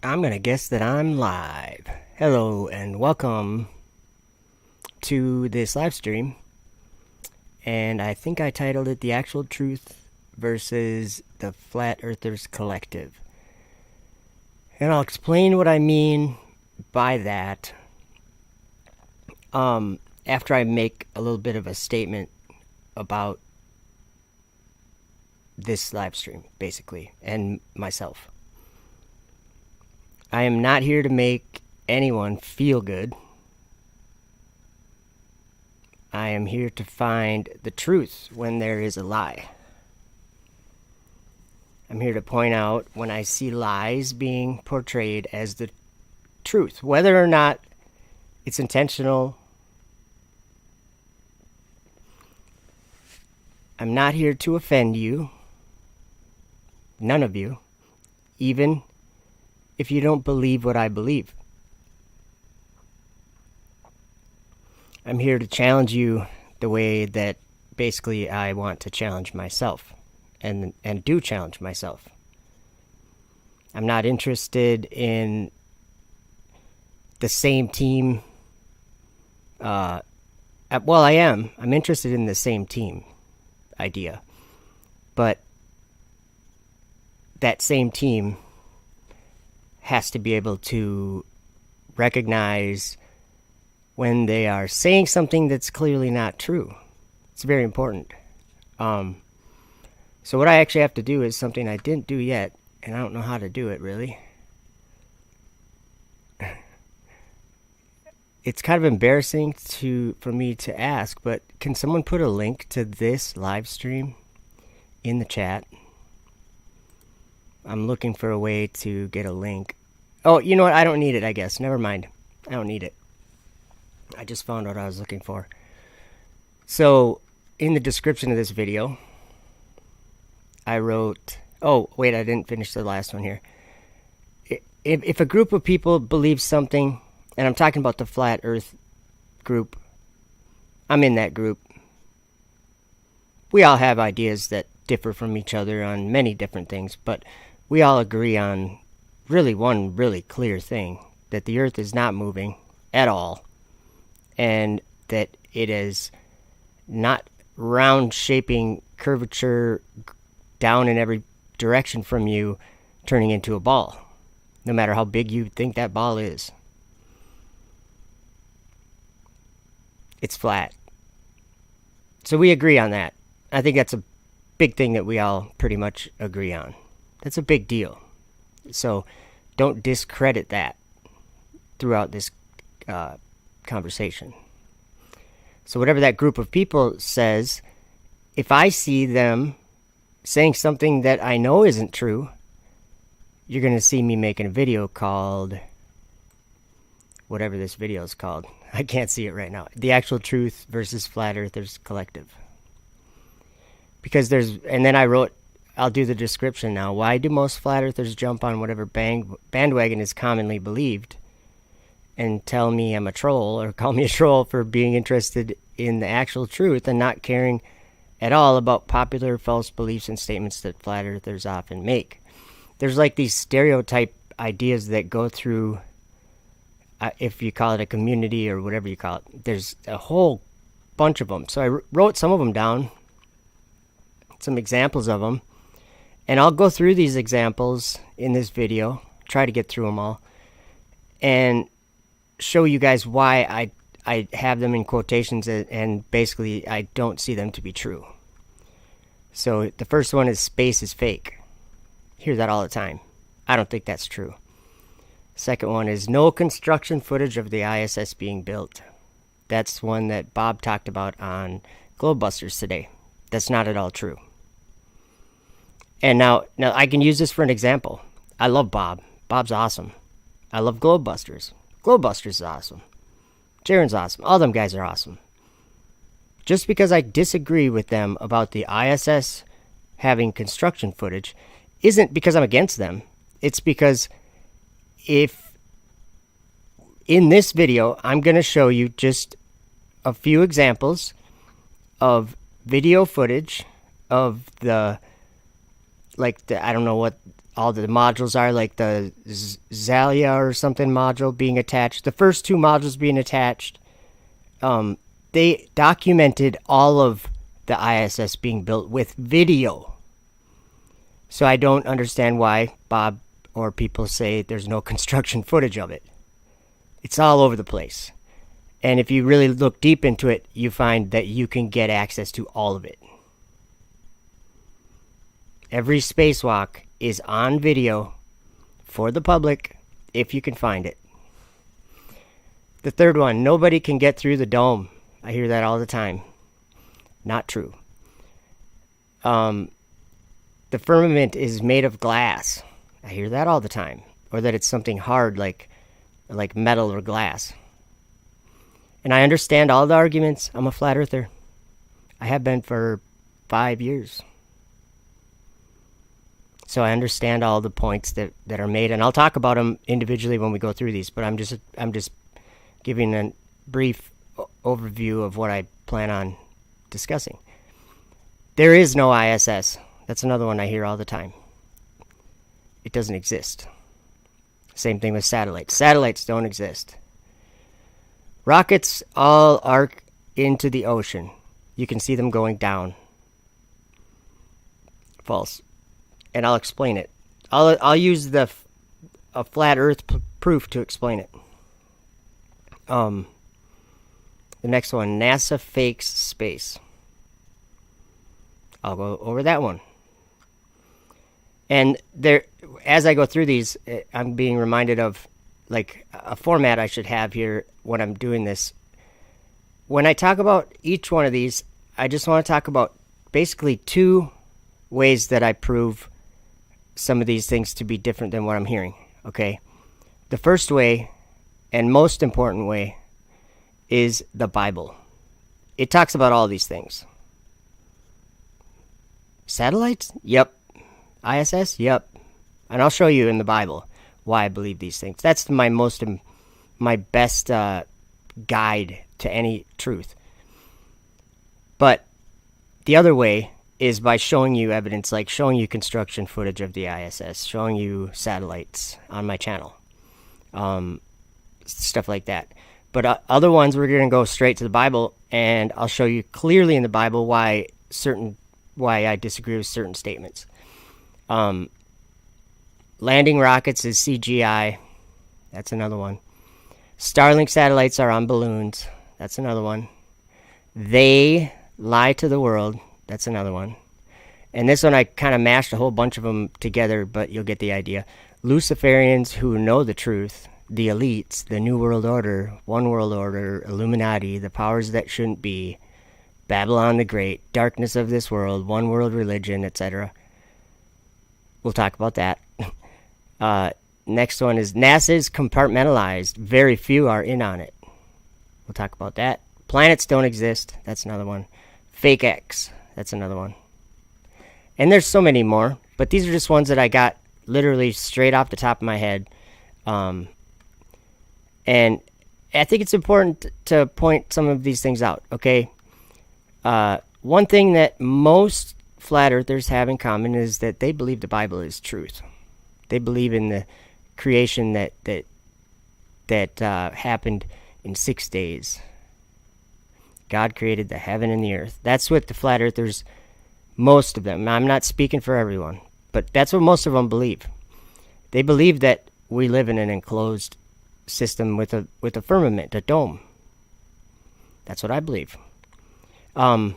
I'm going to guess that I'm live. Hello and welcome to this live stream. And I think I titled it The Actual Truth versus the Flat Earthers Collective. And I'll explain what I mean by that after I make a little bit of a statement about this live stream, basically, and myself. I am not here to make anyone feel good. I am here to find the truth when there is a lie. I'm here to point out when I see lies being portrayed as the truth, whether or not it's intentional. I'm not here to offend you, none of you, even if you don't believe what I believe. I'm here to challenge you the way that basically I want to challenge myself and do challenge myself. I'm not interested in the same team. Well, I am. I'm interested in the same team idea. But that same team has to be able to recognize when they are saying something that's clearly not true. It's very important. So what I actually have to do is something I didn't do yet, and I don't know how to do it, really. It's kind of embarrassing for me to ask, but can someone put a link to this live stream in the chat? I'm looking for a way to get a link. Oh, you know what? I don't need it, I guess. Never mind. I don't need it. I just found what I was looking for. So, in the description of this video, I wrote... Oh, wait, I didn't finish the last one here. If a group of people believes something, and I'm talking about the Flat Earth group, I'm in that group. We all have ideas that differ from each other on many different things, but we all agree on really one really clear thing, that the Earth is not moving at all, and that it is not round shaping curvature down in every direction from you, turning into a ball, no matter how big you think that ball is. It's flat. So we agree on that. I think that's a big thing that we all pretty much agree on. That's a big deal. So don't discredit that throughout this conversation. So whatever that group of people says, if I see them saying something that I know isn't true, you're going to see me making a video called, whatever this video is called. I can't see it right now. The Actual Truth versus Flat Earthers Collective. Because and then I wrote, I'll do the description now. Why do most flat earthers jump on whatever bandwagon is commonly believed and tell me I'm a troll, or call me a troll for being interested in the actual truth and not caring at all about popular false beliefs and statements that flat earthers often make? There's like these stereotype ideas that go through, if you call it a community or whatever you call it. There's a whole bunch of them. So I wrote some of them down, some examples of them. And I'll go through these examples in this video, try to get through them all, and show you guys why I have them in quotations, and basically I don't see them to be true. So the first one is space is fake. Hear that all the time. I don't think that's true. Second one is no construction footage of the ISS being built. That's one that Bob talked about on Globebusters today. That's not at all true. And now I can use this for an example. I love Bob. Bob's awesome. I love Globebusters. Globebusters is awesome. Jaren's awesome. All them guys are awesome. Just because I disagree with them about the ISS having construction footage isn't because I'm against them. It's because if in this video I'm going to show you just a few examples of video footage of I don't know what all the modules are, like the Zalia or something module being attached. The first two modules being attached, they documented all of the ISS being built with video. So I don't understand why Bob or people say there's no construction footage of it. It's all over the place. And if you really look deep into it, you find that you can get access to all of it. Every spacewalk is on video for the public if you can find it. The third one, nobody can get through the dome. I hear that all the time. Not true. The firmament is made of glass. I hear that all the time. Or that it's something hard like metal or glass. And I understand all the arguments. I'm a flat earther. I have been for 5 years. So I understand all the points that are made, and I'll talk about them individually when we go through these, but I'm just giving a brief overview of what I plan on discussing. There is no ISS. That's another one I hear all the time. It doesn't exist. Same thing with satellites. Satellites don't exist. Rockets all arc into the ocean. You can see them going down. False. And I'll explain it. I'll use a flat Earth proof to explain it. The next one, NASA fakes space. I'll go over that one. And there, as I go through these, I'm being reminded of like a format I should have here when I'm doing this. When I talk about each one of these, I just want to talk about basically two ways that I prove some of these things to be different than what I'm hearing. Okay? The first way, and most important way, is the Bible. It talks about all these things. Satellites? Yep. ISS? Yep. And I'll show you in the Bible why I believe these things. That's my best guide to any truth. But the other way is by showing you evidence, like showing you construction footage of the ISS, showing you satellites on my channel, stuff like that. But other ones, we're going to go straight to the Bible, and I'll show you clearly in the Bible why I disagree with certain statements. Landing rockets is CGI. That's another one. Starlink satellites are on balloons. That's another one. They lie to the world. That's another one. And this one I kind of mashed a whole bunch of them together, but you'll get the idea. Luciferians who know the truth, the elites, the New World Order, One World Order, Illuminati, the powers that shouldn't be, Babylon the Great, darkness of this world, one world religion, etc. We'll talk about that. Next one is NASA's compartmentalized. Very few are in on it. We'll talk about that. Planets don't exist. That's another one. Fakex. That's another one. And there's so many more, but these are just ones that I got literally straight off the top of my head. And I think it's important to point some of these things out, okay? One thing that most flat earthers have in common is that they believe the Bible is truth. They believe in the creation that happened in 6 days. God created the heaven and the earth. That's what the flat earthers, most of them, I'm not speaking for everyone, but that's what most of them believe. They believe that we live in an enclosed system with a firmament, a dome. That's what I believe. So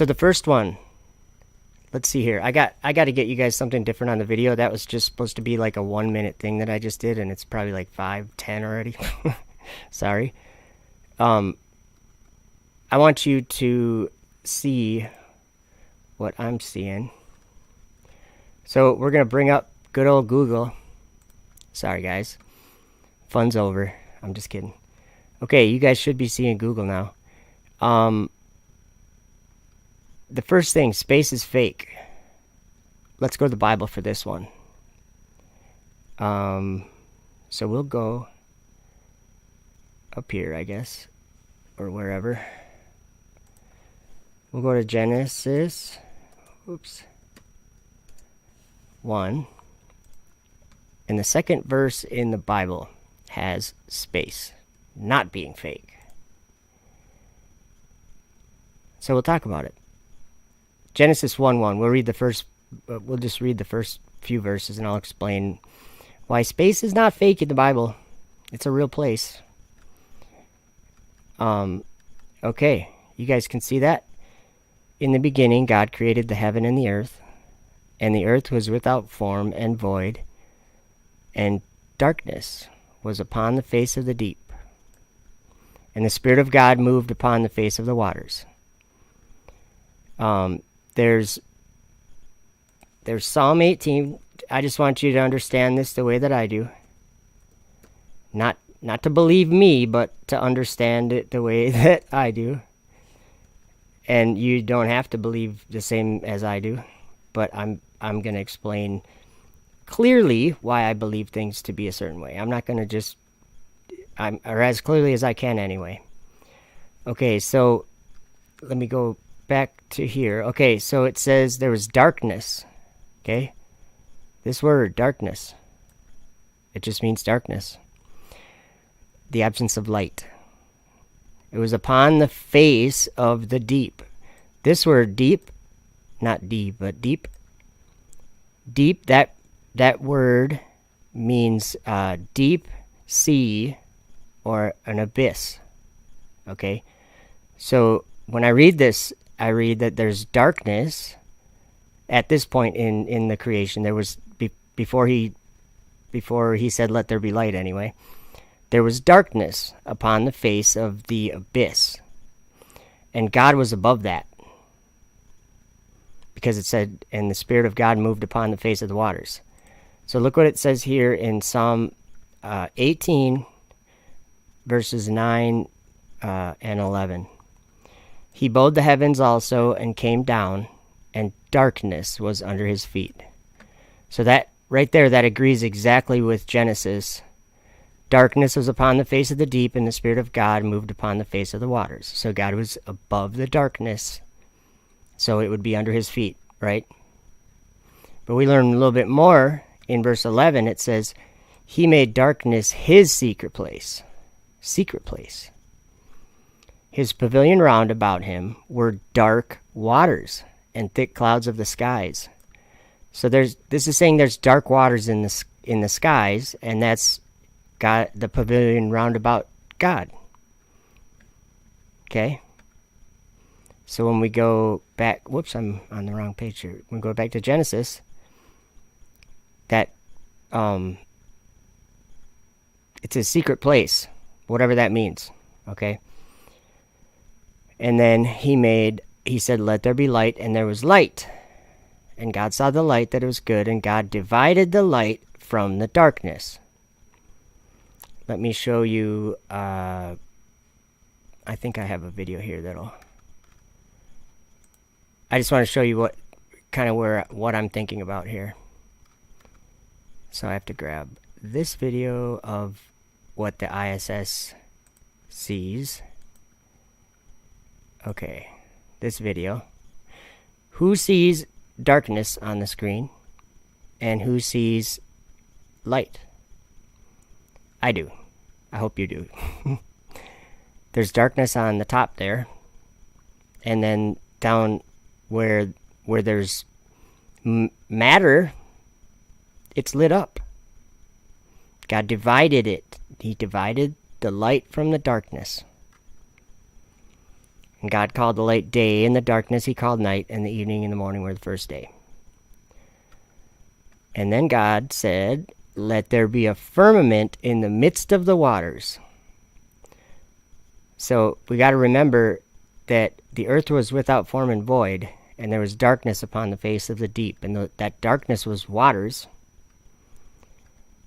the first one, let's see here. I got to get you guys something different on the video. That was just supposed to be like a 1 minute thing that I just did, and it's probably like 5-10 already. Sorry. I want you to see what I'm seeing. So we're going to bring up good old Google. Sorry, guys. Fun's over. I'm just kidding. Okay, you guys should be seeing Google now. The first thing, space is fake. Let's go to the Bible for this one. So we'll go up here, I guess, or wherever. We'll go to Genesis. Oops. 1. And the second verse in the Bible has space, not being fake. So we'll talk about it. Genesis 1:1. We'll just read the first few verses, and I'll explain why space is not fake in the Bible. It's a real place. Okay, you guys can see that. In the beginning, God created the heaven and the earth was without form and void, and darkness was upon the face of the deep. And the Spirit of God moved upon the face of the waters. There's Psalm 18. I just want you to understand this the way that I do. Not to believe me, but to understand it the way that I do. And you don't have to believe the same as I do, but I'm going to explain clearly why I believe things to be a certain way. I'm not going to or as clearly as I can anyway. Okay, so let me go back to here. Okay, so it says there was darkness. Okay, this word, darkness, it just means darkness. The absence of light. It was upon the face of the deep. This word deep, not deep, but deep. Deep, that word means deep sea or an abyss. Okay? So when I read this, I read that there's darkness at this point in the creation. There was, before he said let there be light anyway, there was darkness upon the face of the abyss. And God was above that. Because it said, and the Spirit of God moved upon the face of the waters. So look what it says here in Psalm 18, verses 9 and 11. He bowed the heavens also and came down, and darkness was under his feet. So that right there, that agrees exactly with Genesis. Darkness was upon the face of the deep, and the Spirit of God moved upon the face of the waters. So God was above the darkness, so it would be under his feet, right? But we learn a little bit more in verse 11. It says, he made darkness his secret place. Secret place. His pavilion round about him were dark waters and thick clouds of the skies. So this is saying there's dark waters in the skies, and that's God, the pavilion round about God. Okay? So when we go back, whoops, I'm on the wrong page here. When we go back to Genesis, that it's a secret place, whatever that means. Okay? And then he said, let there be light, and there was light. And God saw the light, that it was good, and God divided the light from the darkness. Let me show you, I think I have a video here I just want to show you what I'm thinking about here. So I have to grab this video of what the ISS sees. Okay, this video. Who sees darkness on the screen, and who sees light? I do. I hope you do. There's darkness on the top there, and then down where there's matter, it's lit up. God divided it. He divided the light from the darkness. And God called the light day, and the darkness he called night, and the evening and the morning were the first day. And then God said, let there be a firmament in the midst of the waters. So we got to remember that the earth was without form and void, and there was darkness upon the face of the deep, and that darkness was waters.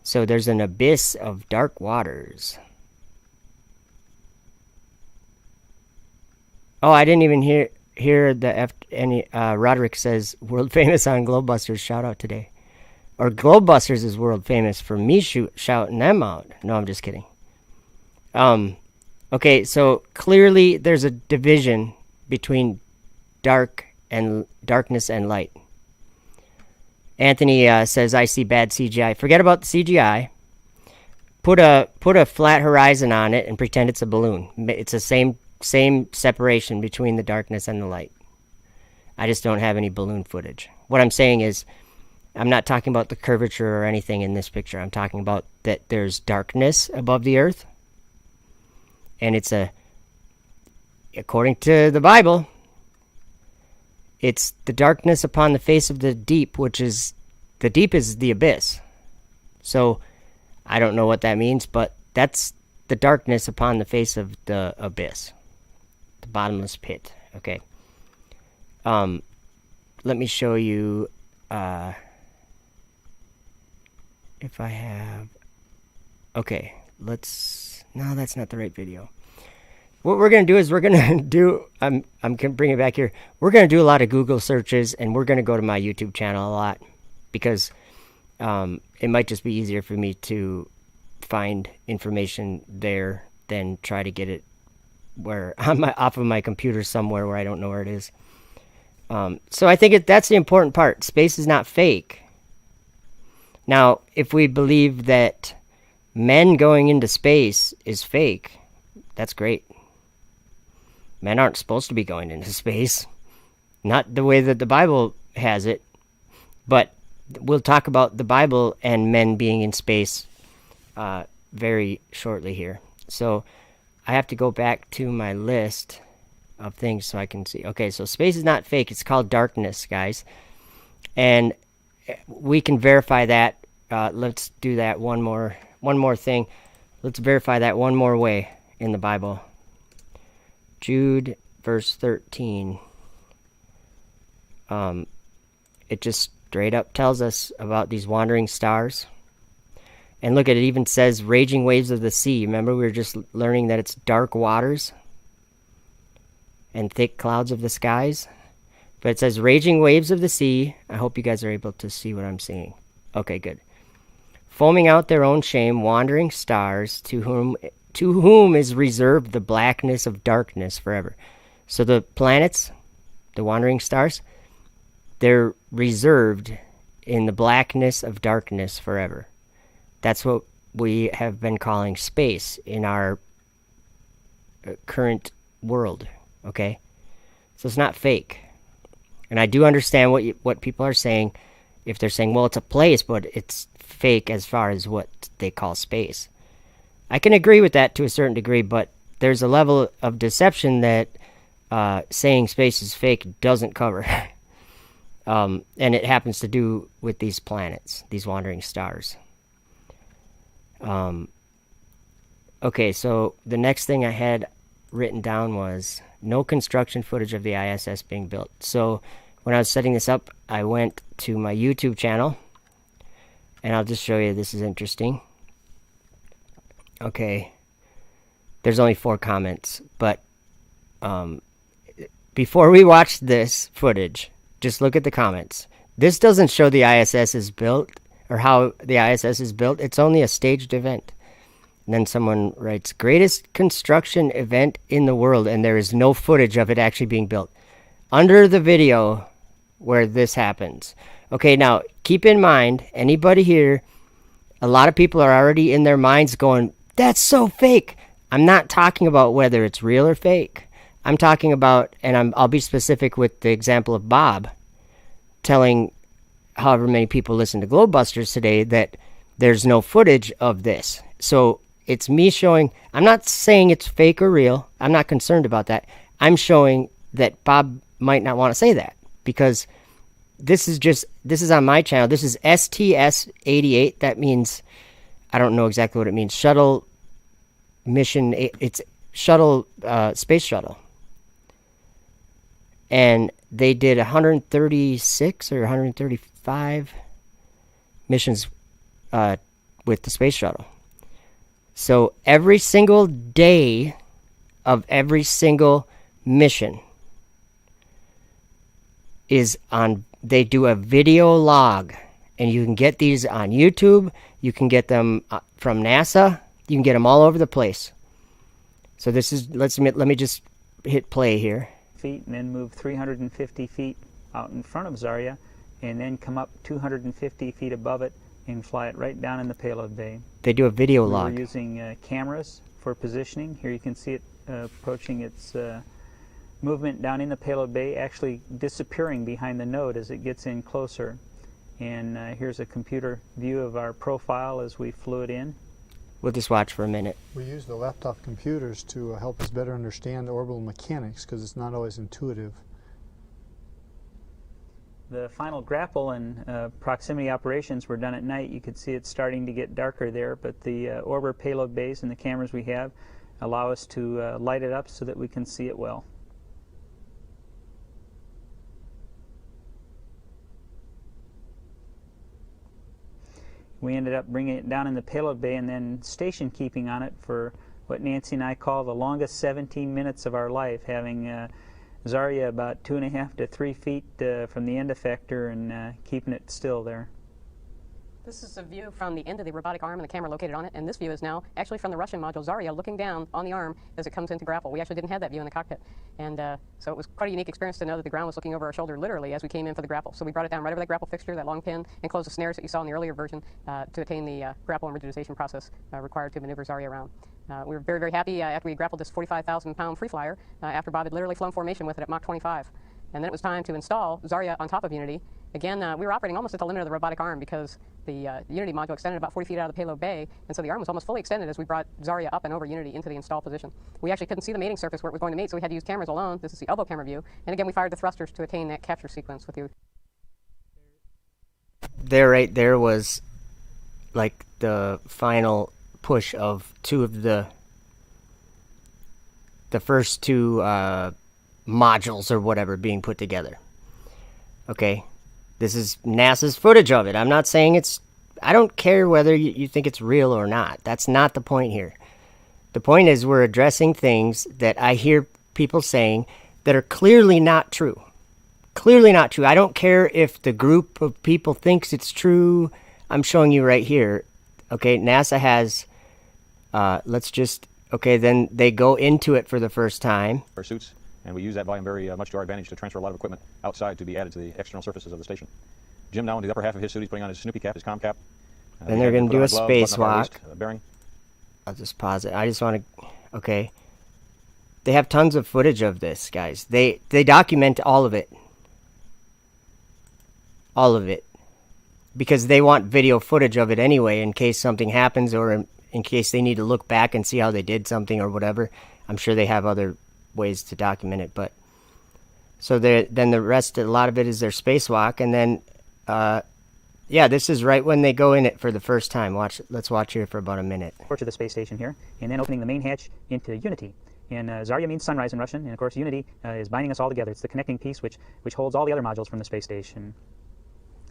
So there's an abyss of dark waters. Oh, I didn't even hear Roderick says, world famous on Globebusters, shout out today. Or Globebusters is world famous for me shouting them out. No, I'm just kidding. Okay, so clearly there's a division between darkness and light. Anthony says, I see bad CGI. Forget about the CGI. Put a flat horizon on it and pretend it's a balloon. It's the same separation between the darkness and the light. I just don't have any balloon footage. What I'm saying is, I'm not talking about the curvature or anything in this picture. I'm talking about that there's darkness above the earth. And it's according to the Bible, it's the darkness upon the face of the deep, which is, the deep is the abyss. So, I don't know what that means, but that's the darkness upon the face of the abyss. The bottomless pit. Okay. Let me show you, if I have, okay, no, that's not the right video. What we're going to do is we're going to do, I'm going to bring it back here. We're going to do a lot of Google searches, and we're going to go to my YouTube channel a lot, because it might just be easier for me to find information there than try to get it where off of my computer somewhere where I don't know where it is. So I think that's the important part. Space is not fake. Now, if we believe that men going into space is fake, that's great. Men aren't supposed to be going into space. Not the way that the Bible has it. But we'll talk about the Bible and men being in space very shortly here. So I have to go back to my list of things so I can see. Okay, so space is not fake. It's called darkness, guys. And we can verify that. Let's do that one more thing. Let's verify that one more way in the Bible. Jude, verse 13. It just straight up tells us about these wandering stars. And look, it even says raging waves of the sea. Remember, we were just learning that it's dark waters and thick clouds of the skies. But it says raging waves of the sea. I hope you guys are able to see what I'm seeing. Okay, good. Foaming out their own shame, wandering stars, to whom is reserved the blackness of darkness forever. So the planets, the wandering stars, they're reserved in the blackness of darkness forever. That's what we have been calling space in our current world, okay? So it's not fake. And I do understand what people are saying if they're saying, well, it's a place, but it's fake as far as what they call space. I can agree with that to a certain degree, but there's a level of deception that saying space is fake doesn't cover. And it happens to do with these planets, these wandering stars. Okay, so the next thing I had written down was no construction footage of the ISS being built. So when I was setting this up, I went to my YouTube channel, and I'll just show you. This is interesting. Okay, there's only 4 comments, but before we watch this footage, just look at the comments. This doesn't show the ISS is built, or how the ISS is built. It's only a staged event. And then someone writes, greatest construction event in the world, and there is no footage of it actually being built. Under the video where this happens. Okay, now, keep in mind, anybody here, a lot of people are already in their minds going, that's so fake. I'm not talking about whether it's real or fake. I'm talking about, and I'll be specific with the example of Bob telling however many people listen to Globebusters today that there's no footage of this. So it's me showing, I'm not saying it's fake or real. I'm not concerned about that. I'm showing that Bob might not want to say that, because this is on my channel. This is STS-88. That means, I don't know exactly what it means. Shuttle mission, it's shuttle, space shuttle. And they did 136 or 135 missions with the space shuttle. So every single day of every single mission is on, they do a video log, and you can get these on YouTube. You can get them from NASA. You can get them all over the place. So this is, let me just hit play here. Feet and then move 350 feet out in front of Zarya, and then come up 250 feet above it and fly it right down in the payload bay. They do a video log. We're using cameras for positioning. Here you can see it approaching its movement down in the payload bay, actually disappearing behind the node as it gets in closer. And here's a computer view of our profile as we flew it in. We'll just watch for a minute. We use the laptop computers to help us better understand orbital mechanics because it's not always intuitive. The final grapple and proximity operations were done at night. You can see it's starting to get darker there, but the orbiter payload bays and the cameras we have allow us to light it up so that we can see it well. We ended up bringing it down in the payload bay and then station keeping on it for what Nancy and I call the longest 17 minutes of our life, having Zarya about 2.5 to 3 feet from the end effector and keeping it still there. This is a view from the end of the robotic arm and the camera located on it, and this view is now actually from the Russian module Zarya looking down on the arm as it comes into grapple. We actually didn't have that view in the cockpit, and so it was quite a unique experience to know that the ground was looking over our shoulder literally as we came in for the grapple. So we brought it down right over that grapple fixture, that long pin, and closed the snares that you saw in the earlier version to attain the grapple and rigidization process required to maneuver Zarya around. We were very, very happy after we grappled this 45,000-pound free flyer after Bob had literally flown formation with it at Mach 25. And then it was time to install Zarya on top of Unity. Again, we were operating almost at the limit of the robotic arm because the Unity module extended about 40 feet out of the payload bay, and so the arm was almost fully extended as we brought Zarya up and over Unity into the install position. We actually couldn't see the mating surface where it was going to mate, so we had to use cameras alone. This is the elbow camera view. And again, we fired the thrusters to attain that capture sequence with you. There, right there was like the final push of the first two modules or whatever being put together. Okay, this is NASA's footage of it. I'm not saying I don't care whether you think it's real or not. That's not the point here. The point is we're addressing things that I hear people saying that are clearly not true. Clearly not true. I don't care if the group of people thinks it's true. I'm showing you right here. Okay, NASA has, then they go into it for the first time. Our suits, and we use that volume very much to our advantage to transfer a lot of equipment outside to be added to the external surfaces of the station. Jim now in the upper half of his suit, he's putting on his Snoopy cap, his comm cap. Then they're going to do a spacewalk. Bearing. I'll just pause it. I just want to... Okay. They have tons of footage of this, guys. They document all of it. All of it. Because they want video footage of it anyway in case something happens or in case they need to look back and see how they did something or whatever. I'm sure they have other ways to document it, but so then the rest, a lot of it is their spacewalk, and then yeah, this is right when they go in it for the first time. Let's watch here for about a minute. To the space station here, and then opening the main hatch into Unity. And Zarya means sunrise in Russian, and of course Unity is binding us all together. It's the connecting piece which holds all the other modules from the space station.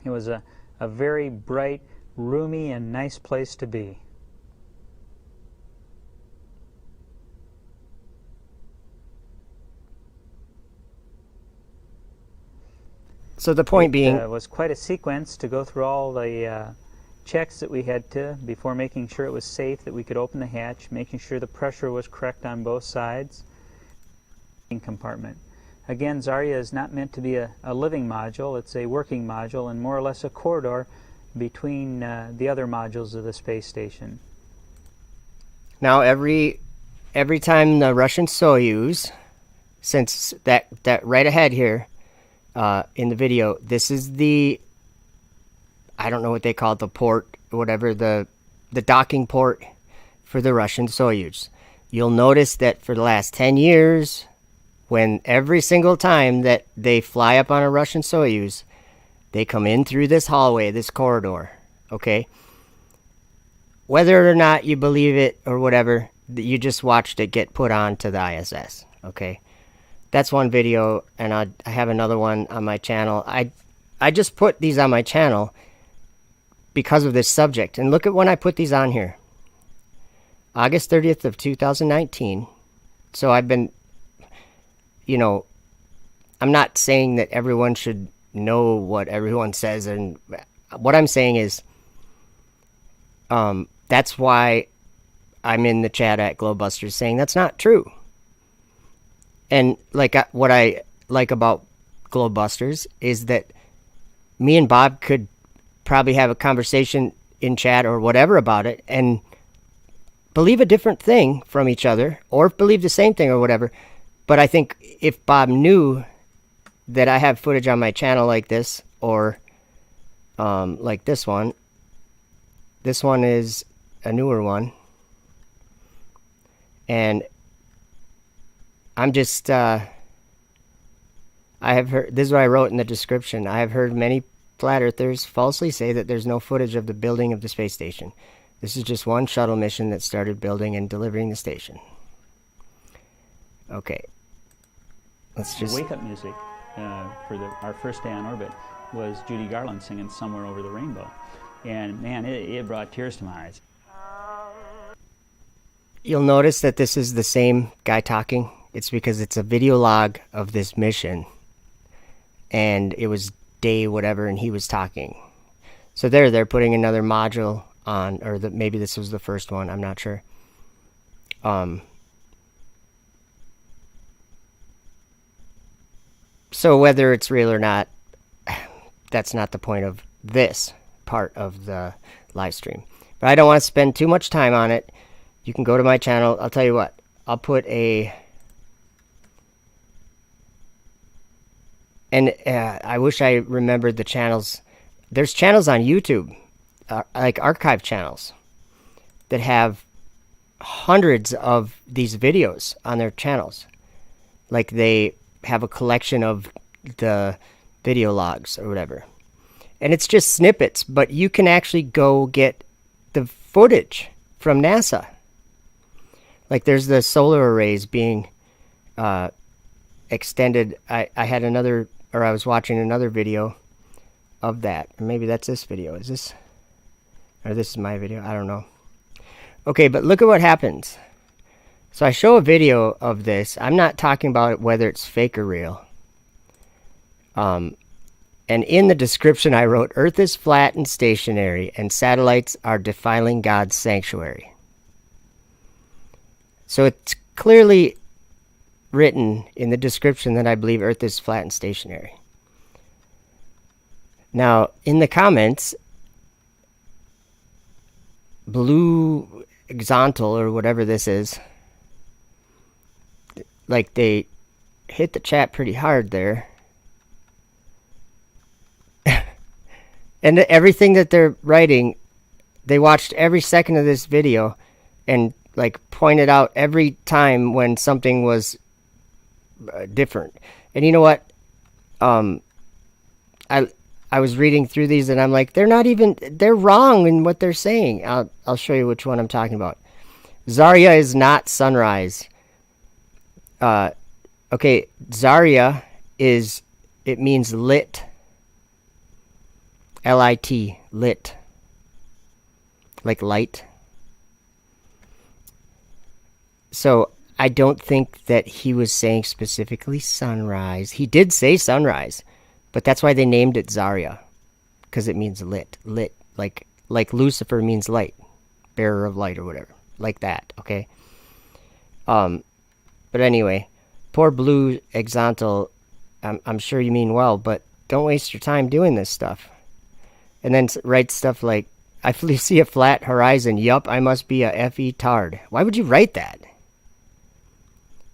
It was a very bright, roomy, and nice place to be. So the point being... It was quite a sequence to go through all the checks that we had to before making sure it was safe that we could open the hatch, making sure the pressure was correct on both sides. Compartment. Again, Zarya is not meant to be a living module. It's a working module and more or less a corridor between the other modules of the space station. Now every time the Russian Soyuz, since that right ahead here, in the video, this is the, I don't know what they call it, the port, whatever, the docking port for the Russian Soyuz. You'll notice that for the last 10 years, when every single time that they fly up on a Russian Soyuz, they come in through this hallway, this corridor, okay? Whether or not you believe it or whatever, you just watched it get put onto the ISS, okay? That's one video, and I have another one on my channel. I just put these on my channel because of this subject. And look at when I put these on here. August 30th of 2019. So I've been, I'm not saying that everyone should know what everyone says. And what I'm saying is, that's why I'm in the chat at Globebusters saying that's not true. And what I like about Globebusters is that me and Bob could probably have a conversation in chat or whatever about it and believe a different thing from each other or believe the same thing or whatever. But I think if Bob knew that I have footage on my channel like this, or like this one is a newer one, and I'm just I have heard, this is what I wrote in the description, I have heard many flat earthers falsely say that there's no footage of the building of the space station. This is just one shuttle mission that started building and delivering the station. Okay, let's just Wake-up music for our first day on orbit was Judy Garland singing Somewhere Over the Rainbow. And man, it brought tears to my eyes. You'll notice that this is the same guy talking. It's because it's a video log of this mission. And it was day whatever, and he was talking. So they're putting another module on, or maybe this was the first one, I'm not sure. So whether it's real or not, that's not the point of this part of the live stream. But I don't want to spend too much time on it. You can go to my channel. I'll tell you what, I'll put a... And I wish I remembered the channels. There's channels on YouTube, like archive channels, that have hundreds of these videos on their channels. Like they have a collection of the video logs or whatever. And it's just snippets, but you can actually go get the footage from NASA. Like there's the solar arrays being extended. I had another, or I was watching another video of that. Or maybe that's this video. Is this? Or this is my video? I don't know. Okay, but look at what happens. So I show a video of this. I'm not talking about whether it's fake or real. And in the description I wrote, Earth is flat and stationary, and satellites are defiling God's sanctuary. So it's clearly written in the description that I believe Earth is flat and stationary. Now, in the comments, Blue Exontal, or whatever this is, like they hit the chat pretty hard there. And everything that they're writing, they watched every second of this video and like pointed out every time when something was different. And you know what? I was reading through these and I'm like, they're wrong in what they're saying. I'll show you which one I'm talking about. Zarya is not sunrise. Okay, Zarya it means lit. L-I-T, lit. Like light. So I don't think that he was saying specifically sunrise. He did say sunrise, but that's why they named it Zarya, because it means lit. Lit, like Lucifer means light, bearer of light or whatever, like that. Okay. But anyway, poor Blue Exontal. I'm sure you mean well, but don't waste your time doing this stuff. And then write stuff like, I see a flat horizon. Yup, I must be a F.E. tard. Why would you write that?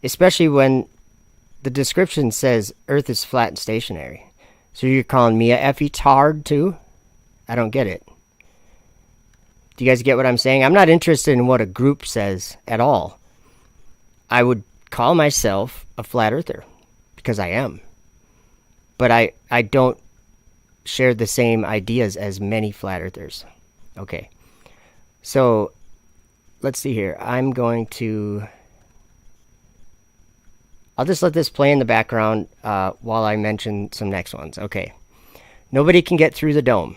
Especially when the description says Earth is flat and stationary. So you're calling me a F.E. tard too? I don't get it. Do you guys get what I'm saying? I'm not interested in what a group says at all. I would call myself a flat earther because I am. But I don't share the same ideas as many flat earthers. Okay. So let's see here. I'll just let this play in the background while I mention some next ones. Okay. Nobody can get through the dome.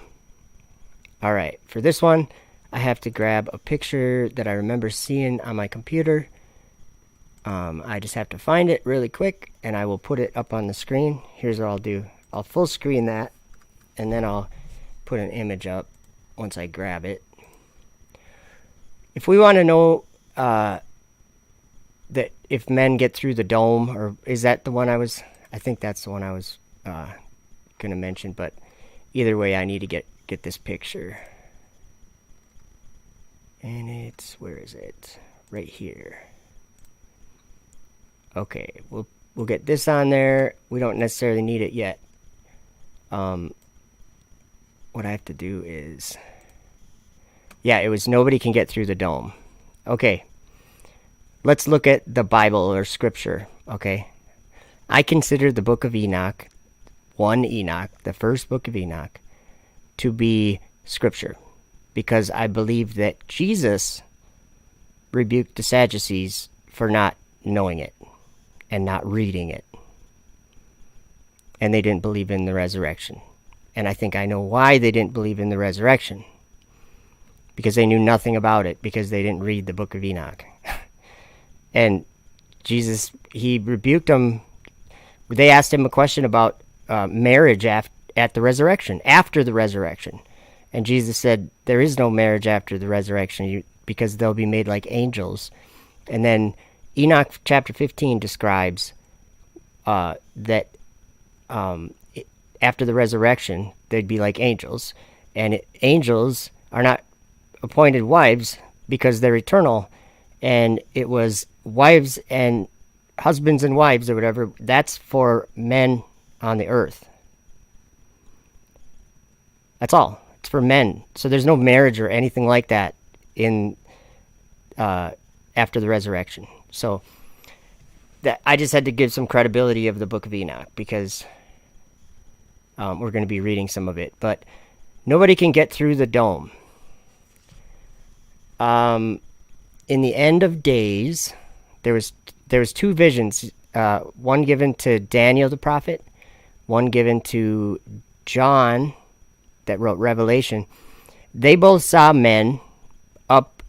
All right. For this one, I have to grab a picture that I remember seeing on my computer. I just have to find it really quick, and I will put it up on the screen. Here's what I'll do. I'll full screen that, and then I'll put an image up once I grab it. If we want to know that if men get through the dome, or is that the one I think that's the one I was going to mention, but either way, I need to get this picture. And it's, where is it? Right here. Okay, we'll get this on there. We don't necessarily need it yet. What I have to do is, yeah, it was nobody can get through the dome. Okay, let's look at the Bible or Scripture, okay? I consider the book of Enoch, 1 Enoch, the first book of Enoch, to be Scripture, because I believe that Jesus rebuked the Sadducees for not knowing it and not reading it. And they didn't believe in the resurrection. And I think I know why they didn't believe in the resurrection. Because they knew nothing about it, because they didn't read the book of Enoch. And Jesus, he rebuked them. They asked him a question about marriage at the resurrection, after the resurrection. And Jesus said, there is no marriage after the resurrection, because they'll be made like angels. And then Enoch chapter 15 describes that after the resurrection, they'd be like angels. And angels are not appointed wives because they're eternal. And it was wives and husbands and wives or whatever. That's for men on the earth. That's all. It's for men. So there's no marriage or anything like that in after the resurrection. So that I just had to give some credibility of the book of Enoch, because we're going to be reading some of it. But nobody can get through the dome. In the end of days, there was 2 visions, one given to Daniel the prophet, one given to John that wrote Revelation. They both saw men up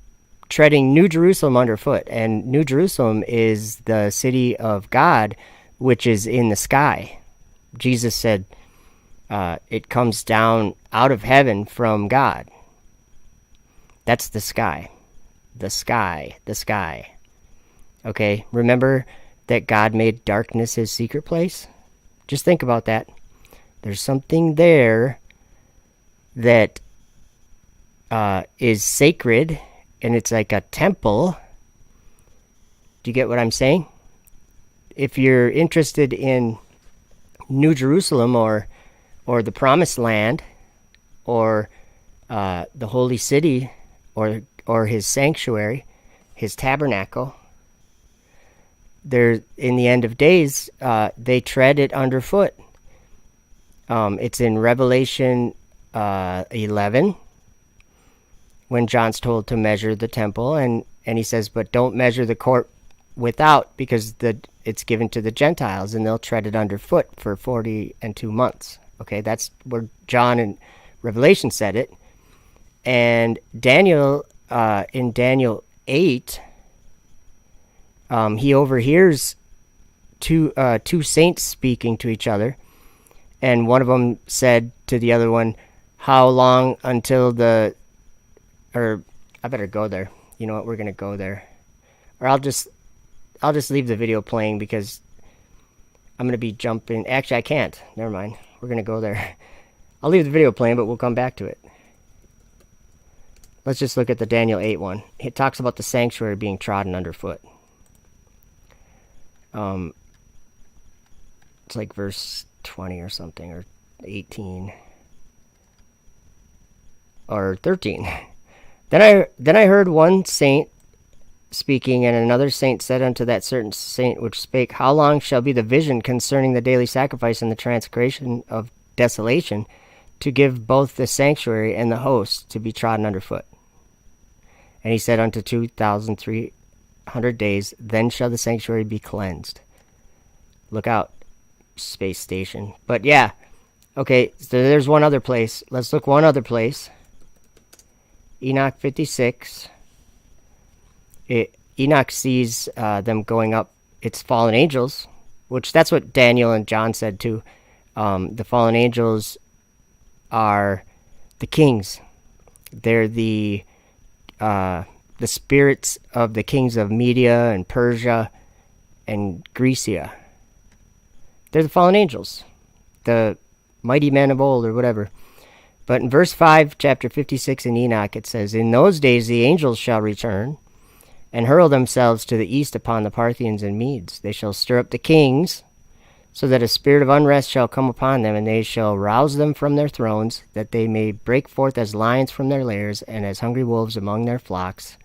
treading New Jerusalem underfoot, and New Jerusalem is the city of God, which is in the sky. Jesus said it comes down out of heaven from God. That's the sky. The sky. The sky. Okay, remember that God made darkness his secret place? Just think about that. There's something there that is sacred, and it's like a temple. Do you get what I'm saying? If you're interested in New Jerusalem or the Promised Land or the Holy City or his sanctuary, his tabernacle, there in the end of days, they tread it underfoot. It's in Revelation 11 when John's told to measure the temple, and he says, but don't measure the court without, because it's given to the Gentiles, and they'll tread it underfoot for 42 months. Okay, that's where John in Revelation said it. And Daniel, in Daniel 8, he overhears two saints speaking to each other, and one of them said to the other one, how long until I better go there. You know what, we're going to go there. Or I'll just leave the video playing, because I'm going to be jumping. Actually, I can't. Never mind. We're going to go there. I'll leave the video playing, but we'll come back to it. Let's just look at the Daniel 8 one. It talks about the sanctuary being trodden underfoot. It's like verse 20 or something, or 18. Or 13. Then I heard one saint speaking, and another saint said unto that certain saint which spake, how long shall be the vision concerning the daily sacrifice and the transgression of desolation, to give both the sanctuary and the host to be trodden underfoot? And he said, unto 2,300 days, then shall the sanctuary be cleansed. Look out, space station. But yeah, okay, so there's one other place. Let's look one other place. Enoch 56. Enoch sees them going up. It's fallen angels, which that's what Daniel and John said too. The fallen angels are the kings. They're the spirits of the kings of Media and Persia and Grecia. They're the fallen angels, the mighty men of old, or whatever. But in verse 5, chapter 56 in Enoch, it says, "In those days the angels shall return, and hurl themselves to the east upon the Parthians and Medes. They shall stir up the kings, so that a spirit of unrest shall come upon them, and they shall rouse them from their thrones, that they may break forth as lions from their lairs, and as hungry wolves among their flocks.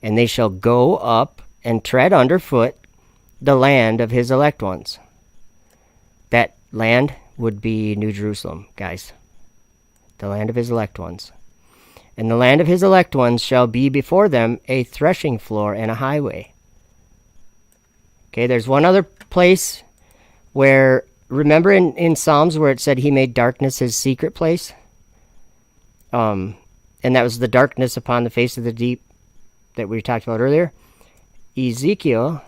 And they shall go up and tread underfoot the land of his elect ones." That land would be New Jerusalem, guys. The land of his elect ones. "And the land of his elect ones shall be before them a threshing floor and a highway." Okay, there's one other place where, remember in Psalms where it said he made darkness his secret place? And that was the darkness upon the face of the deep that we talked about earlier. Ezekiel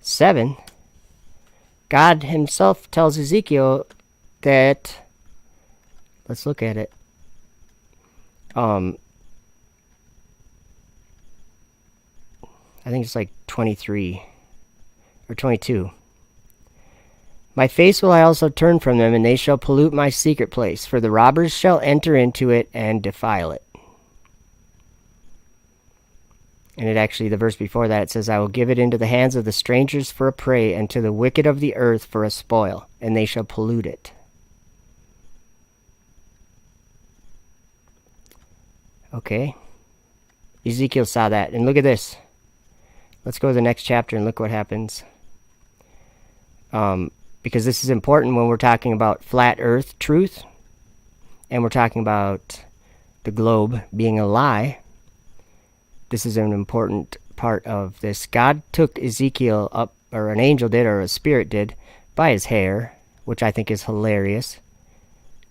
7, God himself tells Ezekiel that, let's look at it. I think it's like 23 or 22. "My face will I also turn from them, and they shall pollute my secret place, for the robbers shall enter into it and defile it." And it actually, the verse before that, it says, "I will give it into the hands of the strangers for a prey, and to the wicked of the earth for a spoil, and they shall pollute it." Okay. Ezekiel saw that. And look at this. Let's go to the next chapter and look what happens. Because this is important when we're talking about flat earth truth, and we're talking about the globe being a lie. This is an important part of this. God took Ezekiel up, or an angel did, or a spirit did, by his hair, which I think is hilarious.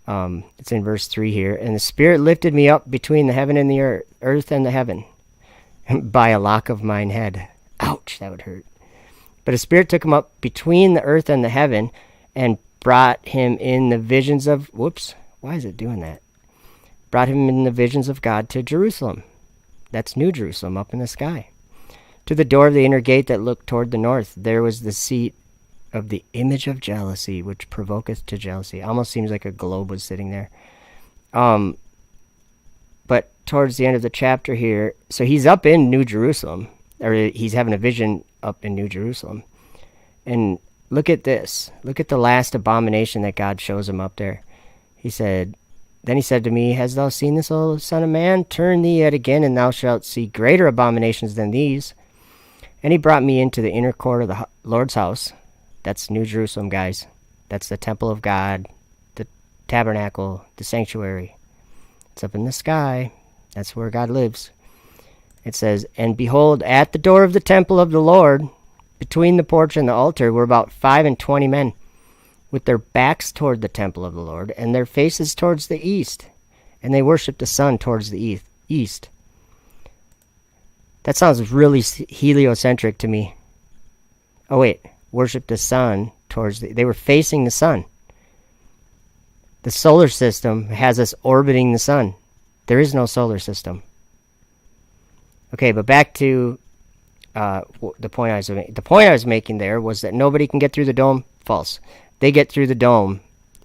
It's in verse 3 here. "And the spirit lifted me up between the heaven and the earth and the heaven, by a lock of mine head." Ouch, that would hurt. "But a spirit took him up between the earth and the heaven, and brought him in the visions of," whoops, why is it doing that? "Brought him in the visions of God to Jerusalem." That's New Jerusalem up in the sky. "To the door of the inner gate that looked toward the north. There was the seat of the image of jealousy, which provoketh to jealousy." Almost seems like a globe was sitting there. But towards the end of the chapter here, so he's up in New Jerusalem, or he's having a vision up in New Jerusalem. And look at this. Look at the last abomination that God shows him up there. Then he said to me, "Hast thou seen this, O son of man? Turn thee yet again, and thou shalt see greater abominations than these." And he brought me into the inner court of the Lord's house. That's New Jerusalem, guys. That's the temple of God, the tabernacle, the sanctuary. It's up in the sky. That's where God lives. It says, "And behold, at the door of the temple of the Lord, between the porch and the altar, were about 25 men, with their backs toward the temple of the Lord, and their faces towards the east. And they worshipped the sun towards the east." That sounds really heliocentric to me. Oh, wait. Worshipped the sun towards they were facing the sun. The solar system has us orbiting the sun. There is no solar system. Okay, but back to the point I was making there was that nobody can get through the dome. False. They get through the dome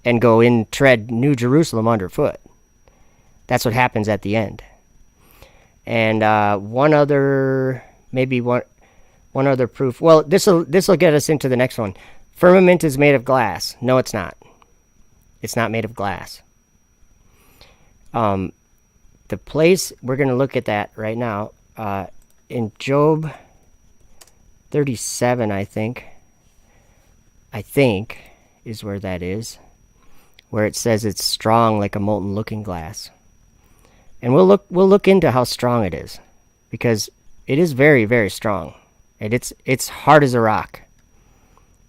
and go in, tread New Jerusalem underfoot. That's what happens at the end. And one other proof. Well, this will get us into the next one. Firmament is made of glass. No, it's not. It's not made of glass. The place, we're going to look at that right now. In Job 37, I think is where that is, where it says it's strong like a molten looking glass. And we'll look into how strong it is, because it is very, very strong. And it's hard as a rock.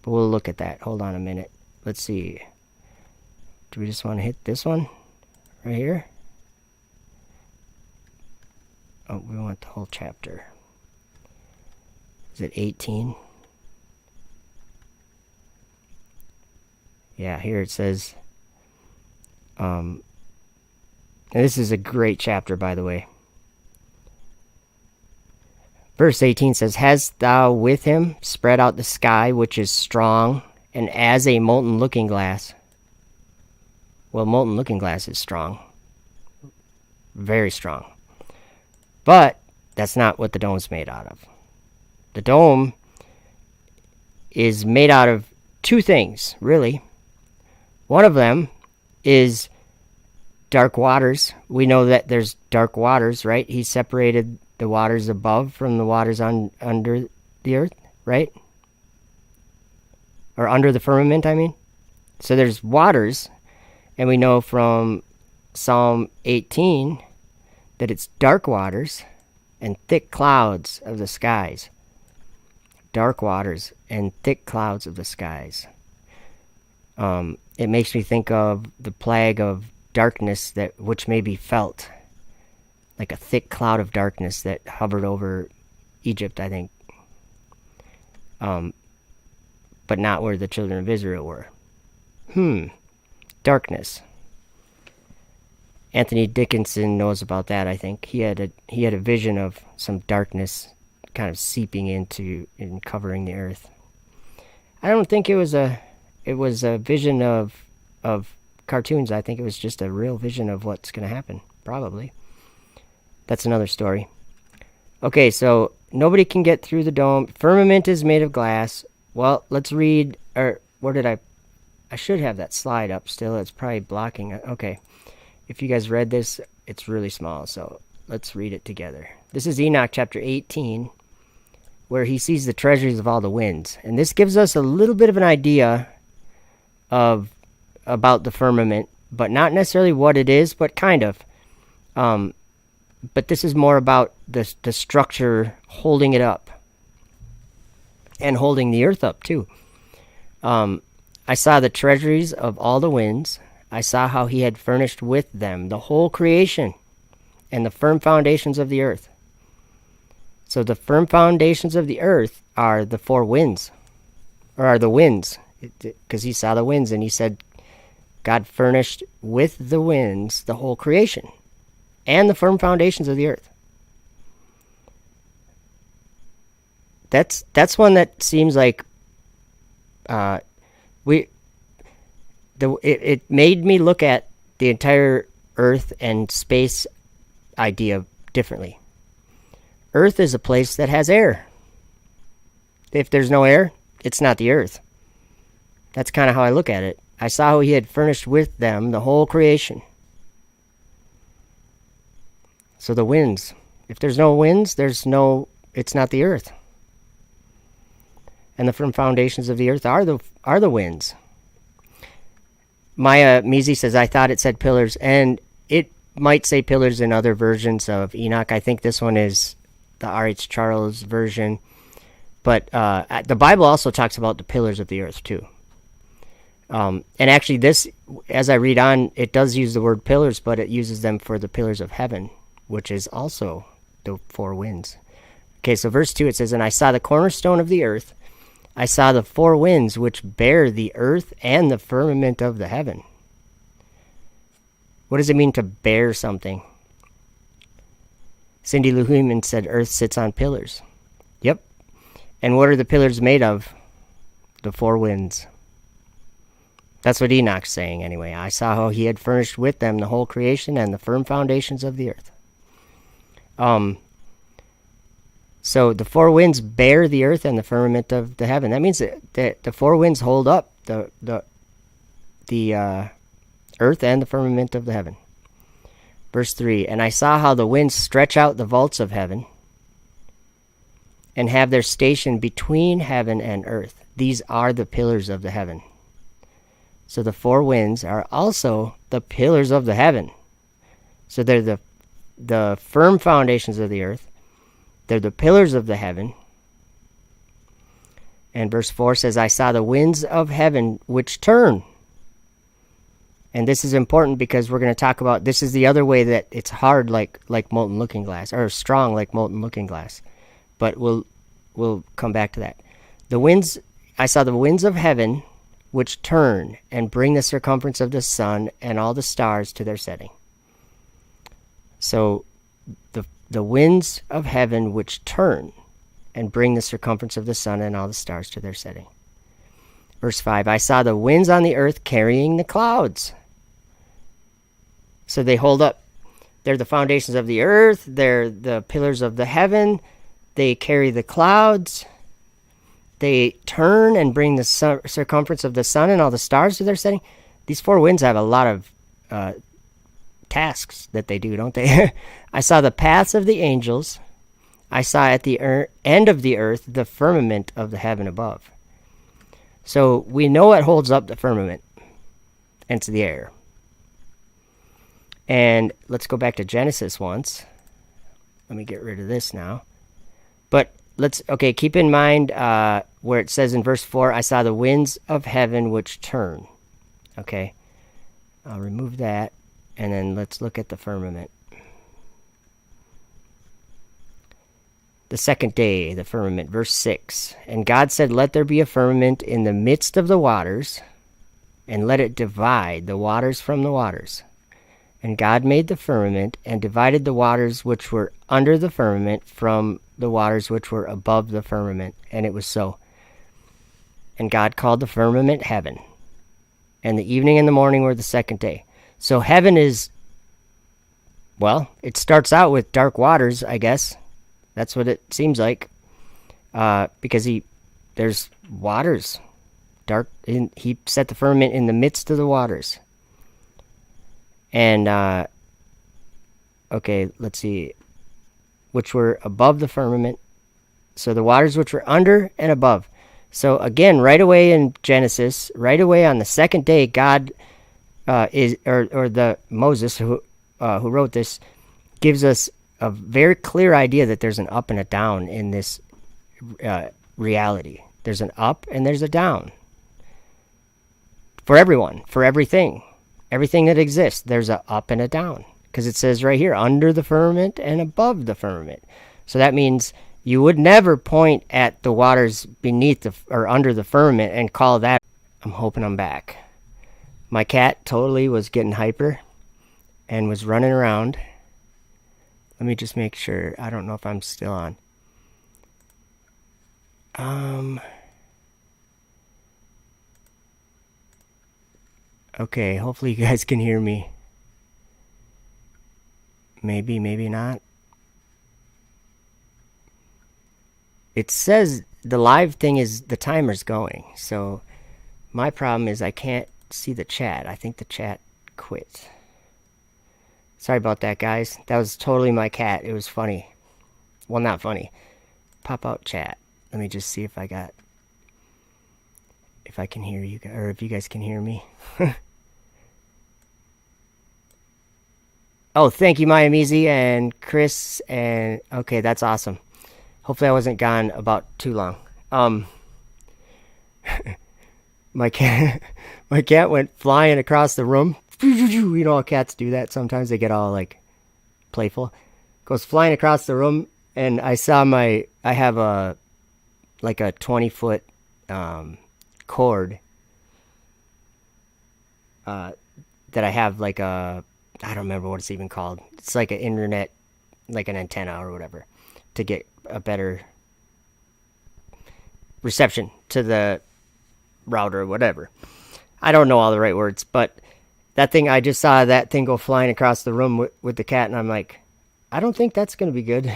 But we'll look at that. Hold on a minute. Let's see. Do we just want to hit this one right here? Oh, we want the whole chapter. Is it 18? Yeah, here it says, and this is a great chapter, by the way. Verse 18 says, "Hast thou with him spread out the sky, which is strong, and as a molten looking glass?" Well, molten looking glass is strong. Very strong. But that's not what the dome's made out of. The dome is made out of two things, really. One of them is dark waters. We know that there's dark waters, right? He separated the waters above from the waters under the earth, right? Or under the firmament, I mean. So there's waters, and we know from Psalm 18 that it's dark waters and thick clouds of the skies. Dark waters and thick clouds of the skies. It makes me think of the plague of darkness which may be felt, like a thick cloud of darkness that hovered over Egypt, I think, but not where the children of Israel were. Darkness. Anthony Dickinson knows about that, I think. He had a vision of some darkness kind of seeping into and covering the earth. I don't think it was a vision of cartoons. I think it was just a real vision of what's going to happen, probably. That's another story. Okay, so nobody can get through the dome. Firmament is made of glass. Well, let's read, or where did I should have that slide up still. It's probably blocking it. Okay. If you guys read this, it's really small, so let's read it together. This is Enoch chapter 18, where he sees the treasuries of all the winds. And this gives us a little bit of an idea about the firmament, but not necessarily what it is, but kind of. But this is more about the structure holding it up and holding the earth up too. I saw the treasuries of all the winds. I saw how he had furnished with them the whole creation and the firm foundations of the earth. So the firm foundations of the earth are the four winds, or are the winds, because he saw the winds and he said, God furnished with the winds the whole creation and the firm foundations of the earth. That's one that seems like it made me look at the entire earth and space idea differently. Earth is a place that has air. If there's no air, it's not the earth. That's kind of how I look at it. I saw how he had furnished with them the whole creation. So the winds. If there's no winds, it's not the earth. And the firm foundations of the earth are the winds. Maya Mizi says, I thought it said pillars, and it might say pillars in other versions of Enoch. I think this one is the R.H. Charles version. But the Bible also talks about the pillars of the earth, too. And actually, this, as I read on, it does use the word pillars, but it uses them for the pillars of heaven, which is also the four winds. Okay, so verse 2, it says, And I saw the cornerstone of the earth. I saw the four winds which bear the earth and the firmament of the heaven. What does it mean to bear something? Cindy Lou Human said earth sits on pillars. Yep. And what are the pillars made of? The four winds. That's what Enoch's saying anyway. I saw how he had furnished with them the whole creation and the firm foundations of the earth. So the four winds bear the earth and the firmament of the heaven. That means that the four winds hold up the earth and the firmament of the heaven. Verse 3, And I saw how the winds stretch out the vaults of heaven and have their station between heaven and earth. These are the pillars of the heaven. So the four winds are also the pillars of the heaven. So they're the firm foundations of the earth. They're the pillars of the heaven. And verse 4 says, I saw the winds of heaven which turn. And this is important because we're going to talk about, this is the other way that it's hard like molten looking glass, or strong like molten looking glass. But we'll come back to that. I saw the winds of heaven which turn and bring the circumference of the sun and all the stars to their setting. So the winds of heaven which turn and bring the circumference of the sun and all the stars to their setting. Verse 5, I saw the winds on the earth carrying the clouds. So they hold up. They're the foundations of the earth. They're the pillars of the heaven. They carry the clouds. They turn and bring the circumference of the sun and all the stars to their setting. These four winds have a lot of tasks that they do, don't they? I saw the paths of the angels. I saw at the end of the earth the firmament of the heaven above. So we know what holds up the firmament. And it's the air. And let's go back to Genesis once. Let me get rid of this now. But keep in mind where it says in verse 4, I saw the winds of heaven which turn. Okay, I'll remove that, and then let's look at the firmament. The second day, the firmament, verse 6. And God said, let there be a firmament in the midst of the waters, and let it divide the waters from the waters. And God made the firmament, and divided the waters which were under the firmament from the waters which were above the firmament. And it was so. And God called the firmament heaven. And the evening and the morning were the second day. So heaven is, well, it starts out with dark waters, I guess. That's what it seems like. Because there's waters. He set the firmament in the midst of the waters. And, let's see. Which were above the firmament. So the waters which were under and above. So again, right away in Genesis, right away on the second day, God Moses who wrote this gives us a very clear idea that there's an up and a down in this reality. There's an up and there's a down. For everyone, for everything that exists, there's a up and a down. Because it says right here, under the firmament and above the firmament. So that means you would never point at the waters beneath or under the firmament and call that. I'm hoping I'm back. My cat totally was getting hyper and was running around. Let me just make sure. I don't know if I'm still on. Okay, hopefully you guys can hear me. Maybe, maybe not. It says the live thing is the timer's going. So my problem is I can't see the chat. I think the chat quit. Sorry about that, guys. That was totally my cat. It was funny. Well, not funny. Pop out chat. Let me just see if I can hear you, or if you guys can hear me. Oh, thank you, Mayamizi and Chris, and okay, that's awesome. Hopefully I wasn't gone about too long. My cat went flying across the room. You know how cats do that sometimes. They get all like playful. Goes flying across the room, and I saw I have a 20-foot cord that I have like a, I don't remember what it's even called. It's like an internet, like an antenna or whatever, to get a better reception to the router or whatever. I don't know all the right words, but that thing, I just saw that thing go flying across the room with the cat, and I'm like, I don't think that's going to be good.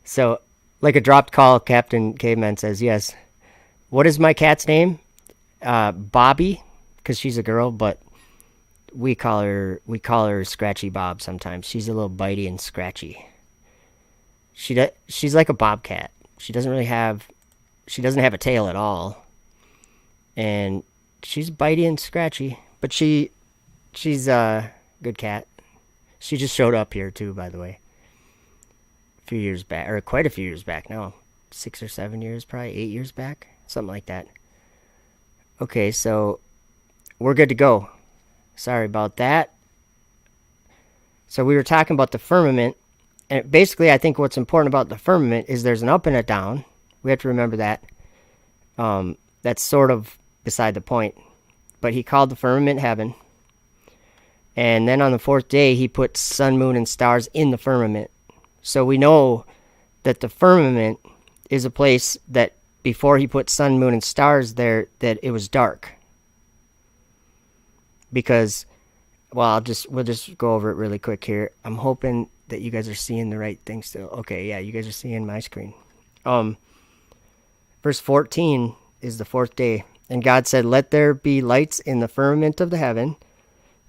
So, like a dropped call, Captain Caveman says, yes. What is my cat's name? Bobby, because she's a girl, but we call her Scratchy Bob sometimes. She's a little bitey and scratchy. She's like a bobcat. She doesn't have a tail at all. And she's bitey and scratchy, but she's a good cat. She just showed up here too, by the way. A few years back, or quite a few years back now. 6 or 7 years, probably 8 years back. Something like that. Okay, so we're good to go. Sorry about that. So we were talking about the firmament. And basically, I think what's important about the firmament is there's an up and a down. We have to remember that. That's sort of beside the point. But he called the firmament heaven. And then on the fourth day, he put sun, moon, and stars in the firmament. So we know that the firmament is a place that before he put sun, moon, and stars there, that it was dark. Because Well, we'll just go over it really quick here. I'm hoping that you guys are seeing the right thing still. Okay, yeah, you guys are seeing my screen. Verse 14 is the fourth day. And God said, "Let there be lights in the firmament of the heaven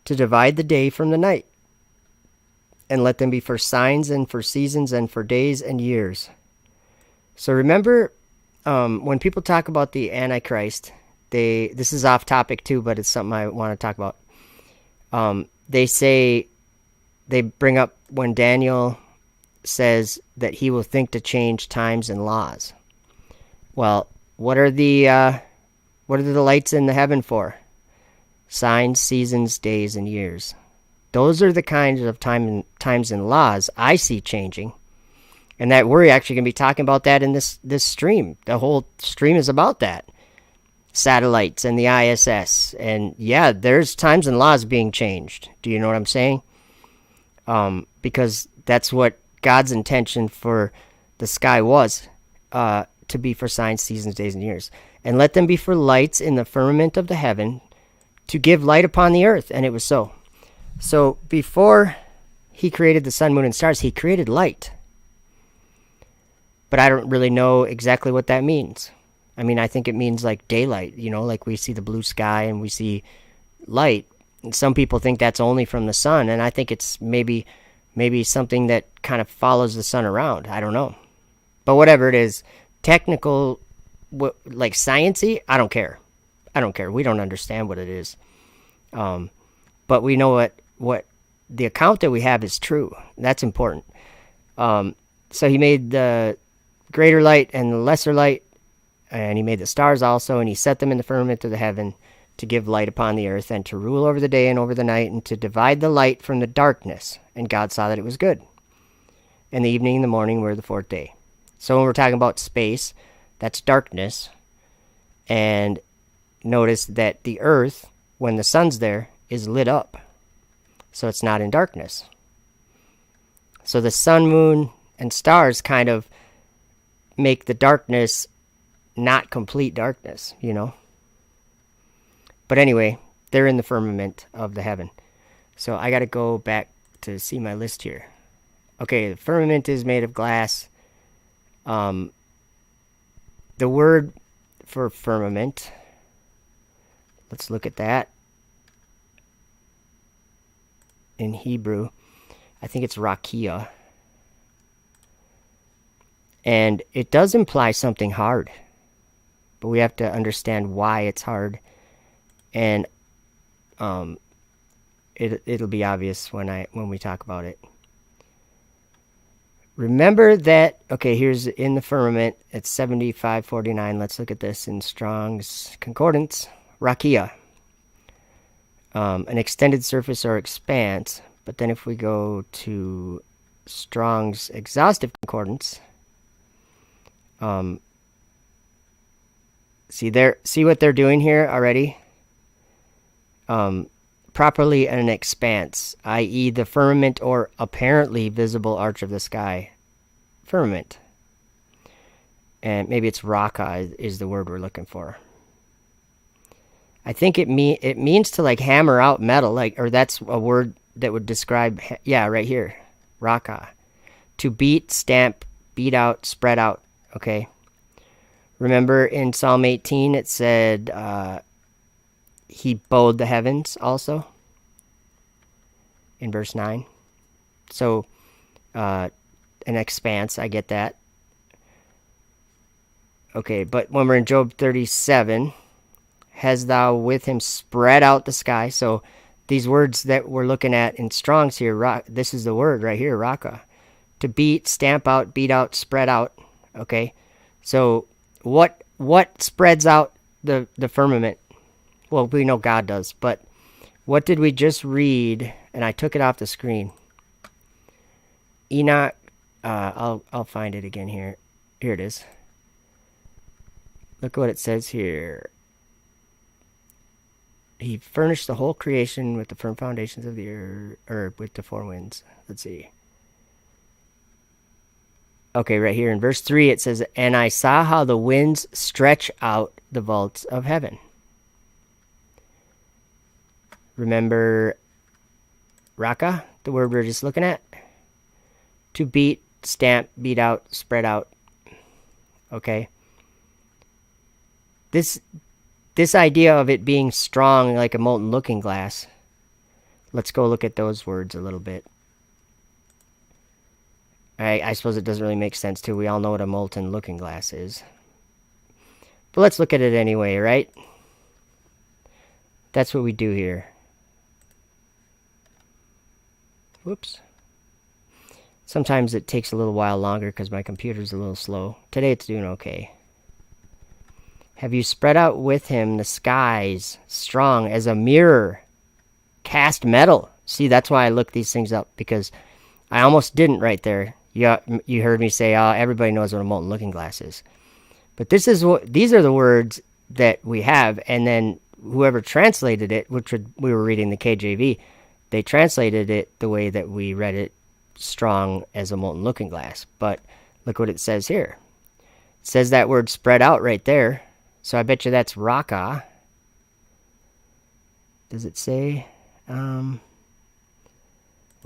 to divide the day from the night. And let them be for signs and for seasons and for days and years." So remember, when people talk about the Antichrist, this is off topic too, but it's something I want to talk about. They bring up when Daniel says that he will think to change times and laws. Well, what are the lights in the heaven for? Signs, seasons, days, and years. Those are the kinds of times and laws I see changing. And that we're actually going to be talking about that in this stream. The whole stream is about that. Satellites and the ISS. And yeah, there's times and laws being changed. Do you know what I'm saying? Because that's what God's intention for the sky was, to be for signs, seasons, days, and years. And let them be for lights in the firmament of the heaven to give light upon the earth. And it was so. So before he created the sun, moon, and stars, he created light. But I don't really know exactly what that means. I mean, I think it means like daylight, like we see the blue sky and we see light. And some people think that's only from the sun, and I think it's maybe something that kind of follows the sun around. I don't know. But whatever it is, technical, like science-y, I don't care. We don't understand what it is. But we know what the account that we have is true. That's important. So he made the greater light and the lesser light, and he made the stars also, and he set them in the firmament of the heaven to give light upon the earth, and to rule over the day and over the night, and to divide the light from the darkness. And God saw that it was good. And the evening and the morning were the fourth day. So when we're talking about space, that's darkness. And notice that the earth, when the sun's there, is lit up. So it's not in darkness. So the sun, moon, and stars kind of make the darkness not complete darkness, But anyway, they're in the firmament of the heaven. So I got to go back to see my list here. Okay, the firmament is made of glass. The word for firmament, let's look at that. In Hebrew, I think it's rakia. And it does imply something hard. But we have to understand why it's hard. And it'll be obvious when we talk about it. Remember that, okay, here's in the firmament, it's 7549. Let's look at this in Strong's Concordance. Rakia. An extended surface or expanse. But then if we go to Strong's Exhaustive Concordance, see what they're doing here already? Properly an expanse, i.e. the firmament or apparently visible arch of the sky. Firmament. And maybe it's raka is the word we're looking for. I think it means to like hammer out metal, or that's a word that would describe, right here, raka. To beat, stamp, beat out, spread out, okay? Remember in Psalm 18 it said, he bowed the heavens also in verse 9. So an expanse, I get that. Okay, but when we're in Job 37, has thou with him spread out the sky? So these words that we're looking at in Strong's here, this is the word right here, raka. To beat, stamp out, beat out, spread out. Okay, so what spreads out the firmament? Well, we know God does, but what did we just read? And I took it off the screen. Enoch, I'll find it again here. Here it is. Look what it says here. He furnished the whole creation with the firm foundations of the earth, or with the four winds. Let's see. Okay, right here in verse 3 it says, and I saw how the winds stretch out the vaults of heaven. Remember Raka, the word we're just looking at. To beat, stamp, beat out, spread out. Okay. This idea of it being strong like a molten looking glass. Let's go look at those words a little bit. I suppose it doesn't really make sense too. We all know what a molten looking glass is. But let's look at it anyway, right? That's what we do here. Whoops. Sometimes it takes a little while longer because my computer's a little slow. Today it's doing okay. Have you spread out with him the skies, strong as a mirror, cast metal? See, that's why I looked these things up, because I almost didn't right there. You heard me say, everybody knows what a molten looking glass is. But these are the words that we have, and then whoever translated it, we were reading the KJV, they translated it the way that we read it, strong as a molten looking glass. But look what it says here. It says that word spread out right there. So I bet you that's Raka. Does it say? We're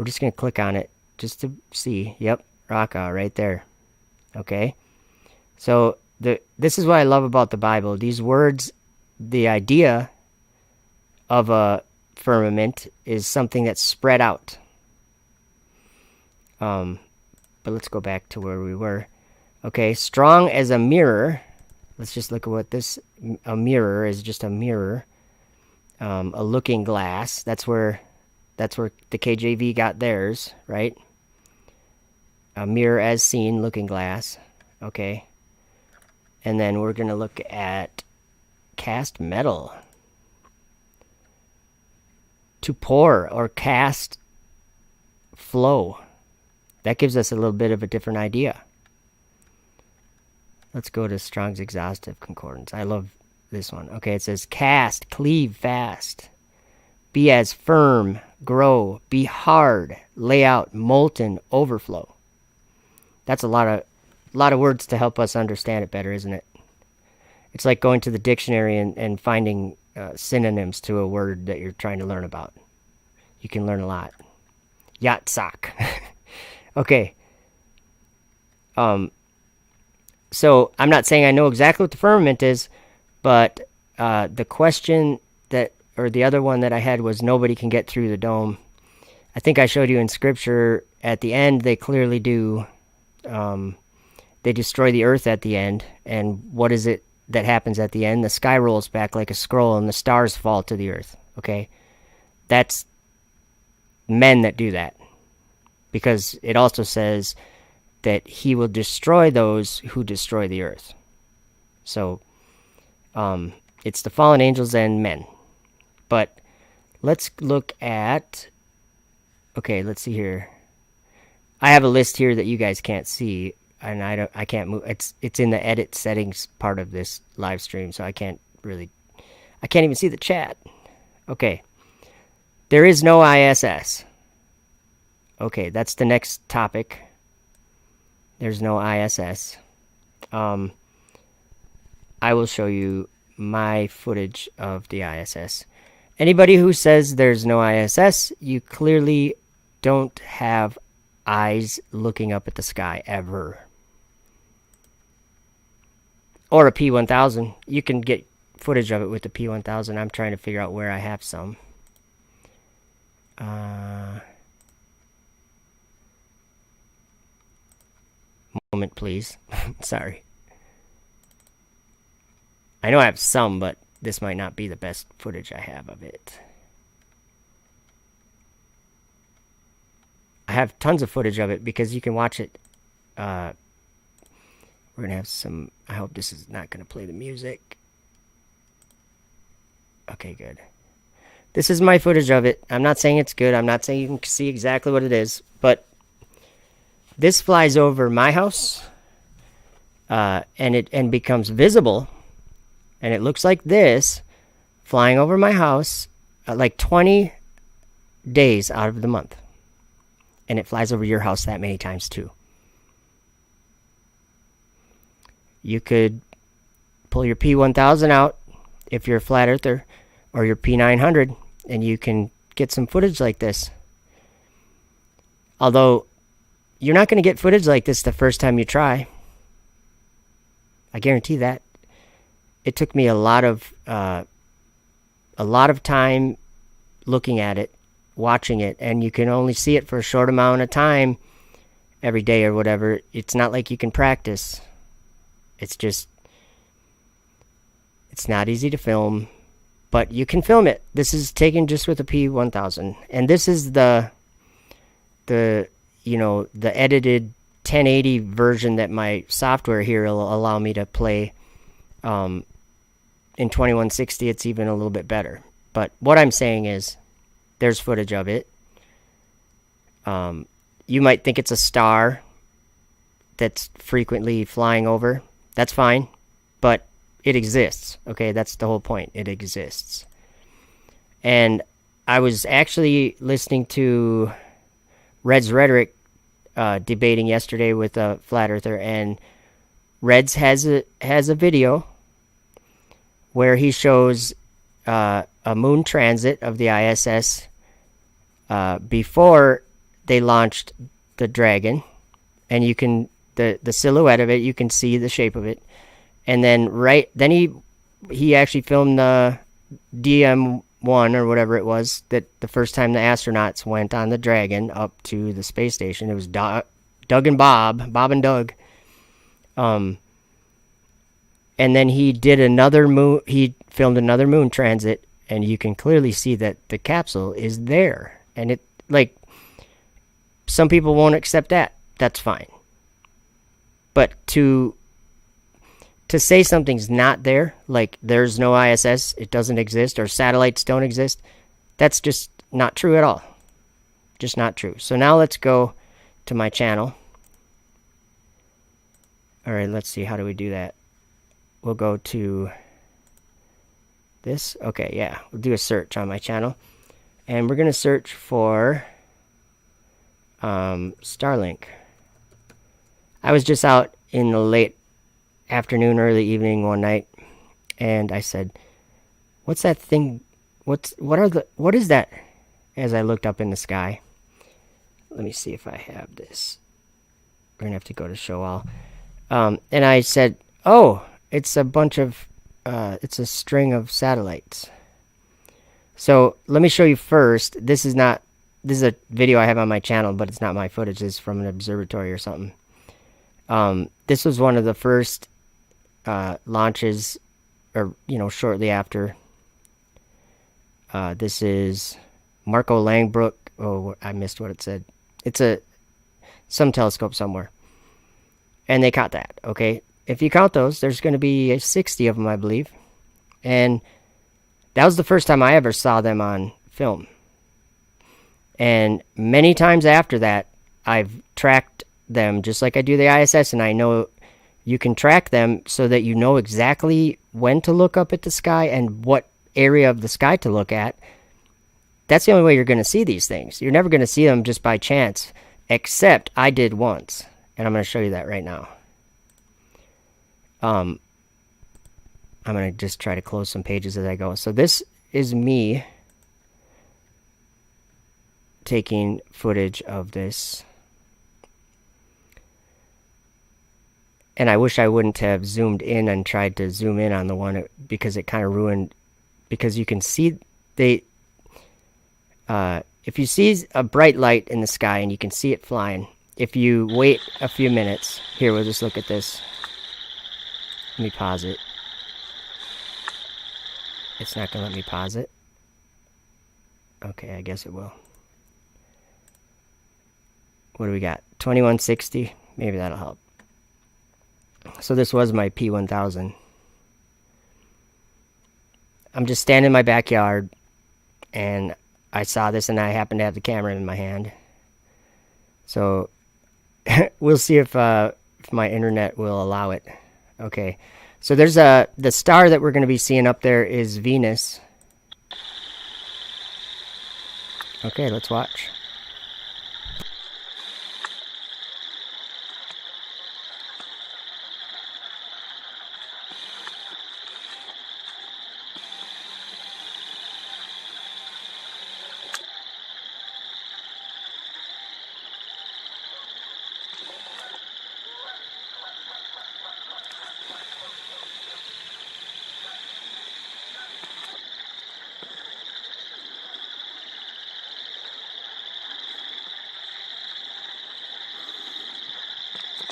just going to click on it just to see. Yep, Raka right there. Okay. So this is what I love about the Bible. These words, the idea of a firmament is something that's spread out. But let's go back to where we were. Okay, strong as a mirror. Let's just look at what a mirror is. Just a mirror. A looking glass. That's where the KJV got theirs, right? A mirror as seen, looking glass. Okay. And then we're going to look at cast metal. To pour or cast flow. That gives us a little bit of a different idea. Let's go to Strong's Exhaustive Concordance. I love this one. Okay, it says cast, cleave fast. Be as firm, grow, be hard, lay out, molten, overflow. That's a lot of words to help us understand it better, isn't it? It's like going to the dictionary and finding synonyms to a word that you're trying to learn about. You can learn a lot. Yatsak. Okay. So I'm not saying I know exactly what the firmament is, but the question or the other one that I had was nobody can get through the dome. I think I showed you in Scripture at the end they clearly do. They destroy the earth at the end, and what is it that happens at the end? The sky rolls back like a scroll, and the stars fall to the earth. Okay, that's men that do that, because it also says that he will destroy those who destroy the earth. So it's the fallen angels and men. But let's look at, okay, let's see here. I have a list here that you guys can't see, and I can't move. It's in the edit settings part of this live stream, so I can't even see the chat. Okay. There is no ISS. Okay, that's the next topic. There's no ISS. I will show you my footage of the ISS. Anybody who says there's no ISS, you clearly don't have eyes looking up at the sky ever. Or a P1000. You can get footage of it with the P1000. I'm trying to figure out where I have some. Moment, please. Sorry. I know I have some, but this might not be the best footage I have of it. I have tons of footage of it because you can watch it. We're going to have some... I hope this is not going to play the music. Okay, good. This is my footage of it. I'm not saying it's good. I'm not saying you can see exactly what it is. But this flies over my house. And becomes visible. And it looks like this, flying over my house, like 20 days out of the month. And it flies over your house that many times too. You could pull your P1000 out if you're a flat earther, or your P900, and you can get some footage like this. Although, you're not going to get footage like this the first time you try. I guarantee that. It took me a lot of time looking at it, watching it, and you can only see it for a short amount of time every day or whatever. It's not like you can practice. It's not easy to film, but you can film it. This is taken just with a P1000, and this is the edited 1080 version that my software here will allow me to play. In 2160, it's even a little bit better. But what I'm saying is, there's footage of it. You might think it's a star that's frequently flying over. That's fine, but it exists. Okay, that's the whole point. It exists. And I was actually listening to Red's Rhetoric debating yesterday with a flat earther, and Reds has a video where he shows a moon transit of the ISS before they launched the Dragon, and you can the silhouette of it, you can see the shape of it, and then he actually filmed the DM-1 or whatever it was, that the first time the astronauts went on the Dragon up to the space station. It was Doug and Bob and Doug. And then he did he filmed another moon transit, and you can clearly see that the capsule is there. And it, like, some people won't accept that. That's fine. But to say something's not there, like there's no ISS, it doesn't exist, or satellites don't exist, that's just not true at all. Just not true. So now let's go to my channel. All right, let's see. How do we do that? We'll go to this. Okay, yeah. We'll do a search on my channel. And we're going to search for Starlink. I was just out in the late afternoon, early evening one night, and I said, "What's that thing? What is that?" As I looked up in the sky. Let me see if I have this. We're going to have to go to show all. And I said, "Oh, it's a bunch of, it's a string of satellites." So let me show you first. This is a video I have on my channel, but it's not my footage. It's from an observatory or something. This was one of the first launches, or, shortly after. This is Marco Langbrook. Oh, I missed what it said. It's some telescope somewhere. And they caught that, okay? If you count those, there's going to be 60 of them, I believe. And that was the first time I ever saw them on film. And many times after that, I've tracked them just like I do the ISS, and I know you can track them so that you know exactly when to look up at the sky and what area of the sky to look at. That's the only way you're going to see these things. You're never going to see them just by chance, except I did once. And I'm going to show you that right now. I'm going to just try to close some pages as I go. So this is me taking footage of this. And I wish I wouldn't have zoomed in and tried to zoom in on the one, because it kind of ruined, because you can see if you see a bright light in the sky and you can see it flying, if you wait a few minutes, here, we'll just look at this. Let me pause it. It's not going to let me pause it. Okay, I guess it will. What do we got? 2160? Maybe that'll help. So this was my P1000. I'm just standing in my backyard, and I saw this, and I happened to have the camera in my hand. So we'll see if my internet will allow it. Okay, so there's the star that we're going to be seeing up there is Venus. Okay, let's watch.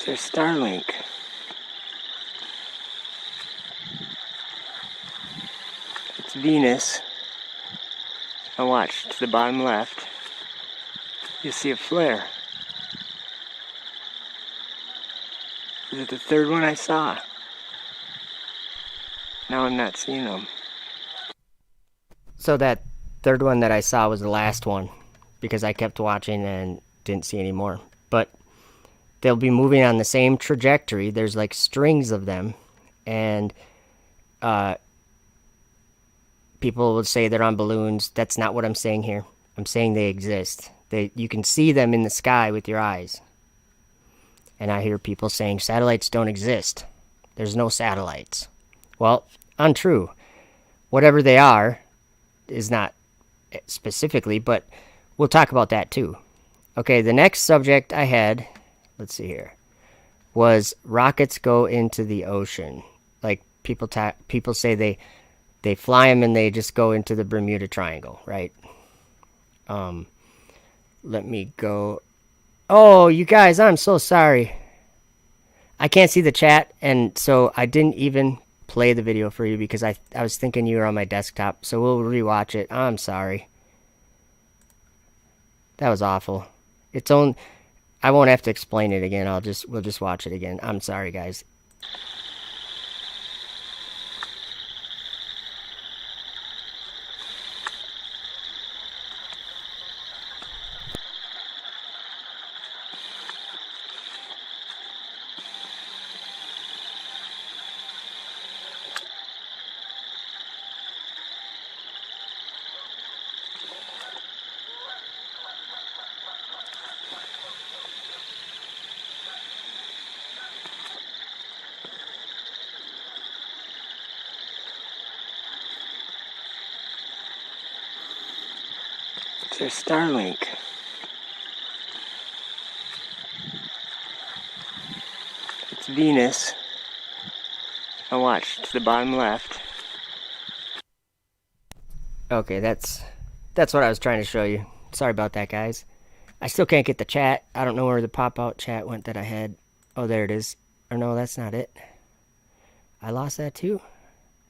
There's Starlink. It's Venus. Now watch, to the bottom left, you'll see a flare. Is it the third one I saw? Now I'm not seeing them. So that third one that I saw was the last one, because I kept watching and didn't see any more. But they'll be moving on the same trajectory. There's like strings of them, and people will say they're on balloons. That's not what I'm saying here. I'm saying they exist. You can see them in the sky with your eyes. And I hear people saying satellites don't exist. There's no satellites. Well, untrue. Whatever they are is not specifically, but we'll talk about that too. Okay, the next subject I had, let's see here, was rockets go into the ocean. Like people say they fly them and they just go into the Bermuda Triangle, right? Let me go. Oh, you guys, I'm so sorry. I can't see the chat, and so I didn't even play the video for you because I was thinking you were on my desktop, so we'll rewatch it. I'm sorry. That was awful. I won't have to explain it again. We'll just watch it again. I'm sorry, guys. There's Starlink. It's Venus. Now watch, to the bottom left. Okay, that's what I was trying to show you. Sorry about that, guys. I still can't get the chat. I don't know where the pop-out chat went that I had. Oh, there it is. Or no, that's not it. I lost that too?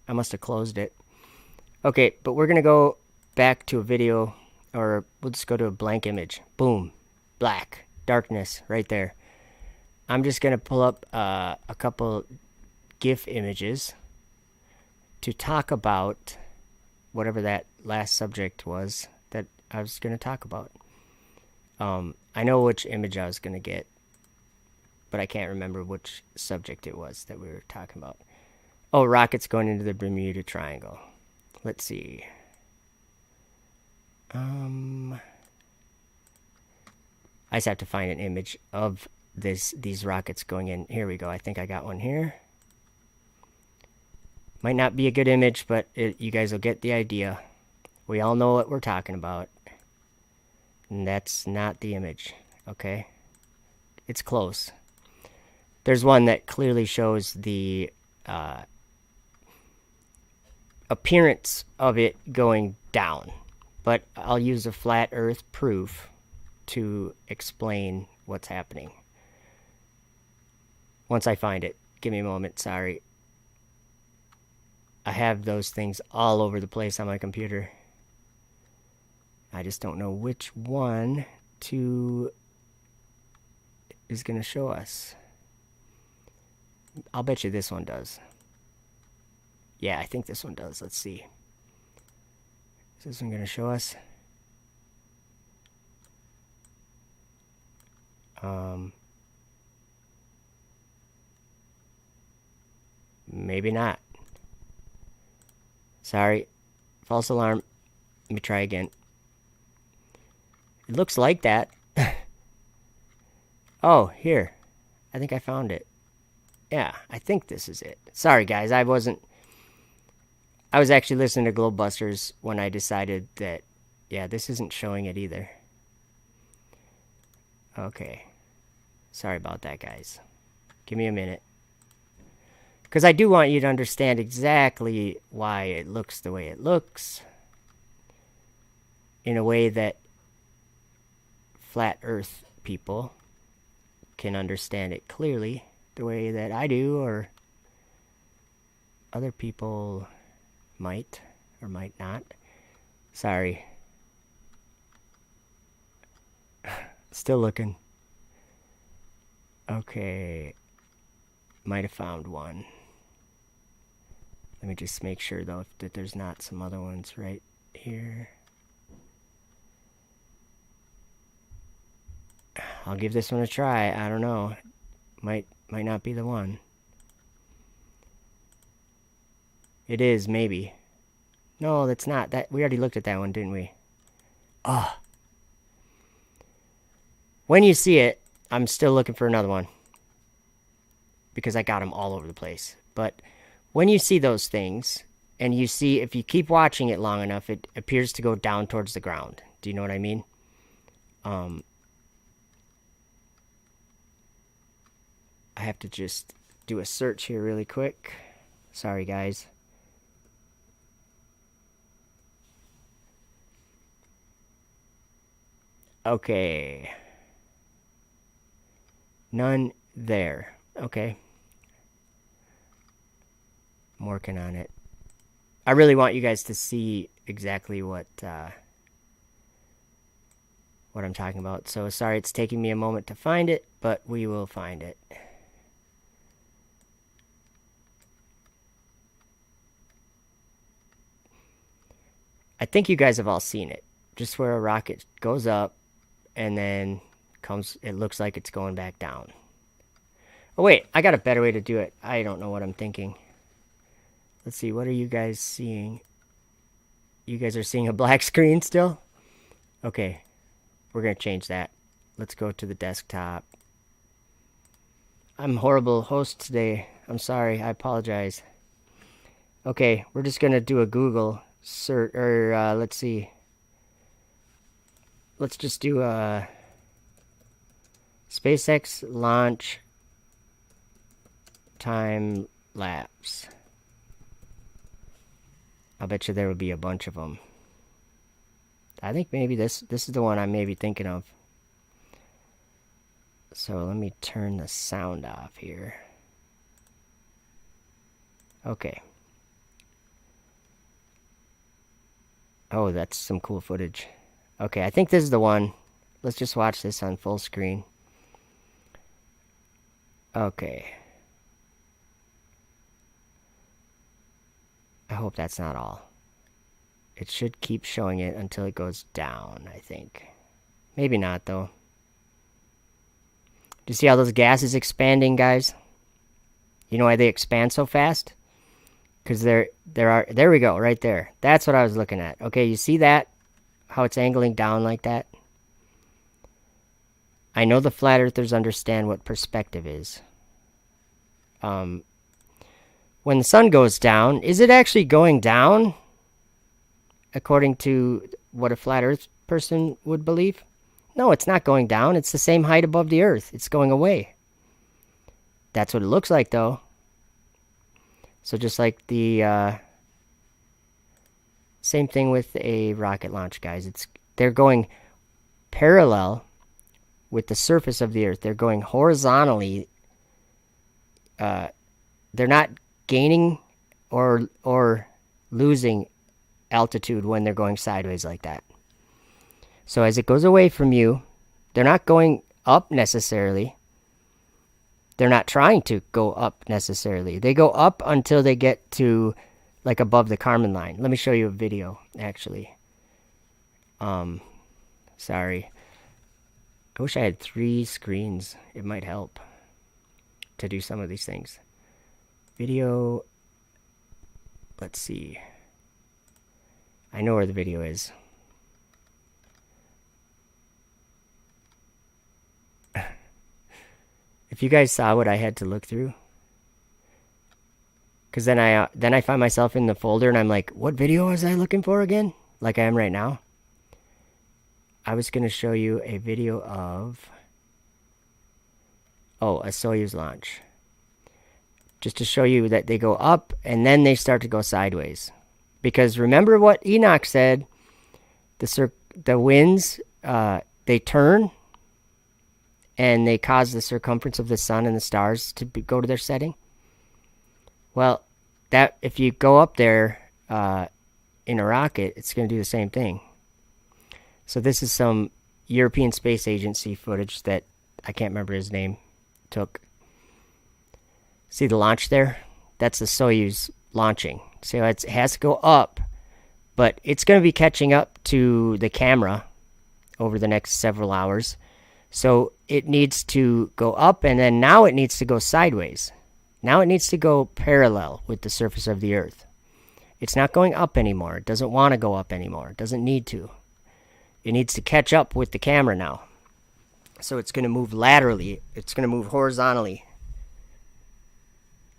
I must have closed it. Okay, but we're going to go back to a video, or we'll just go to a blank image. Boom. Black. Darkness right there. I'm just going to pull up a couple GIF images to talk about whatever that last subject was that I was going to talk about. I know which image I was going to get, but I can't remember which subject it was that we were talking about. Oh, rockets going into the Bermuda Triangle. Let's see. I just have to find an image of these rockets going in. Here we go. I think I got one here. Might not be a good image, but you guys will get the idea. We all know what we're talking about. And that's not the image, okay? It's close. There's one that clearly shows the appearance of it going down. But I'll use a flat earth proof to explain what's happening. Once I find it. Give me a moment, sorry. I have those things all over the place on my computer. I just don't know which one is going to show us. I'll bet you this one does. Yeah, I think this one does. Let's see. Is this one going to show us? Maybe not. Sorry. False alarm. Let me try again. It looks like that. Oh, here. I think I found it. Yeah, I think this is it. Sorry, guys. I was actually listening to Globebusters when I decided that, yeah, this isn't showing it either. Okay. Sorry about that, guys. Give me a minute. Because I do want you to understand exactly why it looks the way it looks. In a way that flat earth people can understand it clearly the way that I do, or other people might or might not. Sorry. Still looking. Okay. Might have found one. Let me just make sure, though, that there's not some other ones right here. I'll give this one a try. I don't know. Might not be the one. It is, maybe. No, that's not. That we already looked at that one, didn't we? Oh. When you see it, I'm still looking for another one. Because I got them all over the place. But when you see those things, and you see, if you keep watching it long enough, it appears to go down towards the ground. Do you know what I mean? I have to just do a search here really quick. Sorry, guys. Okay. None there. Okay. I'm working on it. I really want you guys to see exactly what I'm talking about. So sorry it's taking me a moment to find it, but we will find it. I think you guys have all seen it. Just where a rocket goes up and then comes, it looks like it's going back down. Oh wait, I got a better way to do it. I don't know what I'm thinking. Let's see, what are you guys seeing? You guys are seeing a black screen still? Okay, we're going to change that. Let's go to the desktop. I'm a horrible host today. I'm sorry, I apologize. Okay, we're just going to do a Google search, or let's see. Let's just do a SpaceX launch time lapse. I'll bet you there will be a bunch of them. I think maybe this is the one I'm maybe thinking of. So let me turn the sound off here. Okay. Oh, that's some cool footage. Okay, I think this is the one. Let's just watch this on full screen. Okay. I hope that's not all. It should keep showing it until it goes down, I think. Maybe not, though. Do you see how those gases expanding, guys? You know why they expand so fast? Because there we go, right there. That's what I was looking at. Okay, you see that? How it's angling down like that? I know the flat earthers understand what perspective is. When the sun goes down, is it actually going down? According to what a flat earth person would believe? No, it's not going down. It's the same height above the earth. It's going away. That's what it looks like, though. So just like the same thing with a rocket launch, guys. They're going parallel with the surface of the earth. They're going horizontally. They're not gaining or losing altitude when they're going sideways like that. So as it goes away from you, they're not going up necessarily. They're not trying to go up necessarily. They go up until they get to like above the Kármán line. Let me show you a video, actually. Sorry. I wish I had 3 screens. It might help to do some of these things. Video. Let's see. I know where the video is. If you guys saw what I had to look through, because then I find myself in the folder and I'm like, what video was I looking for again? Like I am right now. I was going to show you a video of, a Soyuz launch. Just to show you that they go up and then they start to go sideways. Because remember what Enoch said, the winds, they turn and they cause the circumference of the sun and the stars to go to their setting. Well, that if you go up there in a rocket, it's going to do the same thing. So this is some European Space Agency footage that I can't remember his name took. See the launch there? That's the Soyuz launching. So it has to go up, but it's going to be catching up to the camera over the next several hours. So it needs to go up, and then now it needs to go sideways. Now it needs to go parallel with the surface of the Earth. It's not going up anymore. It doesn't want to go up anymore. It doesn't need to. It needs to catch up with the camera now. So it's going to move laterally. It's going to move horizontally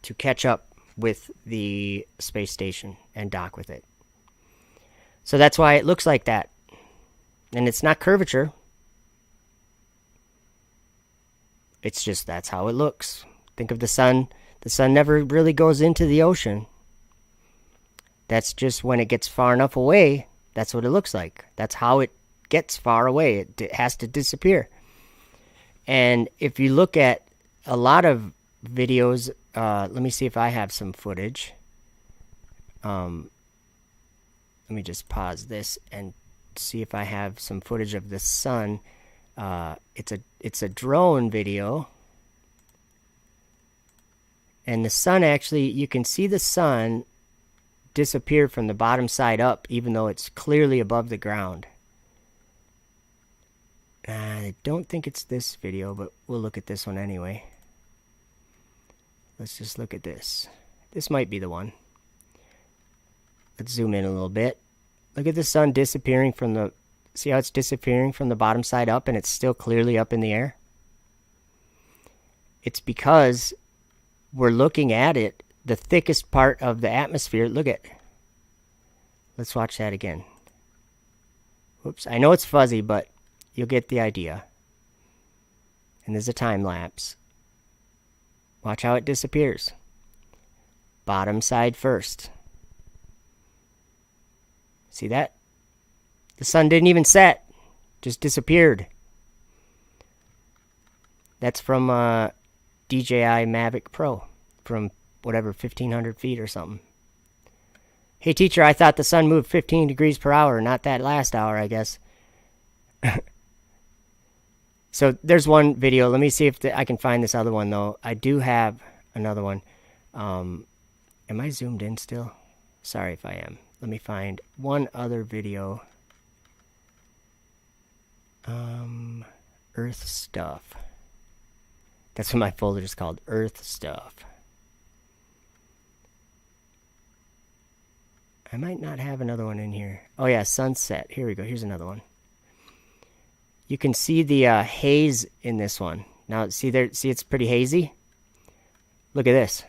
to catch up with the space station and dock with it. So that's why it looks like that. And it's not curvature. It's just that's how it looks. Think of the sun. The sun never really goes into the ocean. That's just when it gets far enough away, that's what it looks like. That's how it gets far away. It has to disappear. And if you look at a lot of videos, let me see if I have some footage. Let me just pause this and see if I have some footage of the sun. It's a drone video. And the sun actually, you can see the sun disappear from the bottom side up, even though it's clearly above the ground. I don't think it's this video, but we'll look at this one anyway. Let's just look at this. This might be the one. Let's zoom in a little bit. Look at the sun disappearing from the... See how it's disappearing from the bottom side up and it's still clearly up in the air? It's because we're looking at it, the thickest part of the atmosphere. Look at... Let's watch that again. Whoops. I know it's fuzzy, but you'll get the idea. And there's a time lapse. Watch how it disappears. Bottom side first. See that? The sun didn't even set. Just disappeared. That's from DJI Mavic Pro. From whatever, 1,500 feet or something. Hey teacher, I thought the sun moved 15 degrees per hour. Not that last hour, I guess. So there's one video. Let me see if I can find this other one, though. I do have another one. Am I zoomed in still? Sorry if I am. Let me find one other video. Earth stuff. That's what my folder is called, Earth stuff. I might not have another one in here. Oh yeah, sunset. Here we go. Here's another one. You can see the haze in this one. Now, see there? See, it's pretty hazy. Look at this.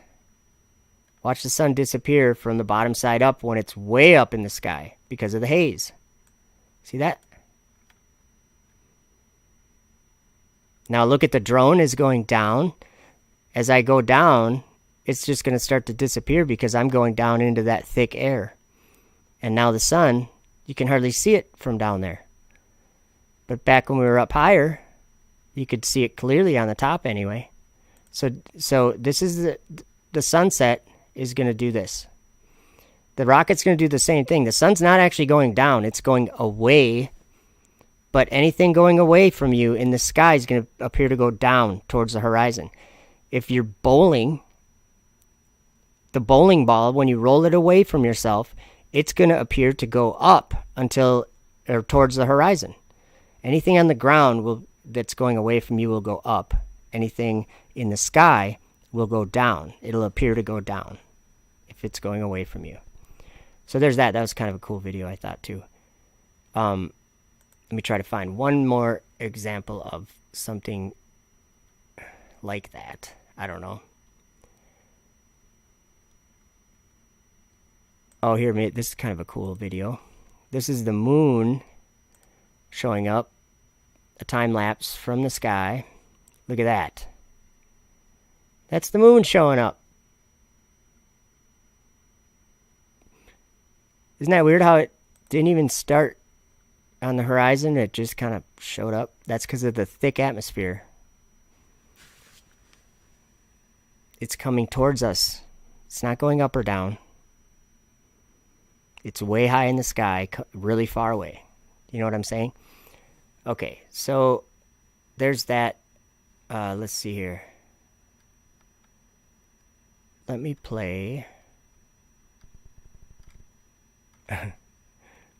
Watch the sun disappear from the bottom side up when it's way up in the sky because of the haze. See that? Now look at the drone is going down. As I go down, it's just going to start to disappear because I'm going down into that thick air. And now the sun, you can hardly see it from down there. But back when we were up higher, you could see it clearly on the top anyway. So this is the sunset is going to do this. The rocket's going to do the same thing. The sun's not actually going down. It's going away. But anything going away from you in the sky is going to appear to go down towards the horizon. If you're bowling, the bowling ball, when you roll it away from yourself, it's going to appear to go up or towards the horizon. Anything on the ground that's going away from you will go up. Anything in the sky will go down. It'll appear to go down if it's going away from you. So there's that. That was kind of a cool video, I thought, too. Let me try to find one more example of something like that. I don't know. Oh, here, this is kind of a cool video. This is the moon showing up. A time lapse from the sky. Look at that. That's the moon showing up. Isn't that weird how it didn't even start on the horizon? It just kind of showed up. That's because of the thick atmosphere It's coming towards us. It's not going up or down. It's way high in the sky, really far away. You know what I'm saying? Okay, so there's that. Let's see here. Let me play.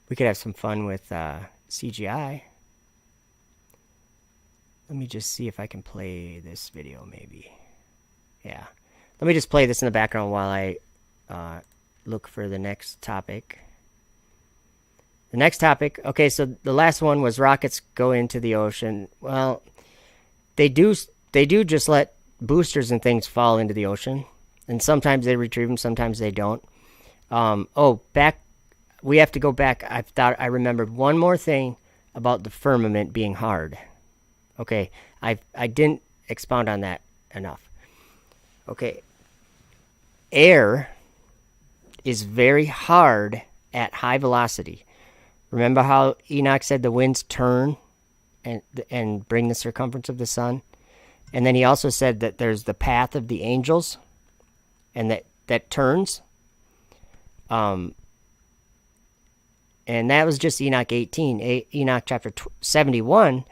We could have some fun with CGI. Let me just see if I can play this video, maybe. Yeah. Let me just play this in the background while I look for the next topic. The next topic, okay, so the last one was rockets go into the ocean. Well, they do just let boosters and things fall into the ocean. And sometimes they retrieve them, sometimes they don't. We have to go back. I remembered one more thing about the firmament being hard. Okay, I didn't expound on that enough. Okay, air is very hard at high velocity. Remember how Enoch said the winds turn and bring the circumference of the sun? And then he also said that there's the path of the angels, and that turns. And that was just Enoch 18. Enoch chapter 71,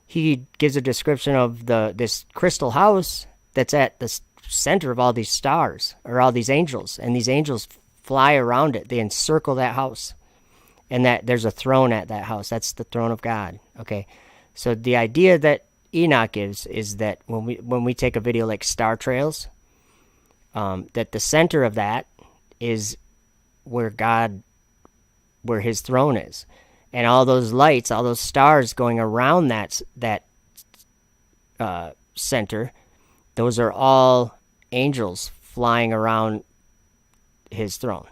he gives a description of this crystal house that's at the center of all these stars, or all these angels. And these angels fly around it. They encircle that house. And that there's a throne at that house. That's the throne of God. Okay. So the idea that Enoch gives is that when we take a video like Star Trails, that the center of that is where his throne is. And all those lights, all those stars going around that center, those are all angels flying around his throne.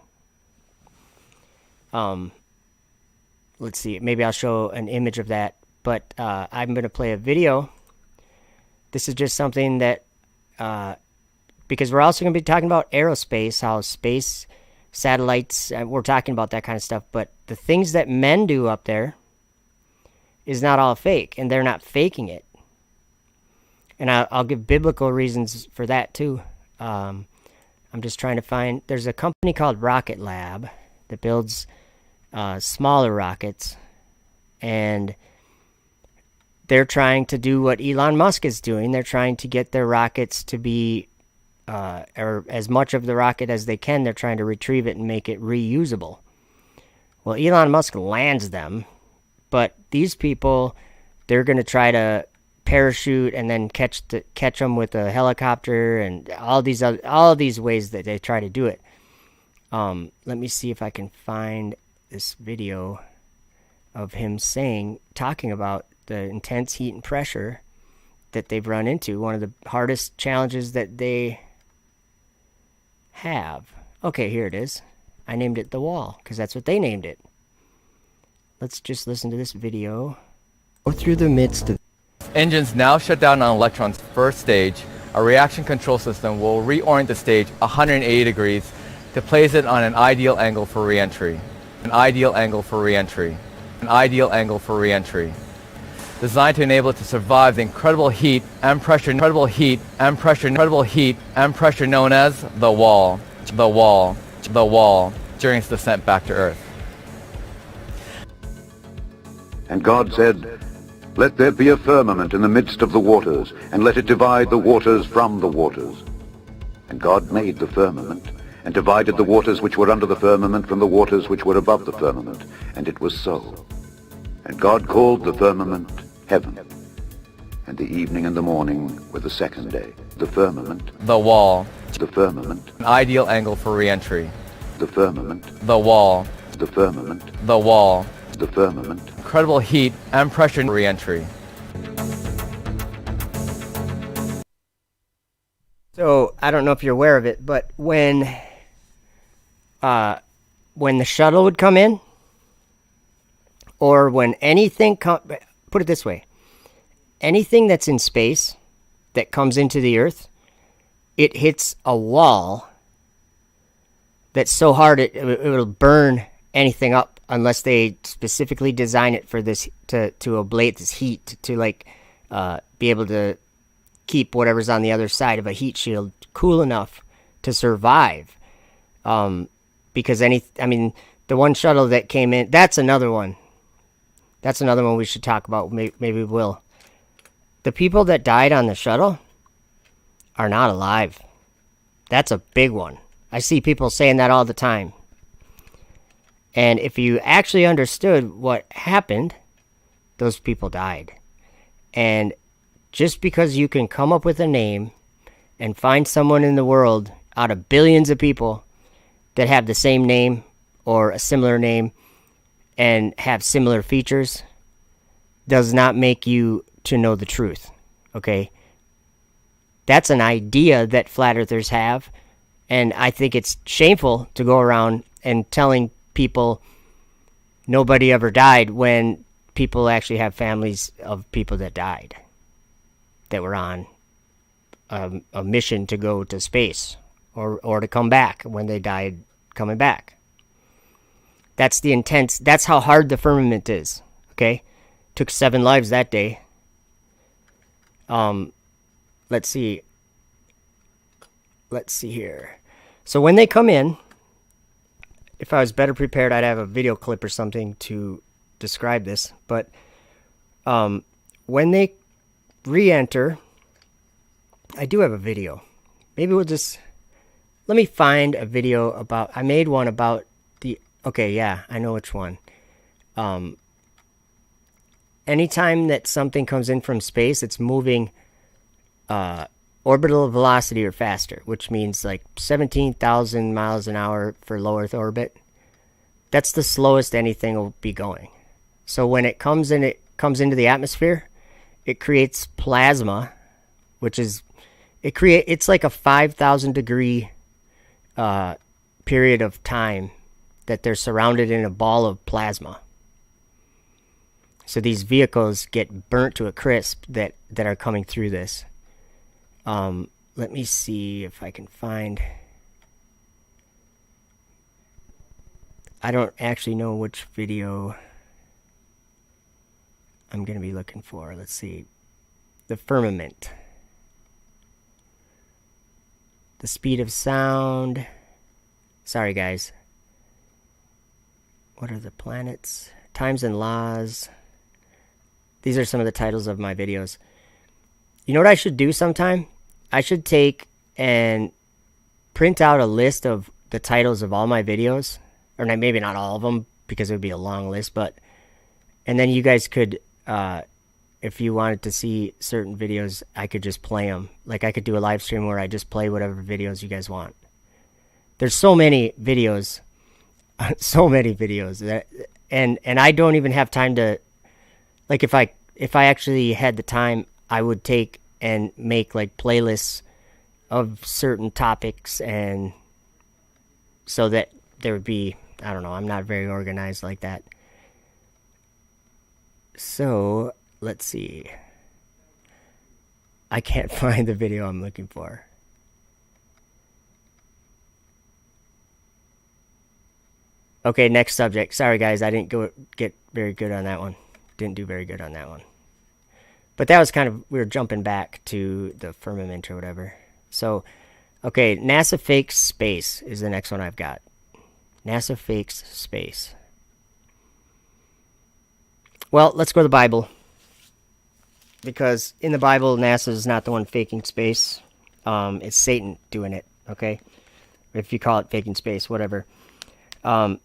Let's see, maybe I'll show an image of that, but I'm going to play a video. This is just something that, because we're also going to be talking about aerospace, how space satellites, we're talking about that kind of stuff, but the things that men do up there is not all fake, and they're not faking it. And I'll give biblical reasons for that too. I'm just trying to find, there's a company called Rocket Lab that builds smaller rockets, and they're trying to do what Elon Musk is doing. They're trying to get their rockets to be or as much of the rocket as they can. They're trying to retrieve it and make it reusable. Well, Elon Musk lands them, but these people, they're going to try to parachute and then catch them with a helicopter, and all these ways that they try to do it. Let me see if I can find this video of him talking about the intense heat and pressure that they've run into. One of the hardest challenges that they have. Okay, here it is. I named it The Wall because that's what they named it. Let's just listen to this video. Go through the midst of... Engines now shut down on Electron's first stage. A reaction control system will reorient the stage 180 degrees to place it on an ideal angle for re-entry. An ideal angle for re-entry. An ideal angle for re-entry. Designed to enable it to survive the incredible heat and pressure known as the wall during its descent back to Earth. And God said, "Let there be a firmament in the midst of the waters, and let it divide the waters from the waters." And God made the firmament, and divided the waters which were under the firmament from the waters which were above the firmament. And it was so. And God called the firmament heaven. And the evening and the morning were the second day. The firmament. The wall. The firmament. An ideal angle for re-entry. The firmament. The wall. The firmament. The wall. The firmament. Incredible heat and pressure re-entry. So, I don't know if you're aware of it, but when the shuttle would come in, or when anything put it this way, anything that's in space that comes into the Earth, it hits a wall that's so hard it'll burn anything up unless they specifically design it for this to ablate this heat to be able to keep whatever's on the other side of a heat shield cool enough to survive. Because the one shuttle that came in, that's another one. That's another one we should talk about. Maybe we will. The people that died on the shuttle are not alive. That's a big one. I see people saying that all the time. And if you actually understood what happened, those people died. And just because you can come up with a name and find someone in the world out of billions of people that have the same name or a similar name and have similar features, does not make you to know the truth. Okay? That's an idea that flat earthers have, and I think it's shameful to go around and telling people nobody ever died when people actually have families of people that died, that were on a mission to go to space or to come back when they died coming back. That's the intent. That's how hard the firmament is. Okay? Took 7 lives that day. Let's see here. So when they come in, if I was better prepared, I'd have a video clip or something to describe this. But when they re-enter, I do have a video. Maybe we'll just... Let me find a video about... I made one about the... Okay, yeah, I know which one. Anytime that something comes in from space, it's moving orbital velocity or faster, which means like 17,000 miles an hour for low Earth orbit. That's the slowest anything will be going. So when it comes into the atmosphere, it creates plasma, which is it's like a 5,000 degree period of time that they're surrounded in a ball of plasma. So these vehicles get burnt to a crisp that are coming through this. Let me see if I can find... I don't actually know which video I'm going to be looking for. Let's see. The firmament. The speed of sound. Sorry, guys. What are the planets? Times and laws. These are some of the titles of my videos. You know what I should do sometime? I should take and print out a list of the titles of all my videos. Or maybe not all of them, because it would be a long list. And then you guys could, if you wanted to see certain videos, I could just play them. Like I could do a live stream where I just play whatever videos you guys want. There's so many videos. So many videos. And I don't even have time to... Like if I actually had the time, I would take and make like playlists of certain topics, and so that there would be, I don't know, I'm not very organized like that. So let's see. I can't find the video I'm looking for. Okay, next subject. Sorry guys, I didn't get very good on that one. Didn't do very good on that one. But that was kind of, we were jumping back to the firmament or whatever. So, okay, NASA Fakex Space is the next one I've got. NASA Fakex Space. Well, let's go to the Bible. Because in the Bible, NASA is not the one faking space. It's Satan doing it, okay? If you call it faking space, whatever. I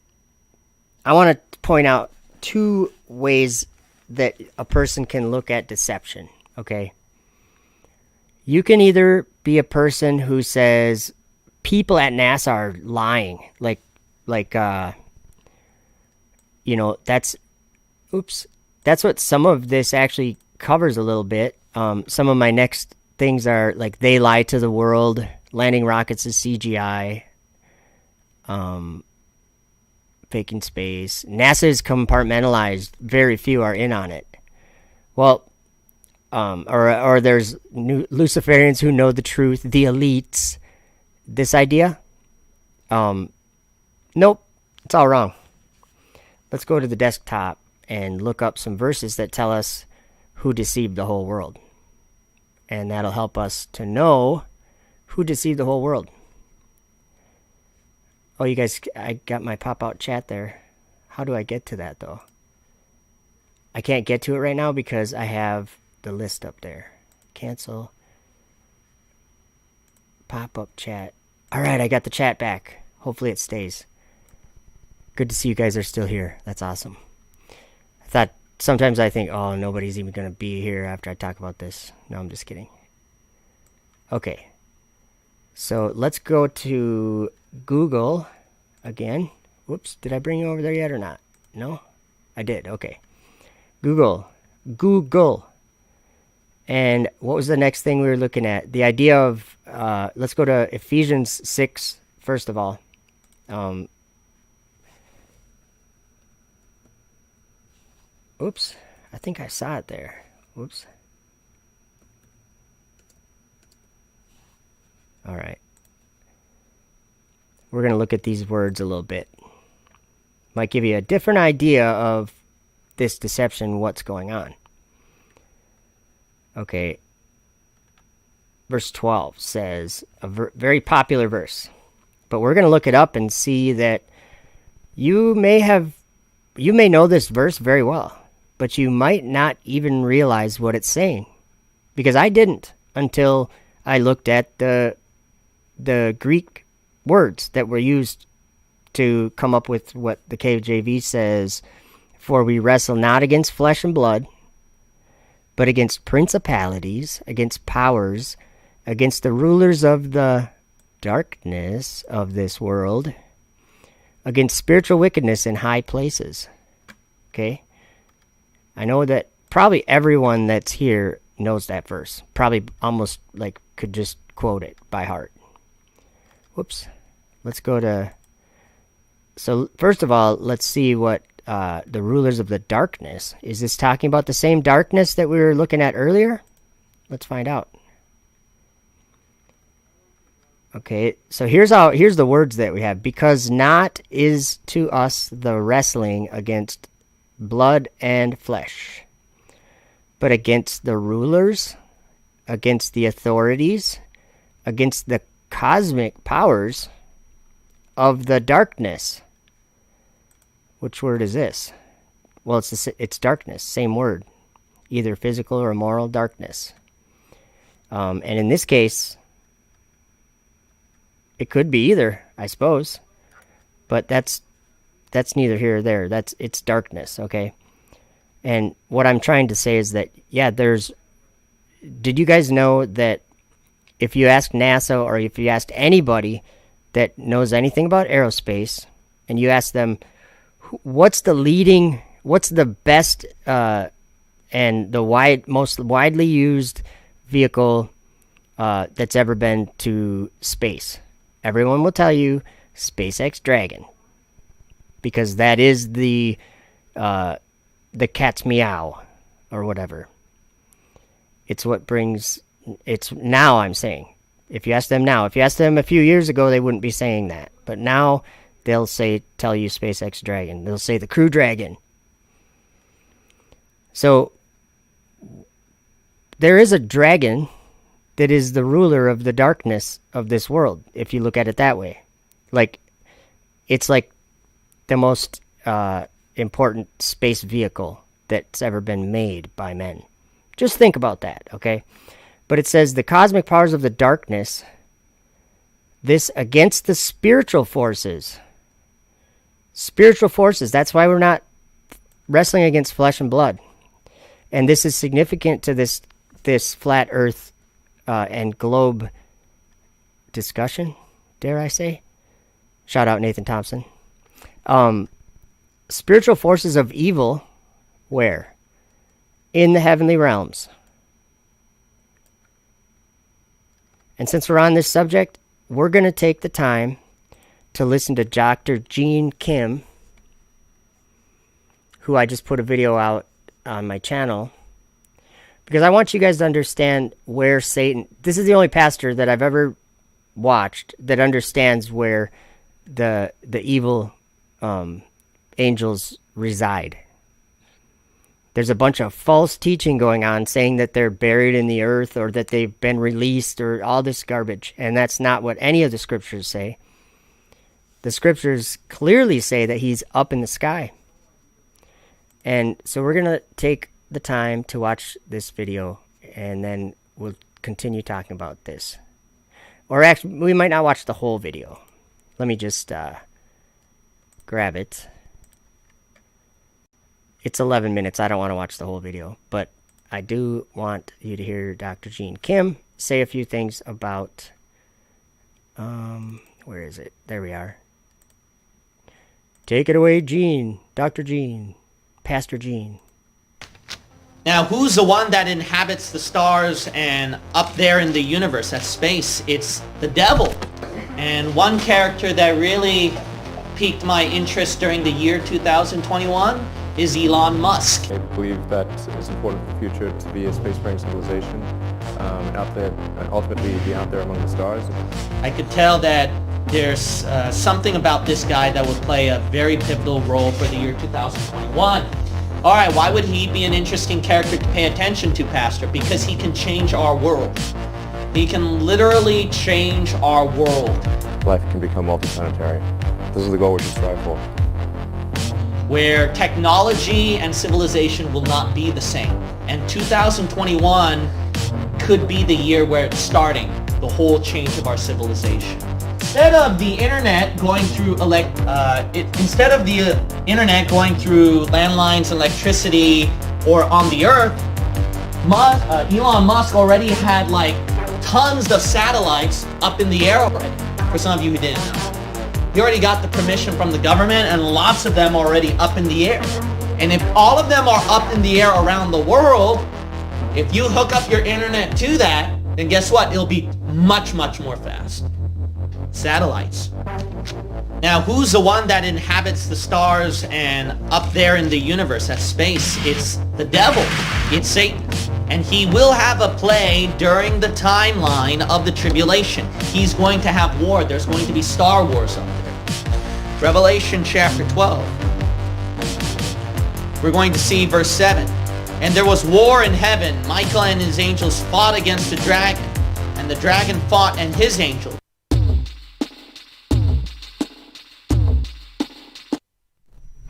want to point out 2 ways that a person can look at deception, okay? You can either be a person who says people at NASA are lying, like you know, that's what some of this actually covers a little bit. Some of my next things are like they lie to the world, landing rockets is CGI, faking space. NASA is compartmentalized. Very few are in on it. Well, or there's Luciferians who know the truth, the elites. This idea? Nope, it's all wrong. Let's go to the desktop and look up some verses that tell us who deceived the whole world. And that'll help us to know who deceived the whole world. Oh, you guys, I got my pop-out chat there. How do I get to that, though? I can't get to it right now because I have the list up there. Cancel. Pop-up chat. All right, I got the chat back. Hopefully it stays. Good to see you guys are still here. That's awesome. I thought sometimes I think, oh, nobody's even going to be here after I talk about this. No, I'm just kidding. Okay. So let's go to Google again. Whoops, did I bring you over there yet or not? No? I did, okay. Google. And what was the next thing we were looking at? The idea of, let's go to Ephesians 6, first of all. Oops, I think I saw it there. Whoops. All right. We're going to look at these words a little bit. Might give you a different idea of this deception, what's going on. Okay. Verse 12 says, a very popular verse. But we're going to look it up and see that you may know this verse very well, but you might not even realize what it's saying. Because I didn't until I looked at the Greek words that were used to come up with what the KJV says, for we wrestle not against flesh and blood, but against principalities, against powers, against the rulers of the darkness of this world, against spiritual wickedness in high places. Okay? I know that probably everyone that's here knows that verse. Probably almost like could just quote it by heart. Whoops. Let's go to... So first of all, let's see what the rulers of the darkness. Is this talking about the same darkness that we were looking at earlier? Let's find out. Okay, so here's the words that we have. Because not is to us the wrestling against blood and flesh, but against the rulers, against the authorities, against the cosmic powers of the darkness. Which word is this? Well, it's darkness, same word. Either physical or moral darkness. And in this case, it could be either, I suppose. But that's neither here or there. It's darkness, okay? And what I'm trying to say is that, yeah, did you guys know that if you ask NASA or if you asked anybody that knows anything about aerospace, and you ask them, what's the best and the most widely used vehicle that's ever been to space? Everyone will tell you SpaceX Dragon, because that is the cat's meow or whatever. It's what brings. It's now, I'm saying. If you ask them now, if you ask them a few years ago, they wouldn't be saying that. But now they'll tell you SpaceX Dragon. They'll say the Crew Dragon. So there is a dragon that is the ruler of the darkness of this world, if you look at it that way. Like, it's like the most important space vehicle that's ever been made by men. Just think about that, okay? But it says the cosmic powers of the darkness, this against the spiritual forces. Spiritual forces, that's why we're not wrestling against flesh and blood. And this is significant to this flat earth and globe discussion, dare I say? Shout out Nathan Thompson. Spiritual forces of evil, where? In the heavenly realms. And since we're on this subject, we're going to take the time to listen to Dr. Gene Kim, who I just put a video out on my channel, because I want you guys to understand where Satan... This is the only pastor that I've ever watched that understands where the evil angels reside. There's a bunch of false teaching going on saying that they're buried in the earth or that they've been released or all this garbage. And that's not what any of the scriptures say. The scriptures clearly say that he's up in the sky. And so we're going to take the time to watch this video, and then we'll continue talking about this. Or actually, we might not watch the whole video. Let me just grab it. It's 11 minutes. I don't want to watch the whole video, but I do want you to hear Dr. Gene Kim say a few things about, where is it? There we are. Take it away, Gene. Dr. Gene. Pastor Gene. Now, who's the one that inhabits the stars and up there in the universe, at space? It's the devil. And one character that really piqued my interest during the year 2021 is Elon Musk. I believe that it's important for the future to be a spacefaring civilization out there, and ultimately be out there among the stars. I could tell that there's something about this guy that would play a very pivotal role for the year 2021. All right, why would he be an interesting character to pay attention to, Pastor? Because he can change our world. He can literally change our world. Life can become multiplanetary. This is the goal we should strive for. Where technology and civilization will not be the same. And 2021 could be the year where it's starting, the whole change of our civilization. Instead of the internet going through landlines, electricity, or on the Earth, Elon Musk already had like tons of satellites up in the air already. For some of you who didn't know, he already got the permission from the government, and lots of them already up in the air. And if all of them are up in the air around the world, if you hook up your internet to that, then guess what? It'll be much, much more fast. Satellites. Now, who's the one that inhabits the stars and up there in the universe, at space? It's the devil. It's Satan. And he will have a play during the timeline of the tribulation. He's going to have war. There's going to be Star Wars up there. Revelation chapter 12. We're going to see verse 7. And there was war in heaven. Michael and his angels fought against the dragon. And the dragon fought and his angels.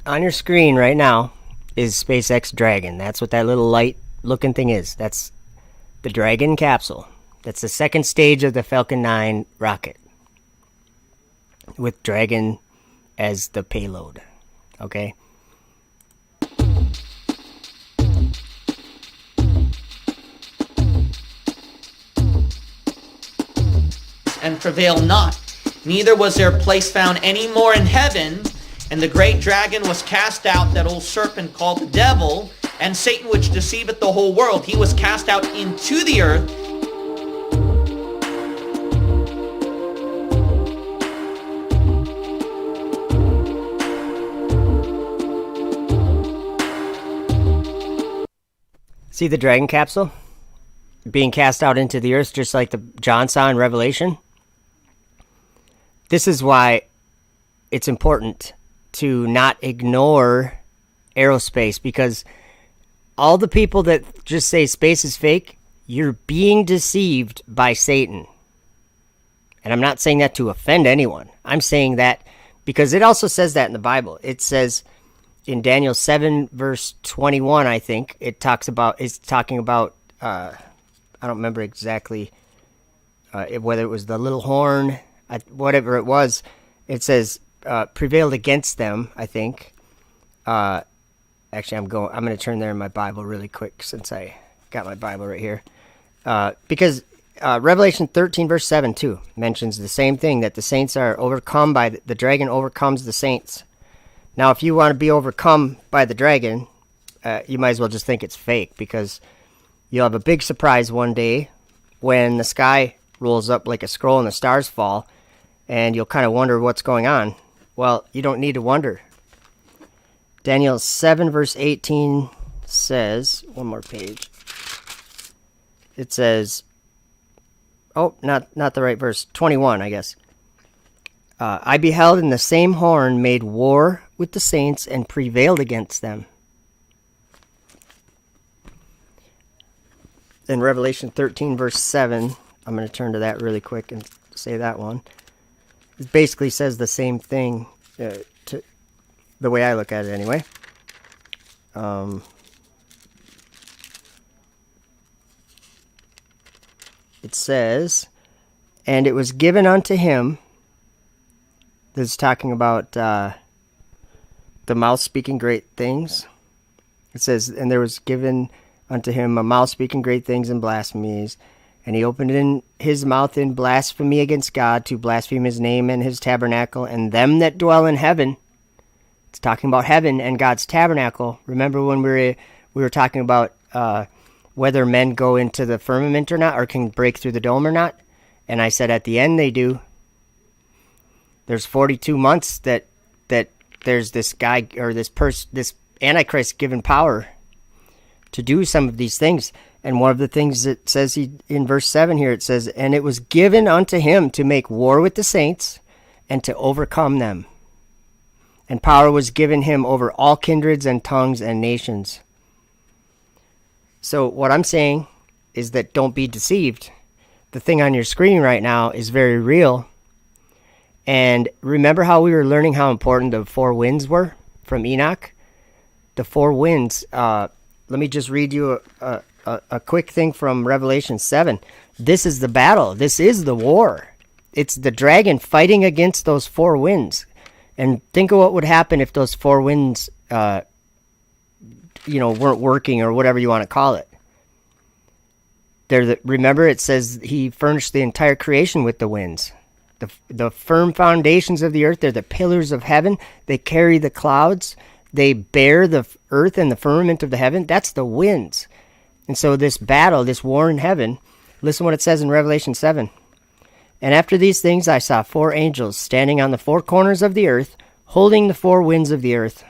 On your screen right now is SpaceX Dragon. That's what that little light looking thing is. That's the Dragon capsule. That's the second stage of the Falcon 9 rocket, with Dragon as the payload. Okay? And prevail not. Neither was there place found any more in heaven. And the great dragon was cast out, that old serpent called the devil, and Satan, which deceiveth the whole world. He was cast out into the earth. See the Dragon capsule being cast out into the earth, just like the John saw in Revelation? This is why it's important to not ignore aerospace, because all the people that just say space is fake, you're being deceived by Satan. And I'm not saying that to offend anyone. I'm saying that because it also says that in the Bible. It says in Daniel 7 verse 21, I think, it's talking about, I don't remember exactly whether it was the little horn, whatever it was. It says, prevailed against them, I think. Actually, I'm going to turn there in my Bible really quick, since I got my Bible right here. Because Revelation 13 verse 7 too mentions the same thing, that the saints are overcome by the dragon overcomes the saints. Now, if you want to be overcome by the dragon, you might as well just think it's fake, because you'll have a big surprise one day when the sky rolls up like a scroll and the stars fall, and you'll kind of wonder what's going on. Well, you don't need to wonder. Daniel 7 verse 18 says, one more page. It says, not the right verse, 21, I guess. I beheld, and the same horn made war with the saints and prevailed against them. in Revelation 13, verse 7, I'm going to turn to that really quick and say that one. It basically says the same thing, to the way I look at it anyway. It says, and it was given unto him, this is talking about the mouth speaking great things. It says, and there was given unto him a mouth speaking great things and blasphemies, and he opened in his mouth in blasphemy against God, to blaspheme his name and his tabernacle, and them that dwell in heaven. It's talking about heaven and God's tabernacle. Remember when we were talking about whether men go into the firmament or not, or can break through the dome or not? And I said at the end they do. There's 42 months that there's this guy, or this Antichrist given power to do some of these things. And one of the things it says in verse 7 here, it says, and it was given unto him to make war with the saints and to overcome them. And power was given him over all kindreds and tongues and nations. So what I'm saying is that don't be deceived. The thing on your screen right now is very real. And remember how we were learning how important the four winds were from Enoch? The four winds. Let me just read you a quick thing from Revelation 7. This is the battle. This is the war. It's the dragon fighting against those four winds. And think of what would happen if those four winds, weren't working, or whatever you want to call it. Remember, it says he furnished the entire creation with the winds. The firm foundations of the earth, they're the pillars of heaven. They carry the clouds. They bear the earth and the firmament of the heaven. That's the winds. And so this battle, this war in heaven, listen what it says in Revelation 7. And after these things I saw four angels standing on the four corners of the earth, holding the four winds of the earth,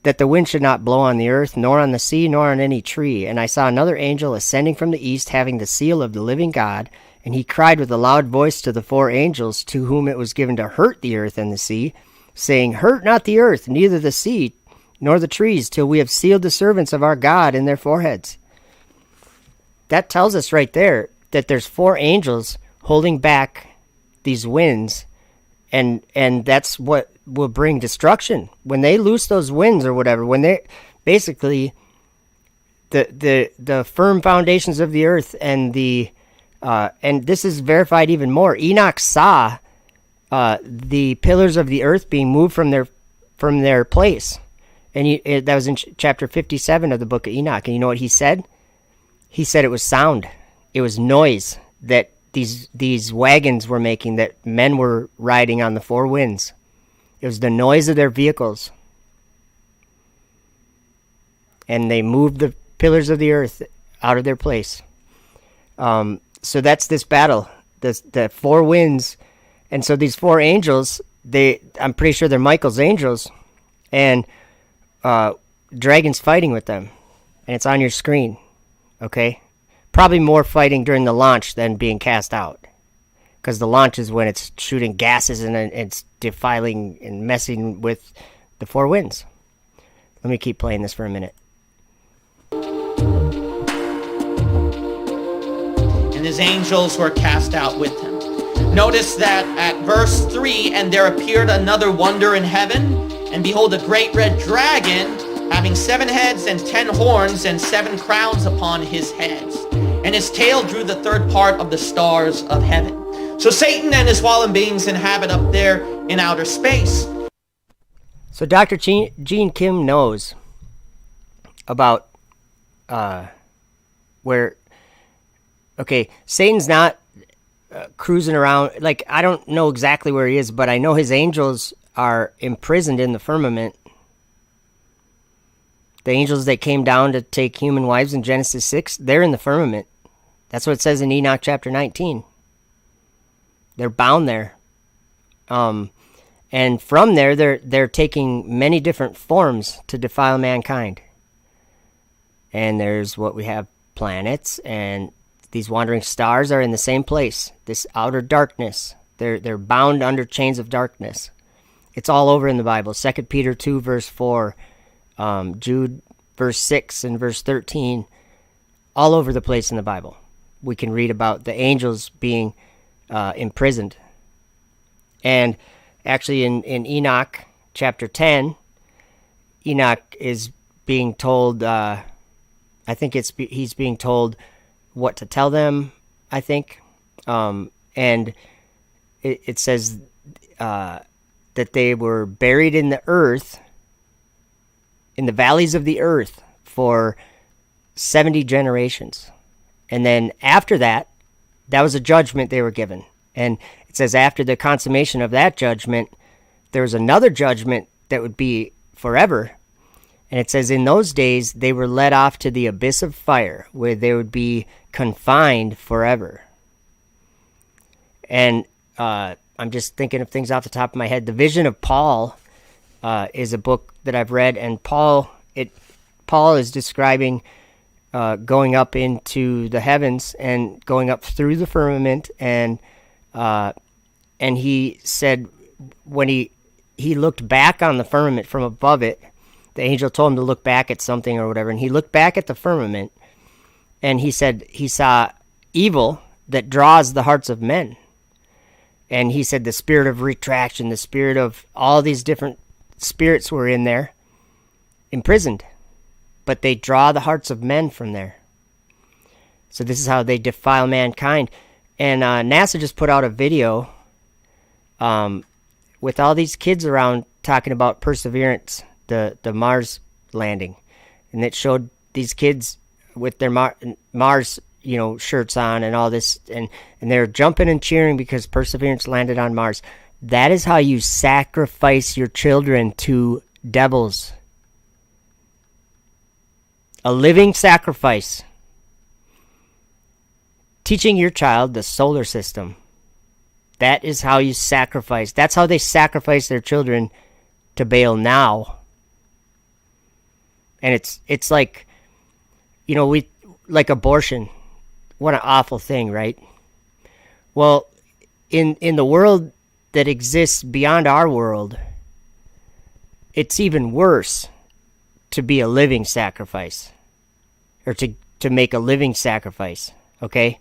that the wind should not blow on the earth, nor on the sea, nor on any tree. And I saw another angel ascending from the east, having the seal of the living God. And he cried with a loud voice to the four angels, to whom it was given to hurt the earth and the sea, saying, hurt not the earth, neither the sea, nor the trees, till we have sealed the servants of our God in their foreheads. That tells us right there that there's four angels holding back these winds, and that's what will bring destruction. When they loose those winds or whatever, when they basically the firm foundations of the earth and and this is verified even more. Enoch saw the pillars of the earth being moved from their place, and that was in chapter 57 of the book of Enoch. And you know what he said? He said it was sound, it was noise that these wagons were making, that men were riding on the four winds. It was the noise of their vehicles, and they moved the pillars of the earth out of their place. So that's this battle, the four winds. And so these four angels, I'm pretty sure they're Michael's angels, and dragons fighting with them. And it's on your screen, okay? Probably more fighting during the launch than being cast out, because the launch is when it's shooting gases and it's defiling and messing with the four winds. Let me keep playing this for a minute. And his angels were cast out with him. Notice that at verse 3, and there appeared another wonder in heaven, and behold, a great red dragon, having 7 heads and 10 horns and 7 crowns upon his heads. And his tail drew the third part of the stars of heaven. So Satan and his fallen beings inhabit up there in outer space. So Dr. Gene Kim knows about where, okay, Satan's not cruising around. Like, I don't know exactly where he is, but I know his angels are imprisoned in the firmament. The angels that came down to take human wives in Genesis 6, they're in the firmament. That's what it says in Enoch chapter 19. They're bound there. And from there, they're taking many different forms to defile mankind. And there's what we have, planets, and these wandering stars are in the same place. This outer darkness. They're bound under chains of darkness. It's all over in the Bible. 2 Peter 2, verse 4, Jude, verse 6, and verse 13. all over the place in the Bible. We can read about the angels being imprisoned. And actually in Enoch chapter 10, Enoch is being told, I think he's being told what to tell them, I think. And it says that they were buried in the earth, in the valleys of the earth, for 70 generations. And then after that, that was a judgment they were given. And it says after the consummation of that judgment, there was another judgment that would be forever. And it says in those days, they were led off to the abyss of fire, where they would be confined forever. And I'm just thinking of things off the top of my head. The Vision of Paul is a book that I've read, and Paul is describing going up into the heavens and going up through the firmament, and he said when he looked back on the firmament from above it, the angel told him to look back at something or whatever, and he looked back at the firmament, and he said he saw evil that draws the hearts of men. And he said the spirit of retraction, the spirit of all these different spirits were in there, imprisoned. But they draw the hearts of men from there. So this is how they defile mankind. And NASA just put out a video with all these kids around talking about Perseverance, the Mars landing. And it showed these kids with their Mars shirts on and all this, and they're jumping and cheering because Perseverance landed on Mars. That is how you sacrifice your children to devils. A living sacrifice. Teaching your child the solar system. That is how you sacrifice. That's how they sacrifice their children to Baal now. And it's like, like abortion. What an awful thing, right? Well, in the world that exists beyond our world, it's even worse to be a living sacrifice, or to make a living sacrifice, okay?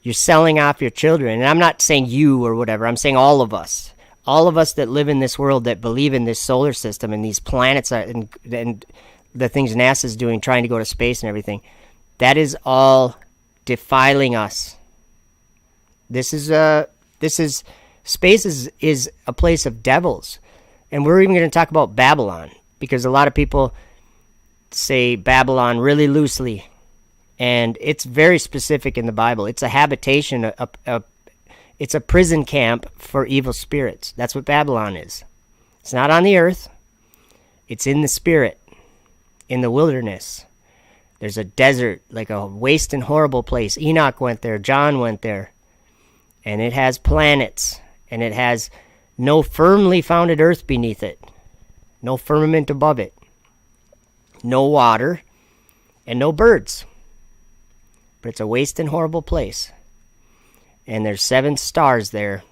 You're selling off your children, and I'm not saying you or whatever, I'm saying all of us that live in this world, that believe in this solar system and these planets and the things NASA's doing, trying to go to space and everything. That is all defiling us. Space is a place of devils. And we're even going to talk about Babylon, because a lot of people say Babylon really loosely, and it's very specific in the Bible. It's a habitation, it's a prison camp for evil spirits. That's what Babylon is. It's not on the earth. It's in the spirit, in the wilderness. There's a desert, like a waste and horrible place. Enoch went there. John went there. And it has planets, and it has no firmly founded earth beneath it, no firmament above it, no water, and no birds. But it's a waste and horrible place. And there's 7 stars there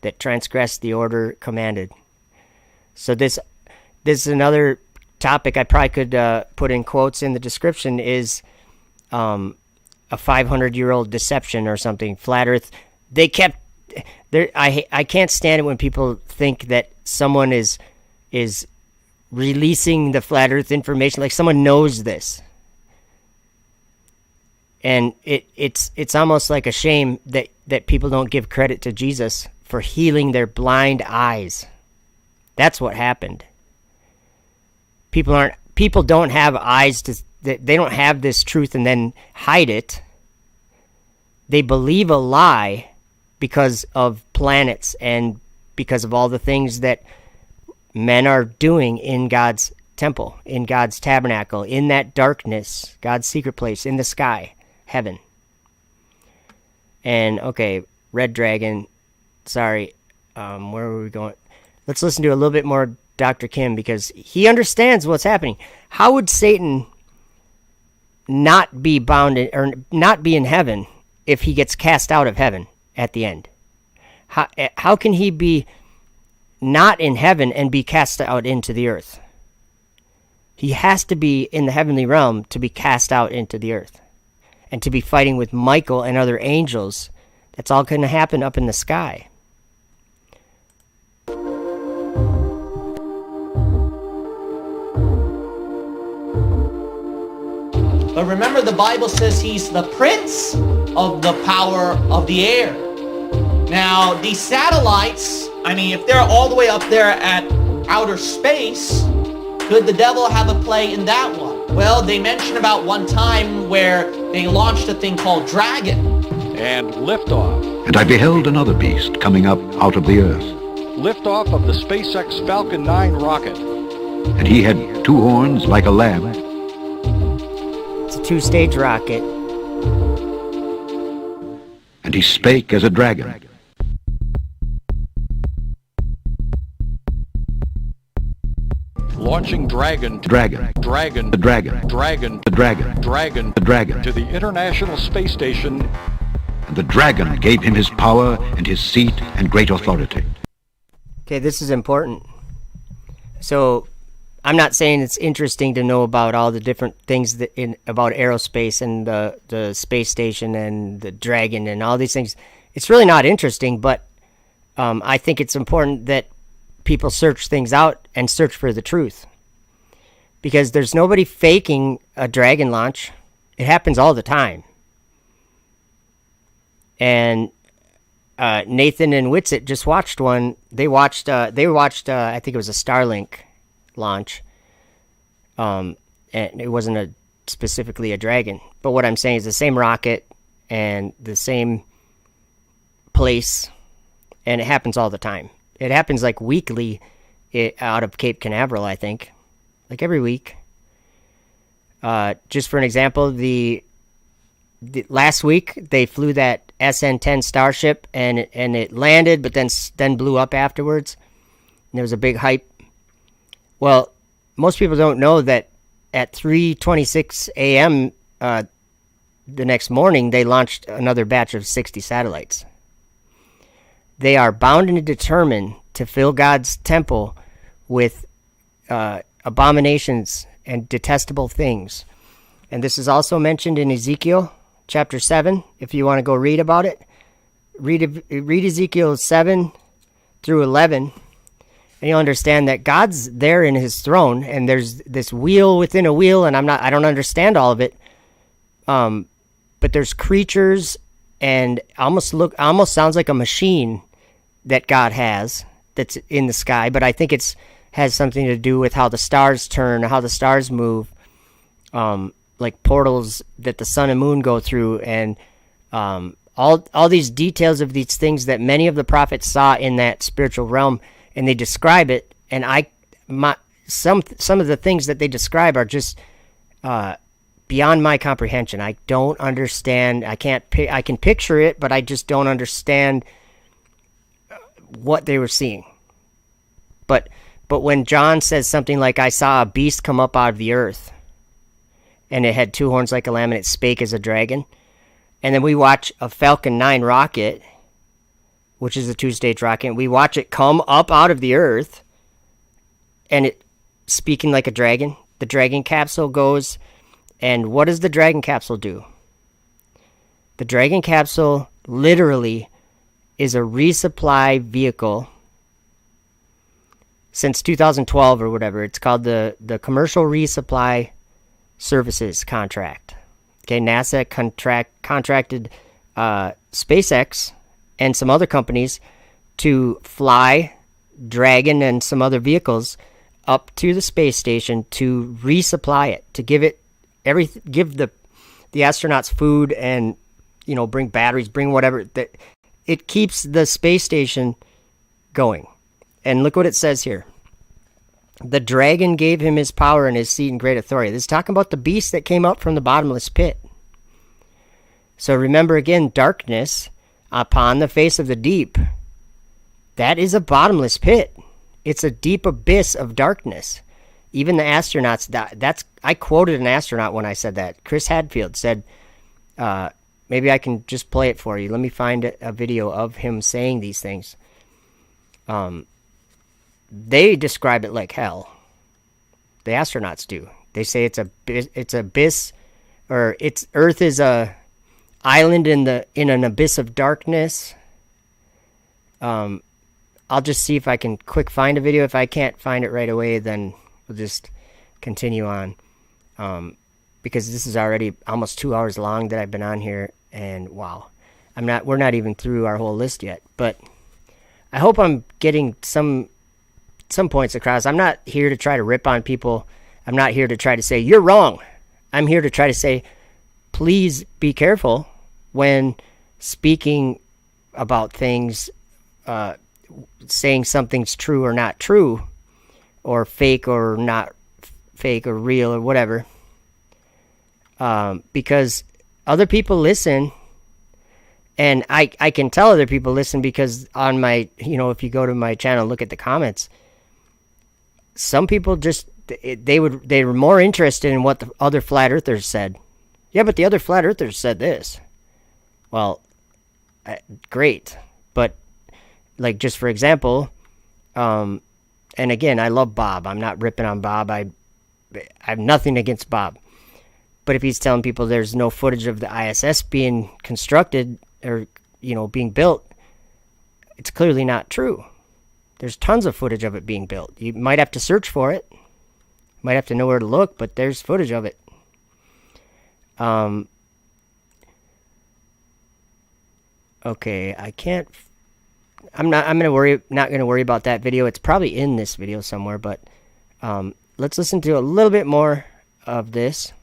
that transgress the order commanded. So this is another topic I probably could put in quotes in the description, is a 500-year-old deception or something. Flat Earth. They kept there. I can't stand it when people think that someone is releasing the Flat Earth information, like someone knows this. And it's almost like a shame that people don't give credit to Jesus for healing their blind eyes. That's what happened. People don't have eyes they don't have this truth and then hide it. They believe a lie because of planets and because of all the things that men are doing in God's temple, in God's tabernacle, in that darkness, God's secret place, in the sky, heaven. And, okay, Red Dragon, sorry, where were we going? Let's listen to a little bit more Dr. Kim, because he understands what's happening. How would Satan not be bound or not be in heaven if he gets cast out of heaven at the end? How can he be not in heaven and be cast out into the earth? He has to be in the heavenly realm to be cast out into the earth and to be fighting with Michael and other angels. That's all going to happen up in the sky. But remember, the Bible says he's the prince of the power of the air. Now, these satellites, I mean, if they're all the way up there at outer space, could the devil have a play in that one? Well, they mentioned about one time where they launched a thing called Dragon. And liftoff. And I beheld another beast coming up out of the earth. Liftoff of the SpaceX Falcon 9 rocket. And he had 2 horns like a lamb. It's a 2-stage rocket. And he spake as a dragon. Launching Dragon. Dragon. Dragon. The dragon. Dragon. The dragon. Dragon. The dragon. To the International Space Station. And the dragon gave him his power and his seat and great authority. Okay, this is important. So, I'm not saying it's interesting to know about all the different things about aerospace and the space station and the dragon and all these things. It's really not interesting, but I think it's important that people search things out and search for the truth. Because there's nobody faking a dragon launch. It happens all the time. And Nathan and Witsit just watched one. They watched I think it was a Starlink launch. And it wasn't specifically a dragon. But what I'm saying is the same rocket and the same place, and it happens all the time. It happens like weekly out of Cape Canaveral, I think. Like every week. Just for an example, the last week they flew that SN-10 Starship and it landed, but then blew up afterwards. And there was a big hype. Well, most people don't know that at 3:26 a.m. The next morning, they launched another batch of 60 satellites. They are bound and determined to fill God's temple with abominations and detestable things. And this is also mentioned in Ezekiel chapter 7, if you want to go read about it. Read Ezekiel 7 through 11. And you'll understand that God's there in his throne, and there's this wheel within a wheel, and I don't understand all of it. But there's creatures, and almost sounds like a machine that God has that's in the sky, but I think has something to do with how the stars turn, how the stars move, like portals that the sun and moon go through, and all these details of these things that many of the prophets saw in that spiritual realm. And they describe it, and some of the things that they describe are just beyond my comprehension. I don't understand. I can picture it, but I just don't understand what they were seeing. But when John says something like, "I saw a beast come up out of the earth, and it had 2 horns like a lamb, and it spake as a dragon," and then we watch a Falcon 9 rocket, which is a 2-stage rocket. We watch it come up out of the earth, and it speaking like a dragon. The dragon capsule goes, and what does the dragon capsule do? The dragon capsule literally is a resupply vehicle since 2012 or whatever. It's called the Commercial Resupply Services Contract. Okay, NASA contracted SpaceX and some other companies to fly Dragon and some other vehicles up to the space station to resupply it, to give the astronauts food and bring batteries, bring whatever that it keeps the space station going. And look what it says here. The dragon gave him his power and his seat and great authority. This is talking about the beast that came up from the bottomless pit. So remember again, darkness upon the face of the deep. That is a bottomless pit. It's a deep abyss of darkness. Even the astronauts, I quoted an astronaut when I said that. Chris Hadfield said, maybe I can just play it for you. Let me find a video of him saying these things. They describe it like hell. The astronauts do. They say it's abyss, or Earth is a island in an abyss of darkness. I'll just see if I can quick find a video. If I can't find it right away, then we'll just continue on. Because this is already almost 2 hours long that I've been on here, and wow, we're not even through our whole list yet. But I hope I'm getting some points across. I'm not here to try to rip on people. I'm not here to try to say you're wrong. I'm here to try to say, please be careful when speaking about things, saying something's true or not true, or fake or not fake, or real or whatever. Because other people listen, and I can tell other people listen because on my, if you go to my channel, look at the comments, some people just, they were more interested in what the other flat earthers said. Yeah, but the other flat earthers said this. Well, great. But like, just for example, and again, I love Bob. I'm not ripping on Bob. I have nothing against Bob. But if he's telling people there's no footage of the ISS being constructed or, being built, it's clearly not true. There's tons of footage of it being built. You might have to search for it. Might have to know where to look, but there's footage of it. Okay, I'm not going to worry about that video. It's probably in this video somewhere, but let's listen to a little bit more of this.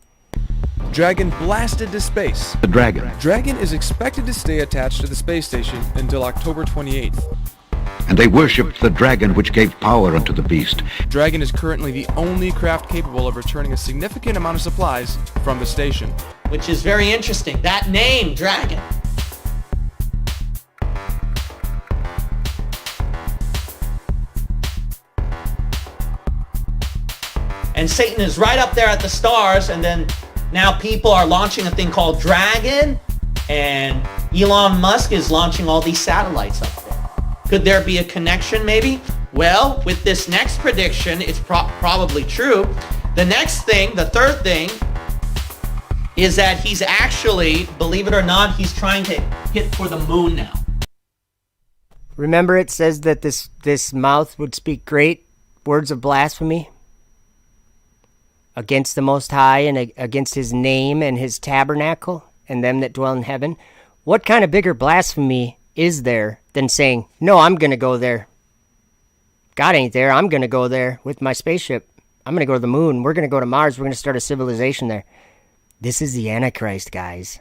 Dragon blasted to space. The Dragon. Dragon is expected to stay attached to the space station until October 28th. And they worshipped the Dragon which gave power unto the beast. Dragon is currently the only craft capable of returning a significant amount of supplies from the station. Which is very interesting. That name, Dragon. And Satan is right up there at the stars, and then now people are launching a thing called Dragon, and Elon Musk is launching all these satellites up there. Could there be a connection, maybe? Well, with this next prediction, it's probably true. The next thing, the third thing, is that he's actually, believe it or not, he's trying to hit for the moon now. Remember, it says that this mouth would speak great words of blasphemy against the Most High and against his name and his tabernacle and them that dwell in heaven. What kind of bigger blasphemy is there than saying, no, I'm going to go there. God ain't there. I'm going to go there with my spaceship. I'm going to go to the moon. We're going to go to Mars. We're going to start a civilization there. This is the Antichrist, guys.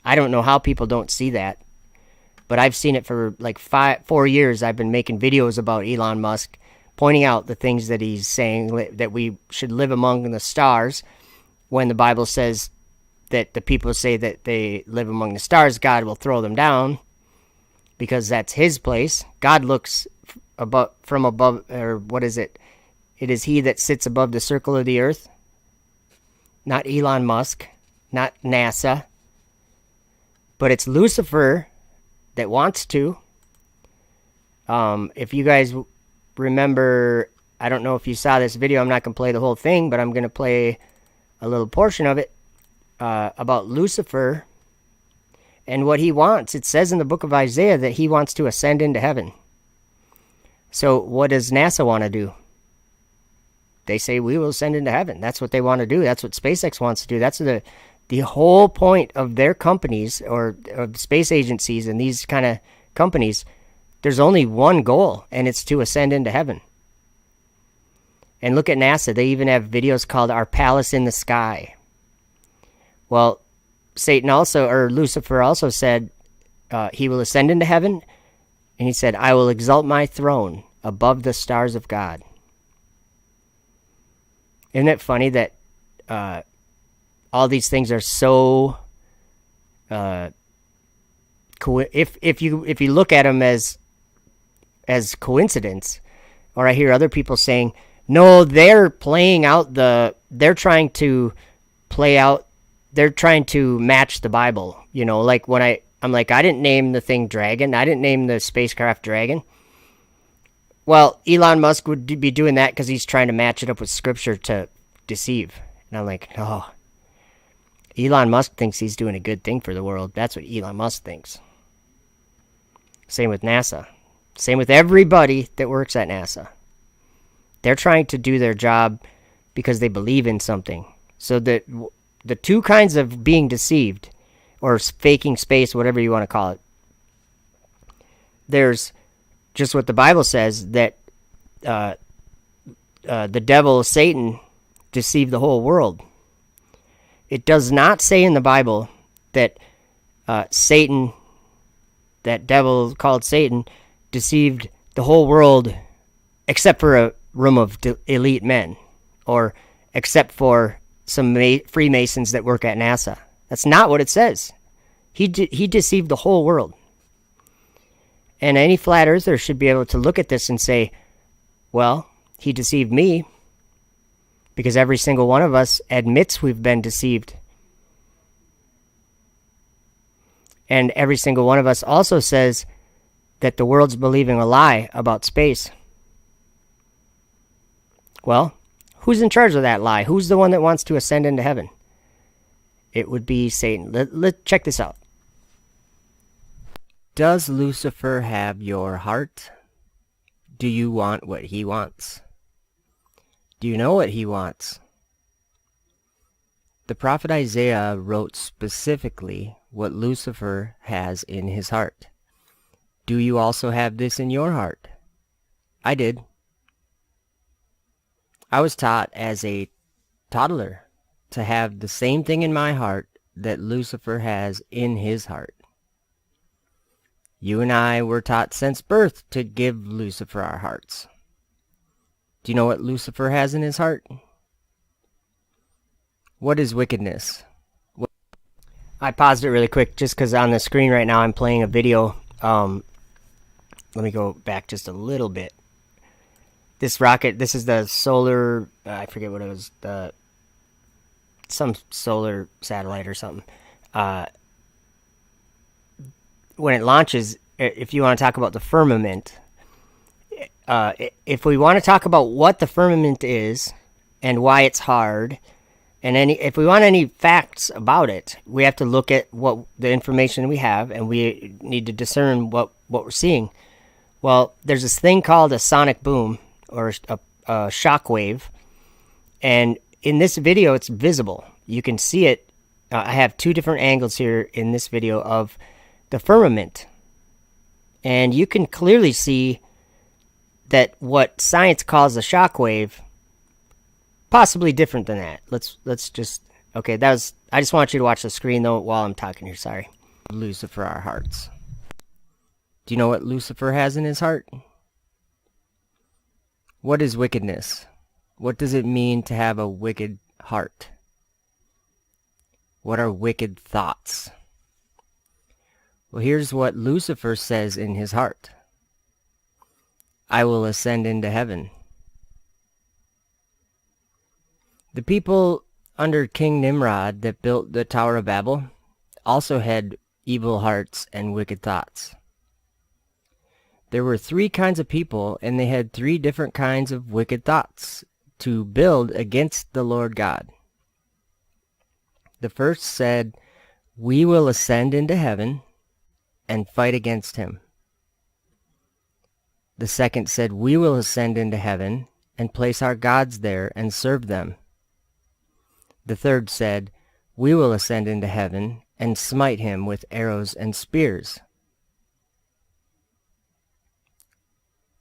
I don't know how people don't see that, but I've seen it for like 4 years. I've been making videos about Elon Musk, pointing out the things that he's saying, that we should live among the stars, when the Bible says that the people say that they live among the stars, God will throw them down because that's his place. God looks from above, or what is it? It is he that sits above the circle of the earth, not Elon Musk, not NASA, but it's Lucifer that wants to. If you guys remember, I don't know if you saw this video, I'm not going to play the whole thing, but I'm going to play a little portion of it about Lucifer and what he wants. It says in the book of Isaiah that he wants to ascend into heaven. So what does NASA want to do? They say we will ascend into heaven. That's what they want to do. That's what SpaceX wants to do. That's the whole point of their companies, or of space agencies and these kind of companies. There's only one goal, and it's to ascend into heaven. And look at NASA. They even have videos called Our Palace in the Sky. Well, Lucifer also said he will ascend into heaven, and he said, I will exalt my throne above the stars of God. Isn't it funny that all these things are so if you look at them as coincidence, or I hear other people saying, no, they're trying to match the Bible. Like when I'm like, I didn't name the thing Dragon. I didn't name the spacecraft Dragon. well, Elon Musk would be doing that because he's trying to match it up with Scripture to deceive. And I'm like, no. Elon Musk thinks he's doing a good thing for the world. That's what Elon Musk thinks. Same with NASA. Same with everybody that works at NASA. They're trying to do their job because they believe in something. So that the two kinds of being deceived, or faking space, whatever you want to call it, there's just what the Bible says, that the devil, Satan, deceived the whole world. It does not say in the Bible that Satan, that devil called Satan, deceived the whole world except for a room of elite men, or except for some Freemasons that work at NASA. That's not what it says. He deceived the whole world. And any flat earther should be able to look at this and say, well, he deceived me, because every single one of us admits we've been deceived. And every single one of us also says that the world's believing a lie about space. Well, who's in charge of that lie? Who's the one that wants to ascend into heaven? It would be Satan. Let's check this out. Does Lucifer have your heart? Do you want what he wants? Do you know what he wants? The prophet Isaiah wrote specifically what Lucifer has in his heart. Do you also have this in your heart? I did. I was taught as a toddler to have the same thing in my heart that Lucifer has in his heart. You and I were taught since birth to give Lucifer our hearts. Do you know what Lucifer has in his heart? What is wickedness? I paused it really quick just because on the screen right now I'm playing a video. Let me go back just a little bit. This rocket, this is the solar, I forget what it was, some solar satellite or something. When it launches, if you want to talk about the firmament, if we want to talk about what the firmament is and why it's hard, and if we want any facts about it, we have to look at what the information we have, and we need to discern what we're seeing. Well, there's this thing called a sonic boom, or a shock wave, and in this video it's visible. You can see it. I have two different angles here in this video of the firmament, and you can clearly see that what science calls a shock wave, possibly different than that. Let's just, okay, that was, I just want you to watch the screen though while I'm talking here, sorry. Lucifer our hearts. Do you know what Lucifer has in his heart? What is wickedness? What does it mean to have a wicked heart? What are wicked thoughts? Well, here's what Lucifer says in his heart. I will ascend into heaven. The people under King Nimrod that built the Tower of Babel also had evil hearts and wicked thoughts. There were three kinds of people, and they had three different kinds of wicked thoughts to build against the Lord God. The first said, we will ascend into heaven and fight against him. The second said, we will ascend into heaven and place our gods there and serve them. The third said, we will ascend into heaven and smite him with arrows and spears.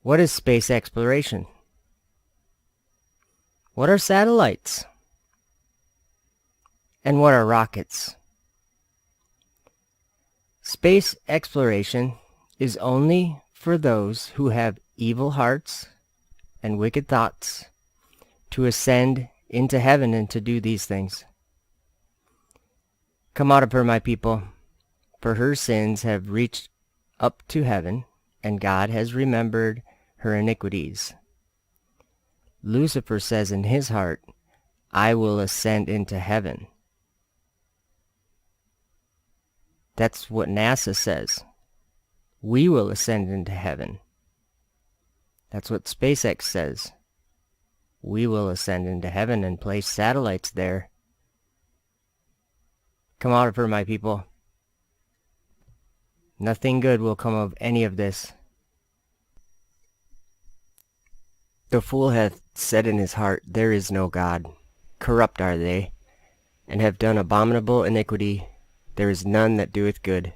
What is space exploration? What are satellites? And what are rockets? Space exploration is only for those who have evil hearts and wicked thoughts to ascend into heaven and to do these things. Come out of her, my people, for her sins have reached up to heaven, and God has remembered her iniquities. Lucifer says in his heart, I will ascend into heaven. That's what NASA says. We will ascend into heaven. That's what SpaceX says. We will ascend into heaven and place satellites there. Come out of her, my people. Nothing good will come of any of this. The fool hath said in his heart, there is no God. Corrupt are they, and have done abominable iniquity. There is none that doeth good.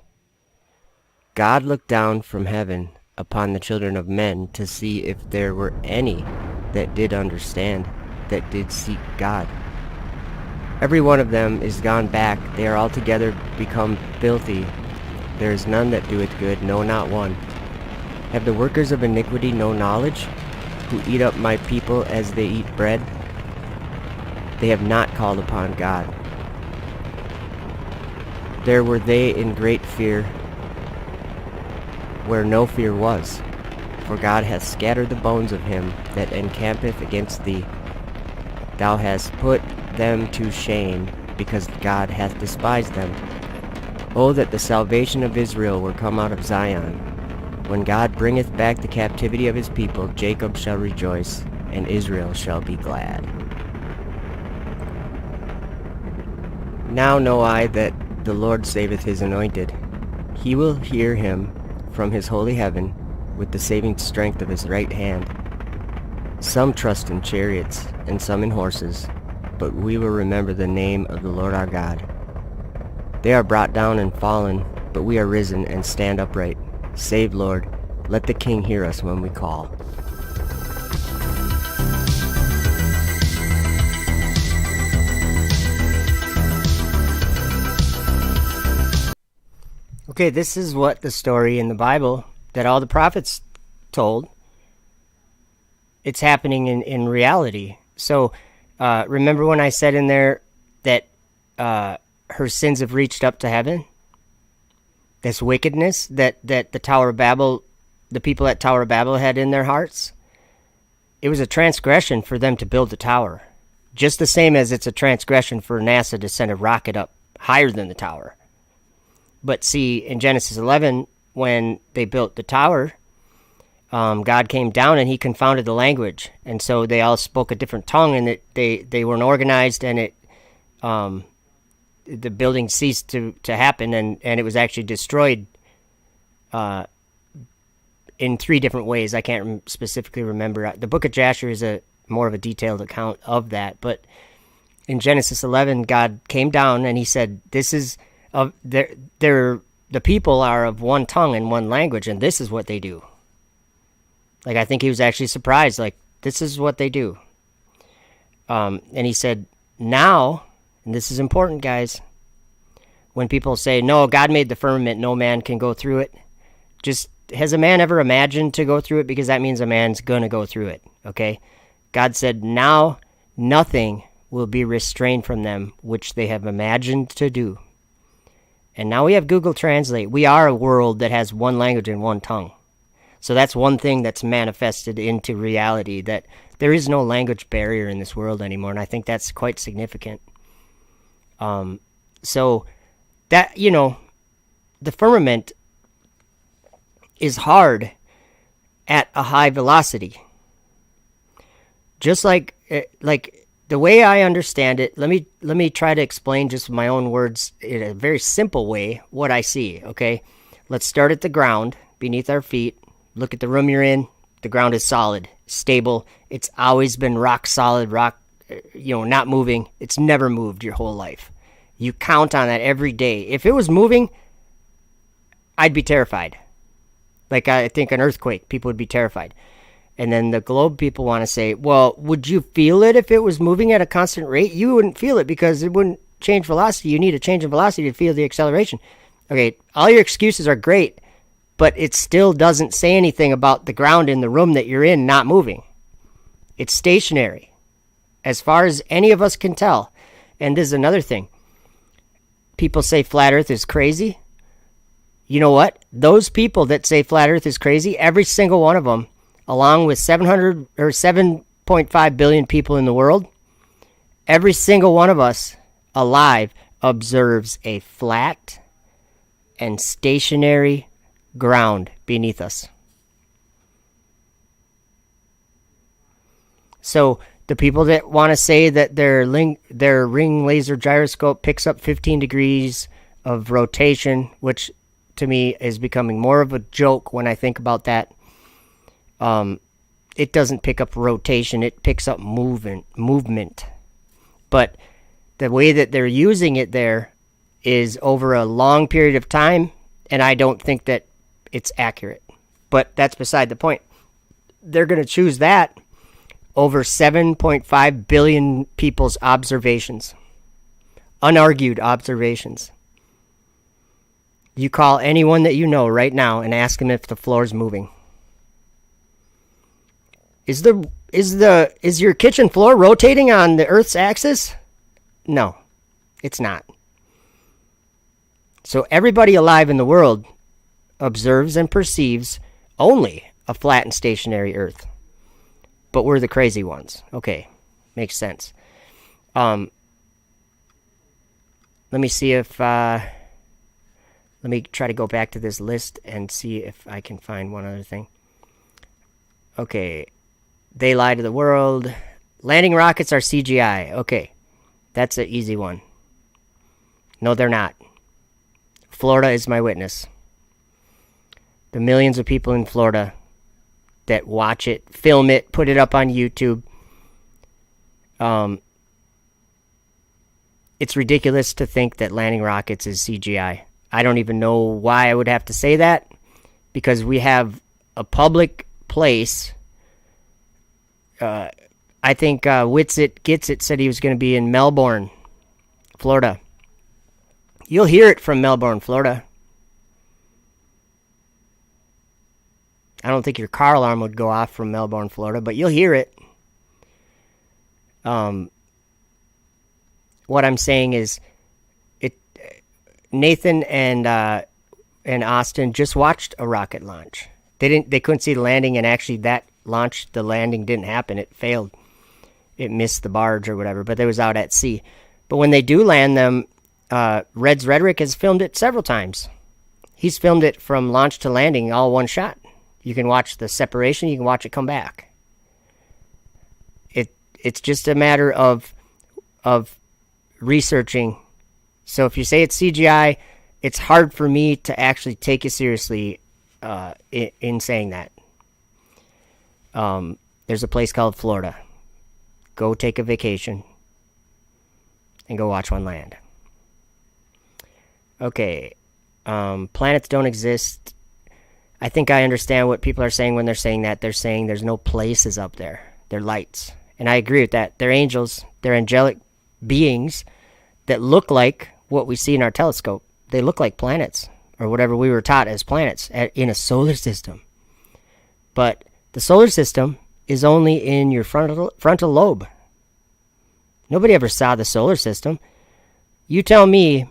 God looked down from heaven upon the children of men to see if there were any that did understand, that did seek God. Every one of them is gone back, they are altogether become filthy. There is none that doeth good, no, not one. Have the workers of iniquity no knowledge, who eat up my people as they eat bread? They have not called upon God. There were they in great fear, where no fear was. For God hath scattered the bones of him that encampeth against thee. Thou hast put them to shame, because God hath despised them. Oh, that the salvation of Israel were come out of Zion. When God bringeth back the captivity of his people, Jacob shall rejoice, and Israel shall be glad. Now know I that the Lord saveth his anointed. He will hear him from his holy heaven with the saving strength of his right hand. Some trust in chariots, and some in horses, but we will remember the name of the Lord our God. They are brought down and fallen, but we are risen and stand upright. Save, Lord, let the King hear us when we call. Okay, this is what the story in the Bible that all the prophets told. It's happening in reality. So, remember when I said in there that her sins have reached up to heaven? This wickedness that the Tower of Babel, the people at Tower of Babel had in their hearts? It was a transgression for them to build the tower. Just the same as it's a transgression for NASA to send a rocket up higher than the tower. But see, in Genesis 11, when they built the tower, God came down and he confounded the language. And so they all spoke a different tongue, and they weren't organized, and the building ceased to happen, and it was actually destroyed in 3 different ways. I can't specifically remember. The book of Jasher is more of a detailed account of that. But in Genesis 11, God came down and he said, "This is the people are of one tongue and one language, and this is what they do." Like, I think he was actually surprised. Like, this is what they do. And he said, now, and this is important, guys, when people say, no, God made the firmament, no man can go through it. Just, has a man ever imagined to go through it? Because that means a man's going to go through it, okay? God said, now nothing will be restrained from them, which they have imagined to do. And now we have Google Translate. We are a world that has one language and one tongue. So that's one thing that's manifested into reality, that there is no language barrier in this world anymore, and I think that's quite significant. So that, the firmament is hard at a high velocity. Just like the way I understand it, let me try to explain just my own words in a very simple way what I see, okay? Let's start at the ground beneath our feet. Look at the room you're in. The ground is solid, stable. It's always been rock solid, not moving. It's never moved your whole life. You count on that every day. If it was moving, I'd be terrified. Like, I think an earthquake, people would be terrified. And then the globe people want to say, well, would you feel it if it was moving at a constant rate? You wouldn't feel it because it wouldn't change velocity. You need a change in velocity to feel the acceleration. Okay, all your excuses are great, but it still doesn't say anything about the ground in the room that you're in not moving. It's stationary, as far as any of us can tell. And this is another thing. People say flat earth is crazy. You know what? Those people that say flat earth is crazy, every single one of them, along with 7.5 billion people in the world, every single one of us alive observes a flat and stationary ground beneath us. So the people that want to say that their ring laser gyroscope picks up 15 degrees of rotation, which to me is becoming more of a joke when I think about that. It doesn't pick up rotation, it picks up movement. But the way that they're using it there is over a long period of time, and I don't think that it's accurate. But that's beside the point. They're going to choose that over 7.5 billion people's observations. Unargued observations. You call anyone that you know right now and ask them if the floor is moving. Is your kitchen floor rotating on the Earth's axis? No, it's not. So everybody alive in the world observes and perceives only a flat and stationary Earth. But we're the crazy ones. Okay, makes sense. Let me see if... let me try to go back to this list and see if I can find one other thing. Okay, they lie to the world. Landing rockets are CGI. Okay, that's an easy one. No, they're not. Florida is my witness. The millions of people in Florida that watch it, film it, put it up on YouTube. It's ridiculous to think that landing rockets is CGI. I don't even know why I would have to say that, because we have a public place. I think Witsit Gets It said he was going to be in Melbourne, Florida. You'll hear it from Melbourne, Florida. I don't think your car alarm would go off from Melbourne, Florida, but you'll hear it. What I'm saying is, Nathan and Austin just watched a rocket launch. They couldn't see the landing, and actually that launch, the landing didn't happen. It failed. It missed the barge or whatever, but they was out at sea. But when they do land them, Red's Rhetoric has filmed it several times. He's filmed it from launch to landing, all one shot. You can watch the separation, you can watch it come back. It's just a matter of researching. So if you say it's CGI, it's hard for me to actually take you seriously in saying that. There's a place called Florida. Go take a vacation and go watch one land. Okay. Planets don't exist. I think I understand what people are saying when they're saying that. They're saying there's no places up there. They're lights. And I agree with that. They're angels. They're angelic beings that look like what we see in our telescope. They look like planets, or whatever we were taught as planets in a solar system. But the solar system is only in your frontal lobe. Nobody ever saw the solar system. You tell me,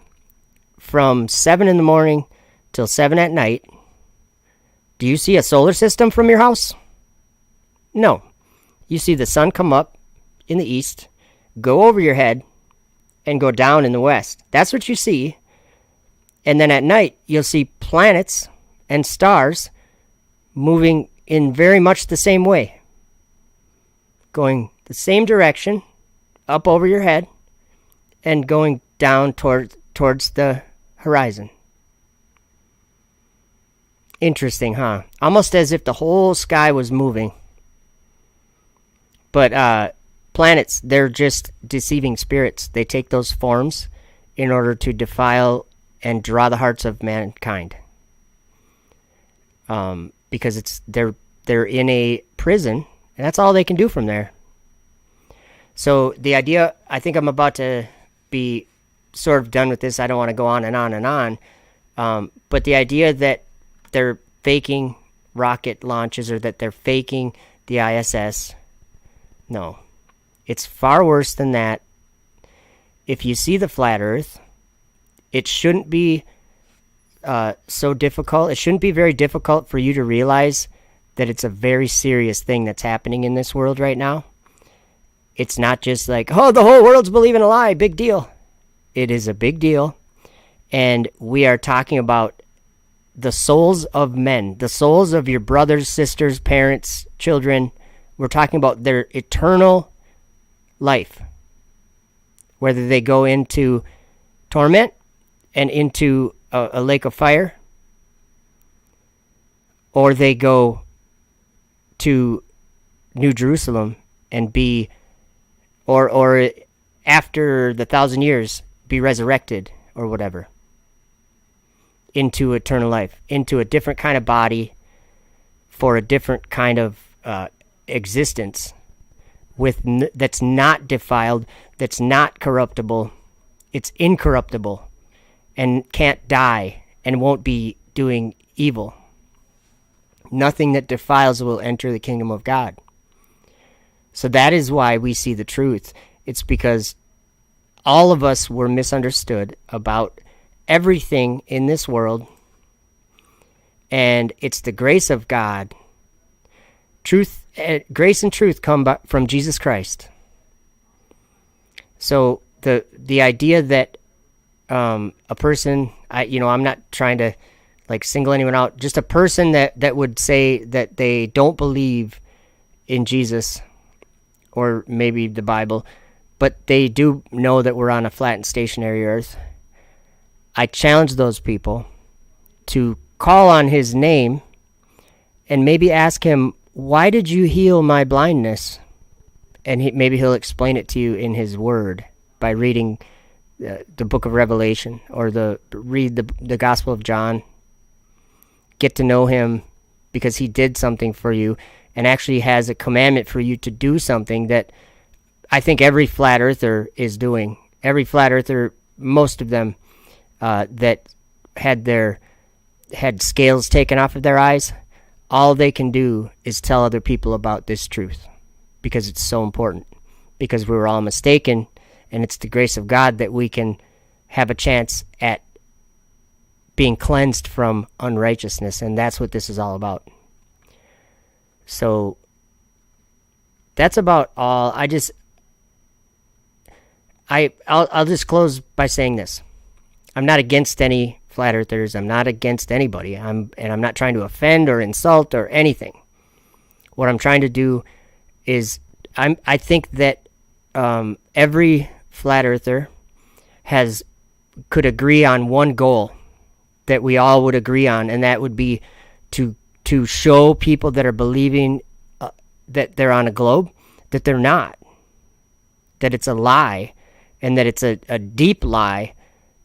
from 7 in the morning till 7 at night, do you see a solar system from your house? No. You see the sun come up in the east, go over your head, and go down in the west. That's what you see. And then at night, you'll see planets and stars moving in very much the same way. Going the same direction, up over your head, and going down towards the horizon. Interesting, huh? Almost as if the whole sky was moving. But planets, they're just deceiving spirits. They take those forms in order to defile and draw the hearts of mankind. Because they're in a prison, and that's all they can do from there. So the idea, I think I'm about to be sort of done with this. I don't want to go on and on and on. But the idea that they're faking rocket launches, or that they're faking the ISS, no. It's far worse than that. If you see the flat Earth, it shouldn't be so difficult. It shouldn't be very difficult for you to realize that it's a very serious thing that's happening in this world right now. It's not just like, oh, the whole world's believing a lie, big deal. It is a big deal. And we are talking about the souls of men, the souls of your brothers, sisters, parents, children, We're talking about their eternal life. Whether they go into torment and into a lake of fire, or they go to New Jerusalem and be, or after the 1,000 years, be resurrected or whatever, into eternal life, into a different kind of body for a different kind of existence that's not defiled, that's not corruptible, it's incorruptible and can't die and won't be doing evil. Nothing that defiles will enter the kingdom of God. So that is why we see the truth. It's because all of us were misunderstood about everything in this world, and it's the grace of God. Truth, grace and truth come from Jesus Christ. So the idea that a person, I'm not trying to like single anyone out, just a person that would say that they don't believe in Jesus or maybe the Bible, but they do know that we're on a flat and stationary earth. I challenge those people to call on his name and maybe ask him, why did you heal my blindness? And maybe he'll explain it to you in his word by reading the book of Revelation, or read the Gospel of John. Get to know him because he did something for you and actually has a commandment for you to do something that I think every flat earther is doing. Every flat earther, most of them that had scales taken off of their eyes, all they can do is tell other people about this truth because it's so important, because we were all mistaken, and it's the grace of God that we can have a chance at being cleansed from unrighteousness, and that's what this is all about. So that's about all. I'll just close by saying this. I'm not against any flat earthers. I'm not against anybody. I'm not trying to offend or insult or anything. What I'm trying to do is I think that every flat earther could agree on one goal that we all would agree on, and that would be to show people that are believing that they're on a globe that they're not, that it's a lie, and that it's a deep lie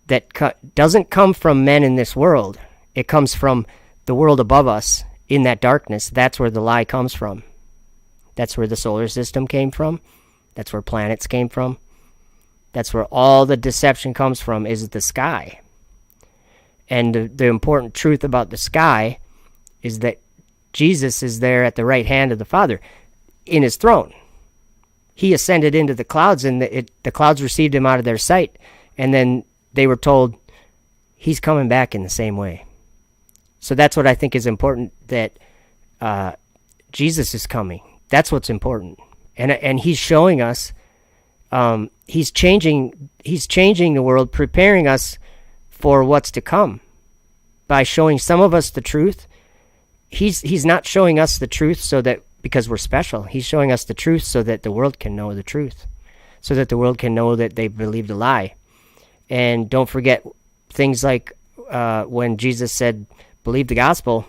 that doesn't come from men in this world. It comes from the world above us in that darkness. That's where the lie comes from. That's where the solar system came from. That's where planets came from. That's where all the deception comes from, is the sky. And the important truth about the sky is that Jesus is there at the right hand of the Father in his throne. He ascended into the clouds, and the clouds received him out of their sight. And then they were told he's coming back in the same way. So that's what I think is important, that Jesus is coming. That's what's important. And he's showing us, he's changing the world, preparing us for what's to come by showing some of us the truth. He's not showing us the truth so that because we're special. He's showing us the truth so that the world can know the truth, so that the world can know that they believed a lie. And don't forget things like when Jesus said, believe the gospel,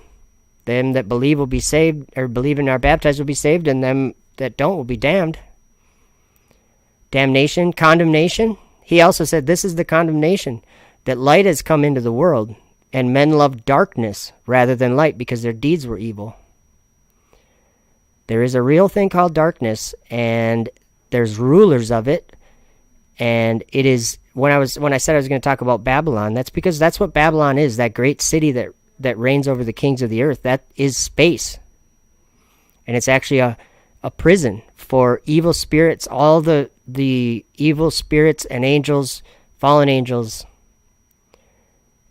them that believe will be saved, or believe and are baptized will be saved, and them that don't will be damned. Damnation, condemnation. He also said, this is the condemnation, that light has come into the world, and men love darkness rather than light because their deeds were evil. There is a real thing called darkness, and there's rulers of it. And it is, when I said I was going to talk about Babylon, that's because that's what Babylon is, that great city that reigns over the kings of the earth. That is space. And it's actually a prison for evil spirits, all the evil spirits and angels, fallen angels.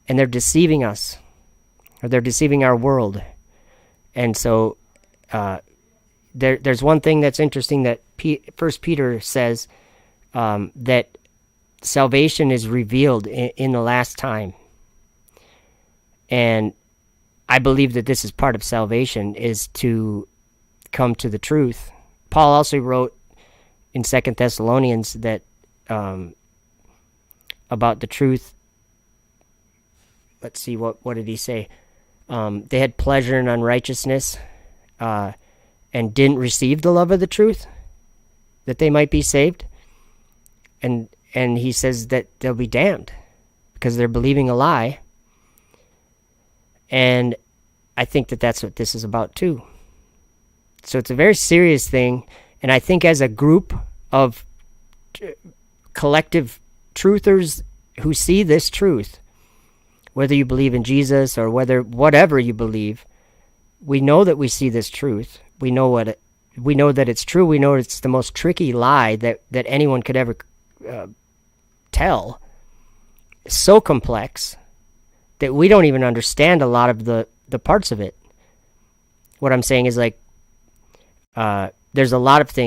And they're deceiving us, or they're deceiving our world. And so there's one thing that's interesting that First Peter says, that salvation is revealed in the last time. And I believe that this is part of salvation, is to come to the truth Paul also wrote in 2 Thessalonians that about the truth. Let's see, what did he say? They had pleasure in unrighteousness and didn't receive the love of the truth, that they might be saved. And he says that they'll be damned because they're believing a lie. And I think that that's what this is about too. So it's a very serious thing. And I think as a group of collective truthers who see this truth, whether you believe in Jesus or whatever you believe, we know that we see this truth. We know that it's true. We know it's the most tricky lie that anyone could ever tell. It's so complex that we don't even understand a lot of the parts of it. What I'm saying is like, there's a lot of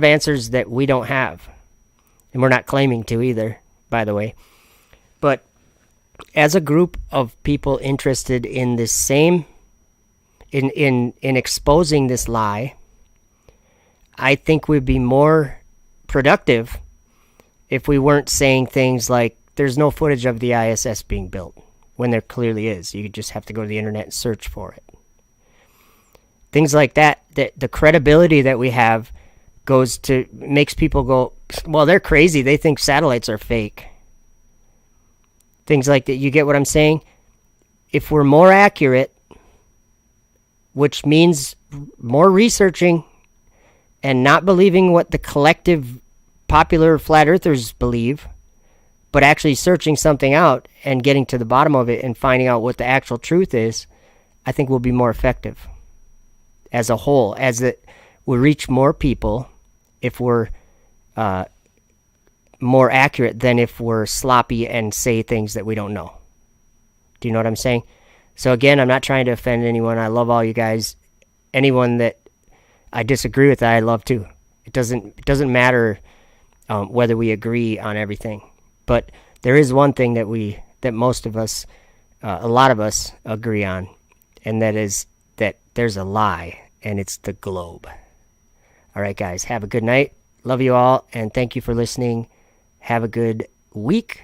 answers that we don't have. And we're not claiming to either, by the way. But as a group of people interested in this same, in exposing this lie, I think we'd be more productive if we weren't saying things like, there's no footage of the ISS being built, when there clearly is. You just have to go to the internet and search for it. Things like that the credibility that we have makes people go, well, they're crazy. They think satellites are fake. Things like that. You get what I'm saying? If we're more accurate, which means more researching and not believing what the collective popular flat earthers believe, but actually searching something out and getting to the bottom of it and finding out what the actual truth is, I think we'll be more effective as a whole, we reach more people if we're more accurate than if we're sloppy and say things that we don't know. Do you know what I'm saying? So again, I'm not trying to offend anyone. I love all you guys. Anyone that I disagree with, I love too. It doesn't matter whether we agree on everything. But there is one thing that most of us, a lot of us agree on, and that is that there's a lie, and it's the globe. All right, guys, have a good night. Love you all, and thank you for listening. Have a good week.